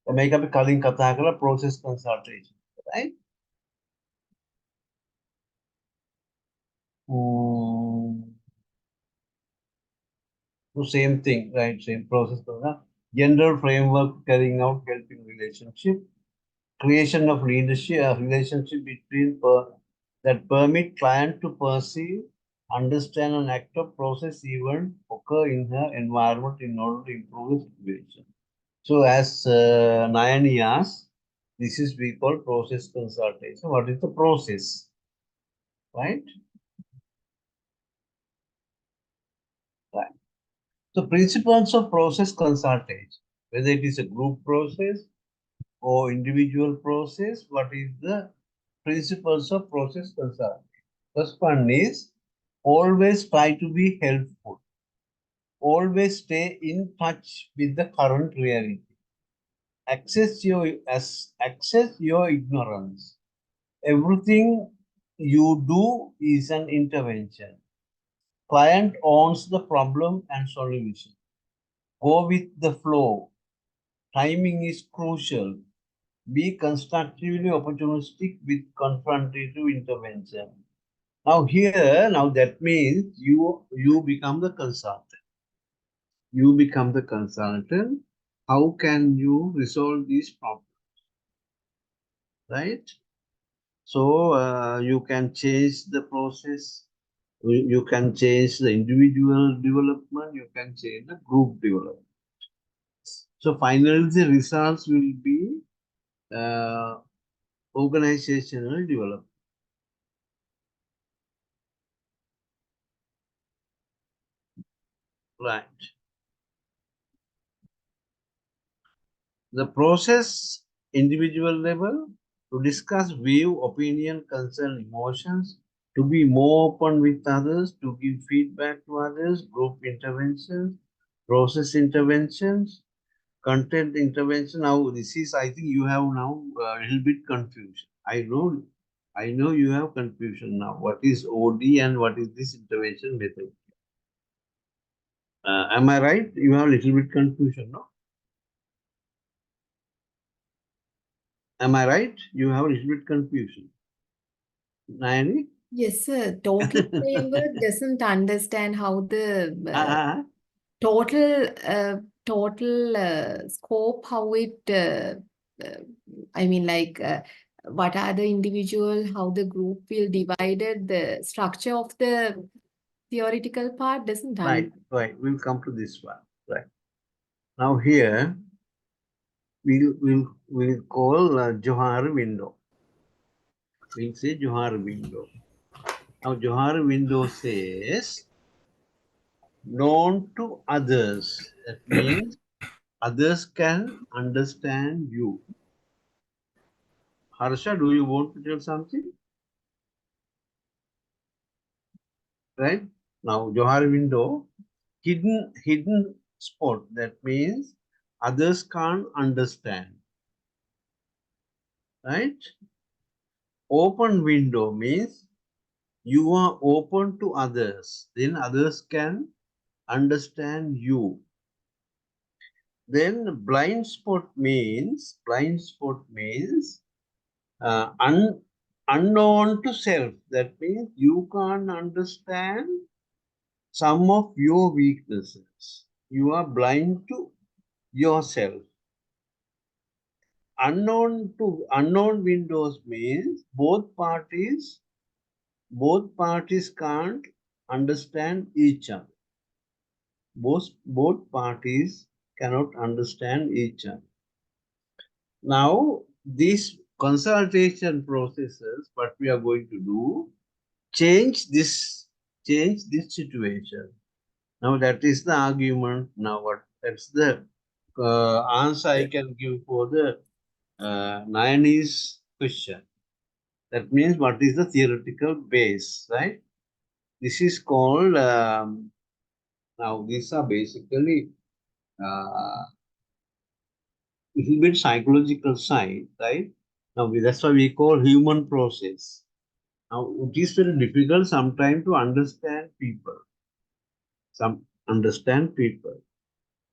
The makeup calling kathakala process consultation. Right? So same thing, right? Same process. Gender framework carrying out helping relationship. Creation of leadership, a relationship between that permit client to perceive, understand, and act of process even occur in her environment in order to improve the situation. So as Nayani asked, this is we call process consultation. What is the process? Right? Right. So principles of process consultation, whether it is a group process or individual process, what is the principles of process consulting? First one is always try to be helpful. Always stay in touch with the current reality. Access your ignorance. Everything you do is an intervention. Client owns the problem and solution. Go with the flow. Timing is crucial. Be constructively opportunistic with confrontative intervention. Now here, now that means you become the consultant. You become the consultant. How can you resolve these problems? Right? So you can change the process. You can change the individual development. You can change the group development. So finally, the results will be organizational development. Right. The process, individual level, to discuss view, opinion, concern, emotions, to be more open with others, to give feedback to others, group interventions, process interventions, content intervention. Now, this is, I think you have now a little bit confusion. I know you have confusion now. What is OD and what is this intervention method? Am I right? You have a little bit confusion, no? Am I right? You have a little bit confusion. Nayani? Yes, sir. Total framework doesn't understand how the Ah, total scope, how it, I mean, like, what are the individual, how the group will divided, the structure of the theoretical part doesn't right. We'll come to this one. Right. Now here, we'll call Johari window. We'll say Johari window. Now Johari window says, known to others. That means others can understand you. Harsha, do you want to tell something? Right? Now, Johari window, hidden spot. That means others can't understand. Right? Open window means you are open to others. Then others can understand you. Then blind spot means unknown to self. That means you can't understand some of your weaknesses. You are blind to yourself. Unknown windows means both parties can't understand each other. Both parties cannot understand each other. Now, these consultation processes, what we are going to do, change this situation. Now that is the argument. Now that's the answer I can give for the Nayani's question. That means what is the theoretical base, right? This is called, now these are basically little bit psychological side, right? Now that's why we call human process. Now it is very difficult sometimes to understand people.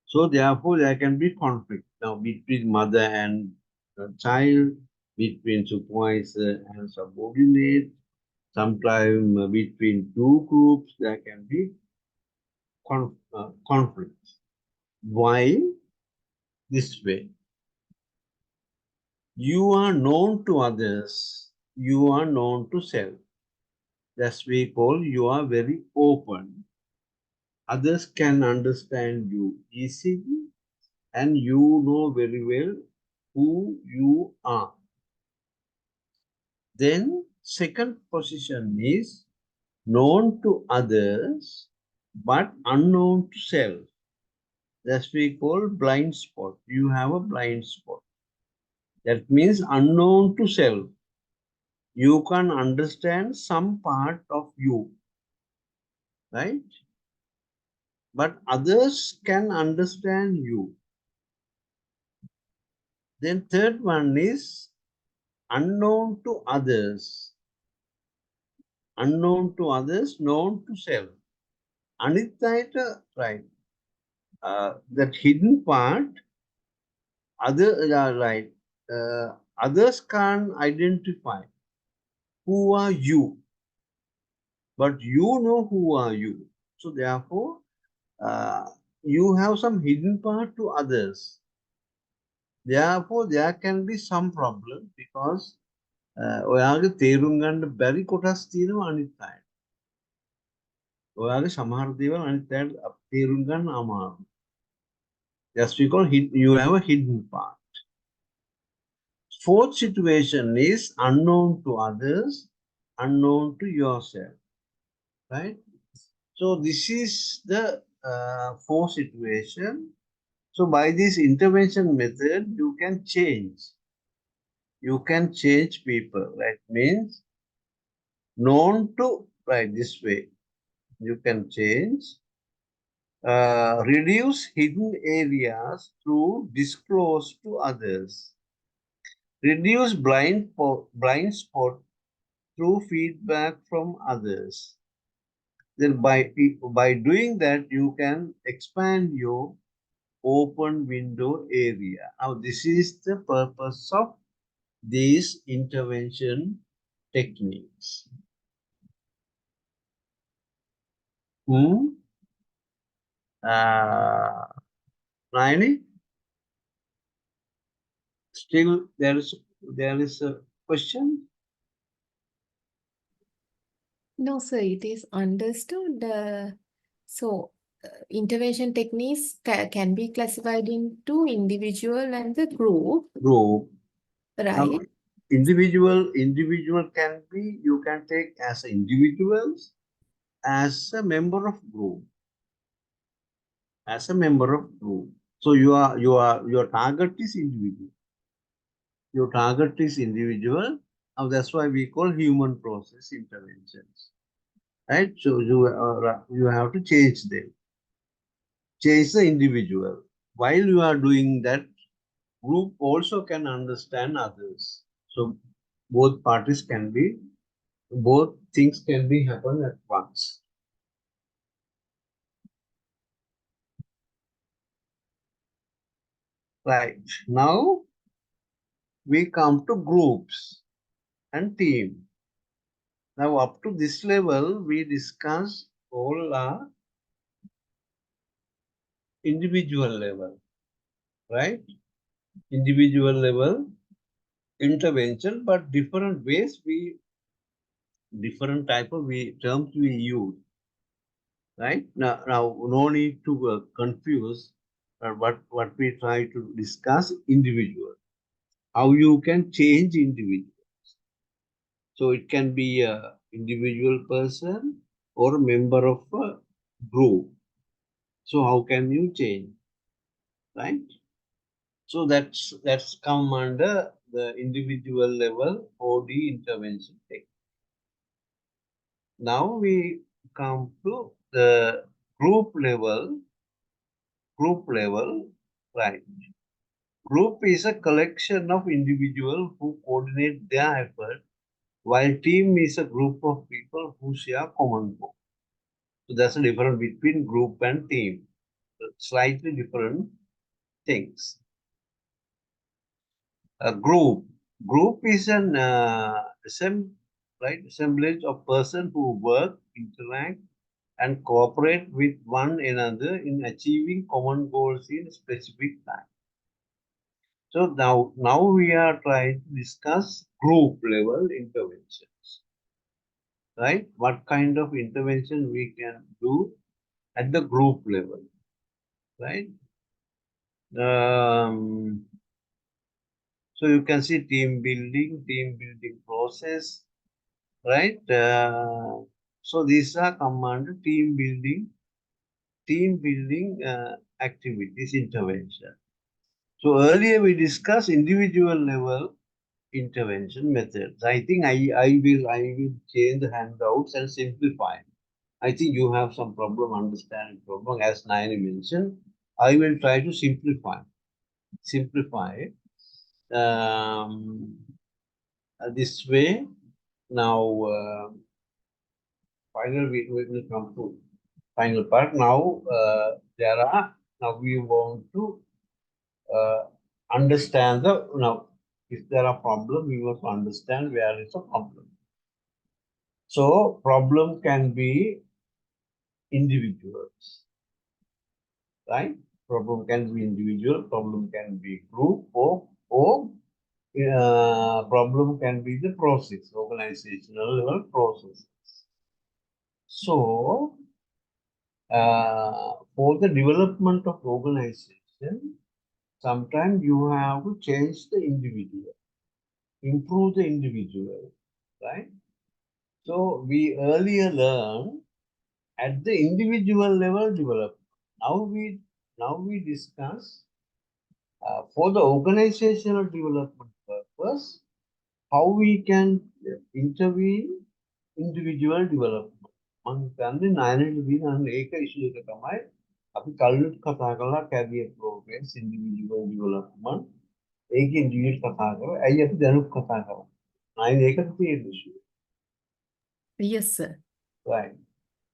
So therefore there can be conflict now between mother and child, between supervisor and subordinate, sometimes between two groups there can be conflict. Why? This way. You are known to others, you are known to self. That's we call you are very open. Others can understand you easily and you know very well who you are. Then second position is known to others but unknown to self. That's we call blind spot. You have a blind spot. That means unknown to self. You can understand some part of you, right? But others can understand you. Then third one is unknown to others. Unknown to others, known to self. Anithaita, right? that hidden part, others can't identify who are you, but you know who are you. So therefore, you have some hidden part to others. Therefore, there can be some problem because ඔයාගේ තේරුම් ගන්න බැරි කොටස් තියෙනවා අනිත් අයට. ඔයාගේ සමහර දේවල් අනිත් අයට තේරුම් ගන්න අමාරුයි. That's because you have a hidden part. Fourth situation is unknown to others, unknown to yourself, right? So this is the fourth situation. So by this intervention method, you can change. You can change people, right? Means known to, right, this way. You can change. Reduce hidden areas through disclose to others. Reduce blind spot through feedback from others. Then by doing that, you can expand your open window area. Now, this is the purpose of these intervention techniques. Naini? Still, there is a question? No, sir, it is understood. Intervention techniques can be classified into individual and the group, Group. right? Now, individual can be, you can take as individuals, as a member of group. As a member of group. So your target is individual. Your target is individual. Now that's why we call human process interventions. Right? So you have to change them. Change the individual. While you are doing that, group also can understand others. So both things can be happen at once. Right. Now we come to groups and team. Now up to this level, we discuss all our individual level, right? Individual level intervention, but different ways different type of terms we use, right? Now no need to confuse what we try to discuss individual. How you can change individuals. So it can be a individual person or a member of a group. So how can you change, right? So that's come under the individual level OD intervention technique. Now we come to the group level, right? Group is a collection of individuals who coordinate their effort, while team is a group of people who share common goal. So that's a difference between group and team. Slightly different things. A group is an assemblage of persons who work, interact, and cooperate with one another in achieving common goals in a specific time. So now we are trying to discuss group level interventions, right? What kind of intervention we can do at the group level, right? So you can see team building process, right? So these are commanded team building activities intervention. So earlier we discussed individual level intervention methods. I think I will change the handouts and simplify. I think you have some problem understanding problem, as Naini mentioned. I will try to simplify this way. Now finally we will come to final part. Now there are Now we want to understand now if there are problem, we must understand where is the problem. So problem can be individuals, right? Problem can be individual, problem can be group, or problem can be the process, organizational level processes. So for the development of organization, sometimes you have to change the individual, improve the individual, right? So we earlier learned at the individual level development. Now we discuss for the organizational development purpose, how we can intervene individual development. මම හිතන්නේ නයනට දින ඒක ඉෂුව එක තමයි අපි කල්ලුත් කතා කළා career progress individual development ඒක ඉන්ඩිවිඩුවල් කතා කරා ඇයි අපි දැනුත් කතා කරා නයන ඒකද තියෙන issue. Yes, sir. Right.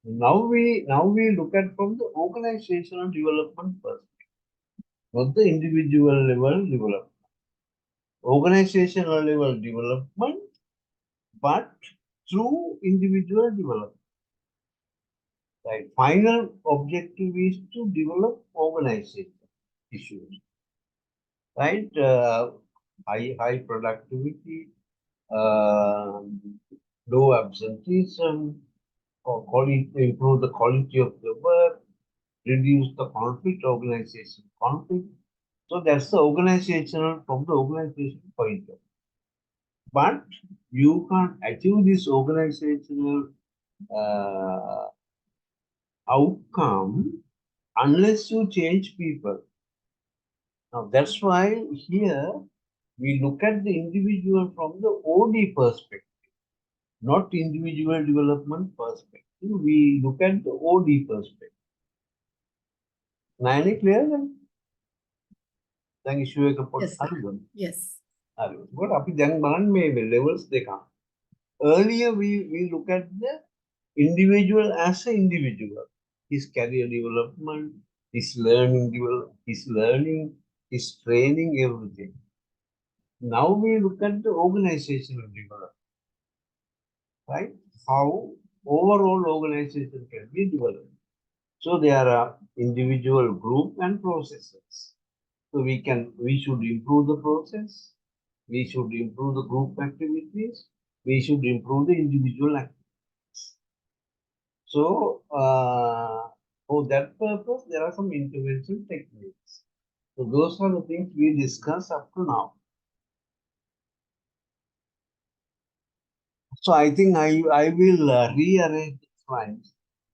Now we look at from the organizational development perspective, not the individual level development. Organizational level development, but through individual development. Right. Final objective is to develop organization issues. Right. High productivity, low absenteeism, or improve the quality of the work, reduce the conflict, organization conflict. So that's the organizational from the organization point of view. But you can't achieve this organizational outcome unless you change people. Now that's why here we look at the individual from the OD perspective, not individual development perspective. We look at the OD perspective. Nine clear then? Then issue එක Yes, sir. පොඩ්ඩක් Yes. But අපි දැන් බලන්න මේ levels දෙකක්. Earlier we look at the individual as an individual. His career development, his learning, his training, everything. Now we look at the organizational development, right? How overall organization can be developed. So there are individual, group, and processes. So we should improve the process. We should improve the group activities. We should improve the individual activities. So for that purpose, there are some intervention techniques. So those are the things we discussed up to now. So I think I will rearrange the slides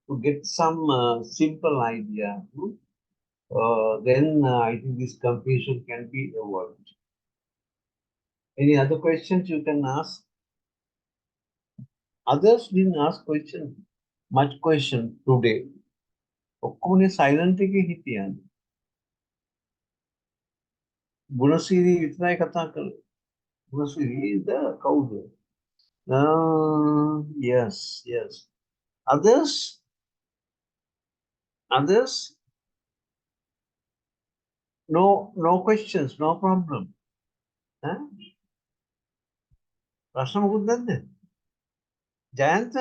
to get some simple idea. Then I think this confusion can be avoided. Any other questions you can ask? Others didn't ask much question today. ඔක්කොම silent එකේ හිටියන්. ගුණසිරි විතරයි කතා කළේ. Gunasiri the කවුද? Yes. Others? No questions, no problem. ප්‍රශ්න මොකුත් නැද්ද? Jayant?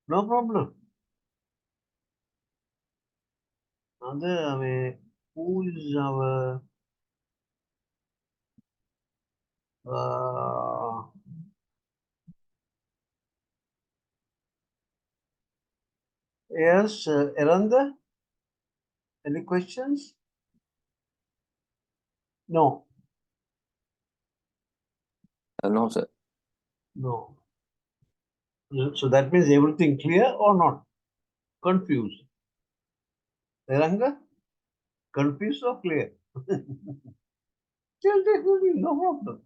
No problem. Who is our yes, Eranda? Any questions? No. No, sir. No. So that means everything clear or not? Confused? Eranga? Confused or clear? Still no problem.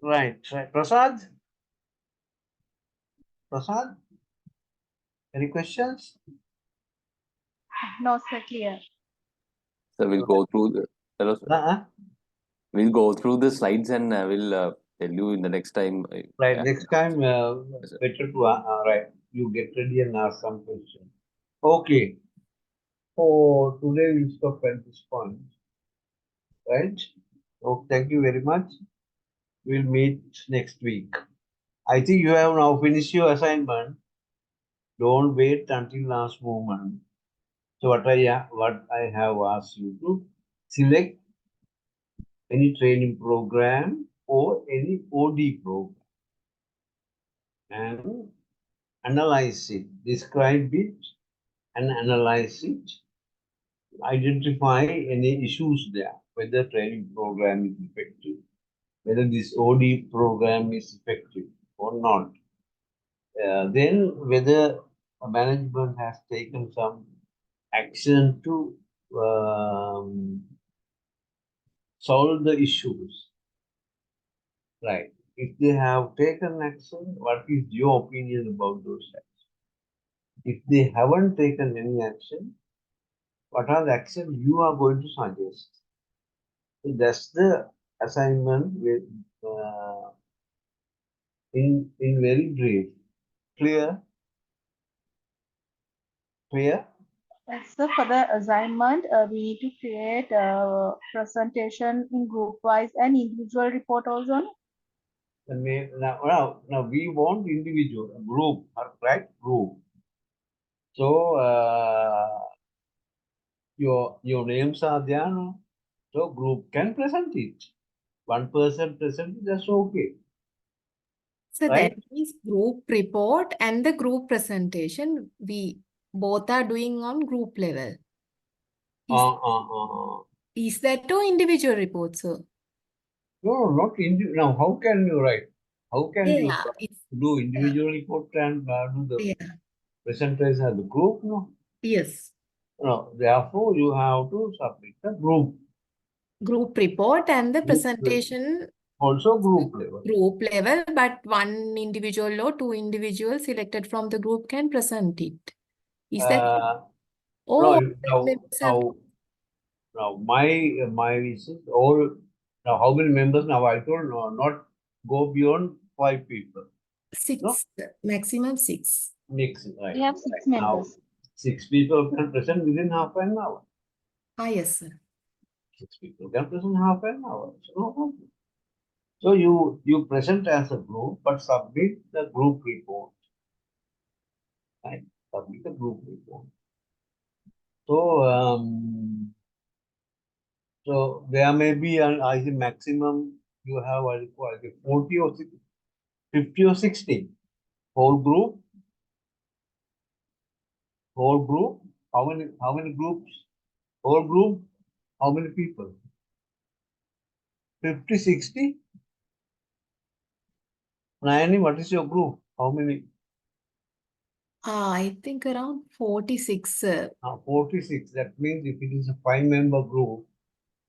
Right. Prasad? Any questions? No, sir, clear. So we'll go through the hello, sir. We'll go through the slides and we'll tell you in the next time. Right. Next time, better to right. You get ready and ask some questions. Okay. For today, we'll stop at this point. Right? So thank you very much. We'll meet next week. I think you have now finished your assignment. Don't wait until last moment. So what I have asked you to select any training program or any OD program and analyze it, describe it and analyze it, identify any issues there, whether training program is effective, whether this OD program is effective or not. Then whether management has taken some action to solve the issues. Right. If they have taken action, what is your opinion about those actions? If they haven't taken any action, what are the actions you are going to suggest? So that's the assignment with in very brief. Clear? Clear? So for the assignment, we need to create a presentation in group wise and individual report also. Now we want individual, group, right? Group. So your names are there, no? So group can present it. One person present it, that's okay. So Right? that means group report and the group presentation, we both are doing on group level. Is that to individual report, sir? No, not individual. Now, how can you write? How can you Yeah, it's, do individual report and do the yeah, presentation as a group? No. yes. No. Therefore, you have to submit the group. Group report and the Group presentation also group level. group level, but one individual or two individuals selected from the group can present it. Is that all members have Now my wish is all. Now, how many members? Now, I told no, not go beyond 5 people. six, No? maximum six. Mix, right? We have 6 Now, members. 6 people can present within half an hour. Ah, yes, sir. 6 people can present half an hour. So, no problem. So you present as a group, but submit the group report. Right? Submit the group report. So there may be I think maximum you have 40 or 60, 50 or 60. Whole group. How many groups? Whole group. How many people? 50, 60. Nayani, what is your group? How many? I think around 46, sir. 46. That means if it is a 5-member group,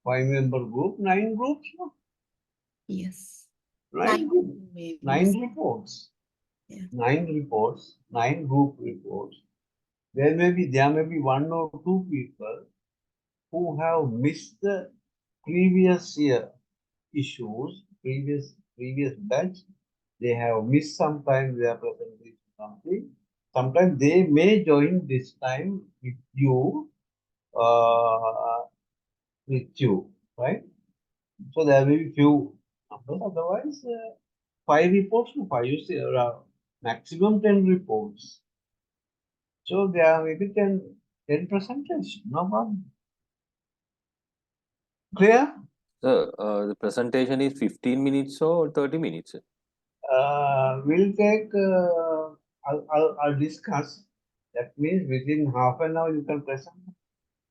9 groups, no? Yes. 9 groups, maybe. 9 reports. Yeah. 9 reports, 9 group reports. There may be 1 or 2 people who have missed the previous year issues, previous batch. They have missed sometimes their presentation something. Sometimes they may join this time with you, right? So there will be few numbers. Otherwise, 5 reports, 5 you say maximum 10 reports. So there may be 10 presentation, no problem. Clear? The presentation is 15 minutes or 30 minutes? We'll take, I'll discuss. That means within half an hour you can present.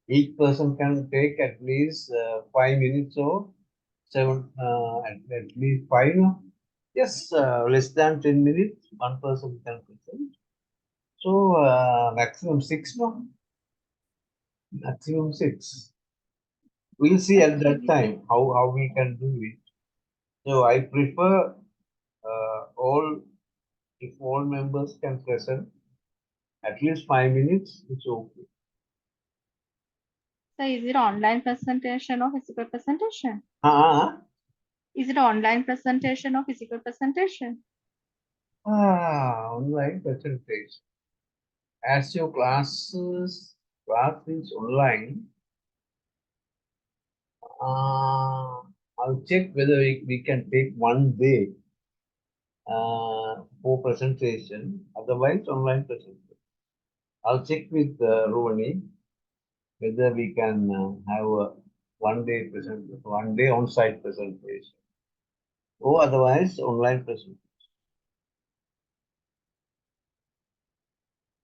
Each person can take at least 5 minutes or 7, at least 5. Yes, less than 10 minutes, one person can present. So maximum 6, no? Maximum 6. We'll see at that time how we can do it. So I prefer if all members can present at least 5 minutes, it's okay. So is it online presentation or physical presentation? Uh-huh. Is it online presentation or physical presentation? Online presentation. as your class is online, I'll check whether we can take one day for presentation, otherwise online presentation. I'll check with Rohini whether we can have a one day on-site presentation, or otherwise online presentation.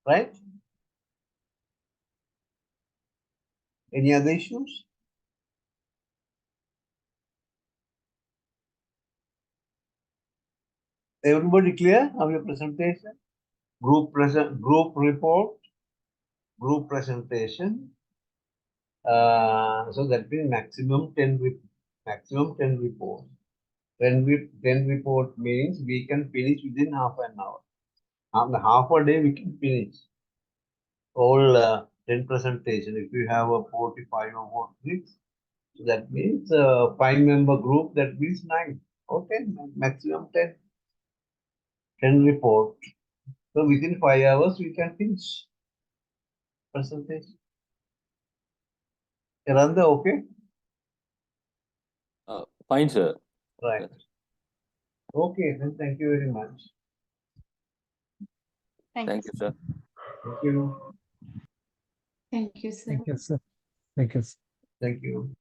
Right? Any other issues? Everybody clear of your presentation? Group report, group presentation. So that means maximum 10 reports. 10 report means we can finish within half an hour. After half a day we can finish all 10 presentation. If you have a 45 or 46, so that means 5-member group, that means 9. Okay, maximum 10 report. So within 5 hours we can finish presentation. Randa, okay? Fine, sir. Right. Okay, then thank you very much. Thank you, sir. Thank you. Thank you, sir. Thank you, sir. Thank you. Thank you.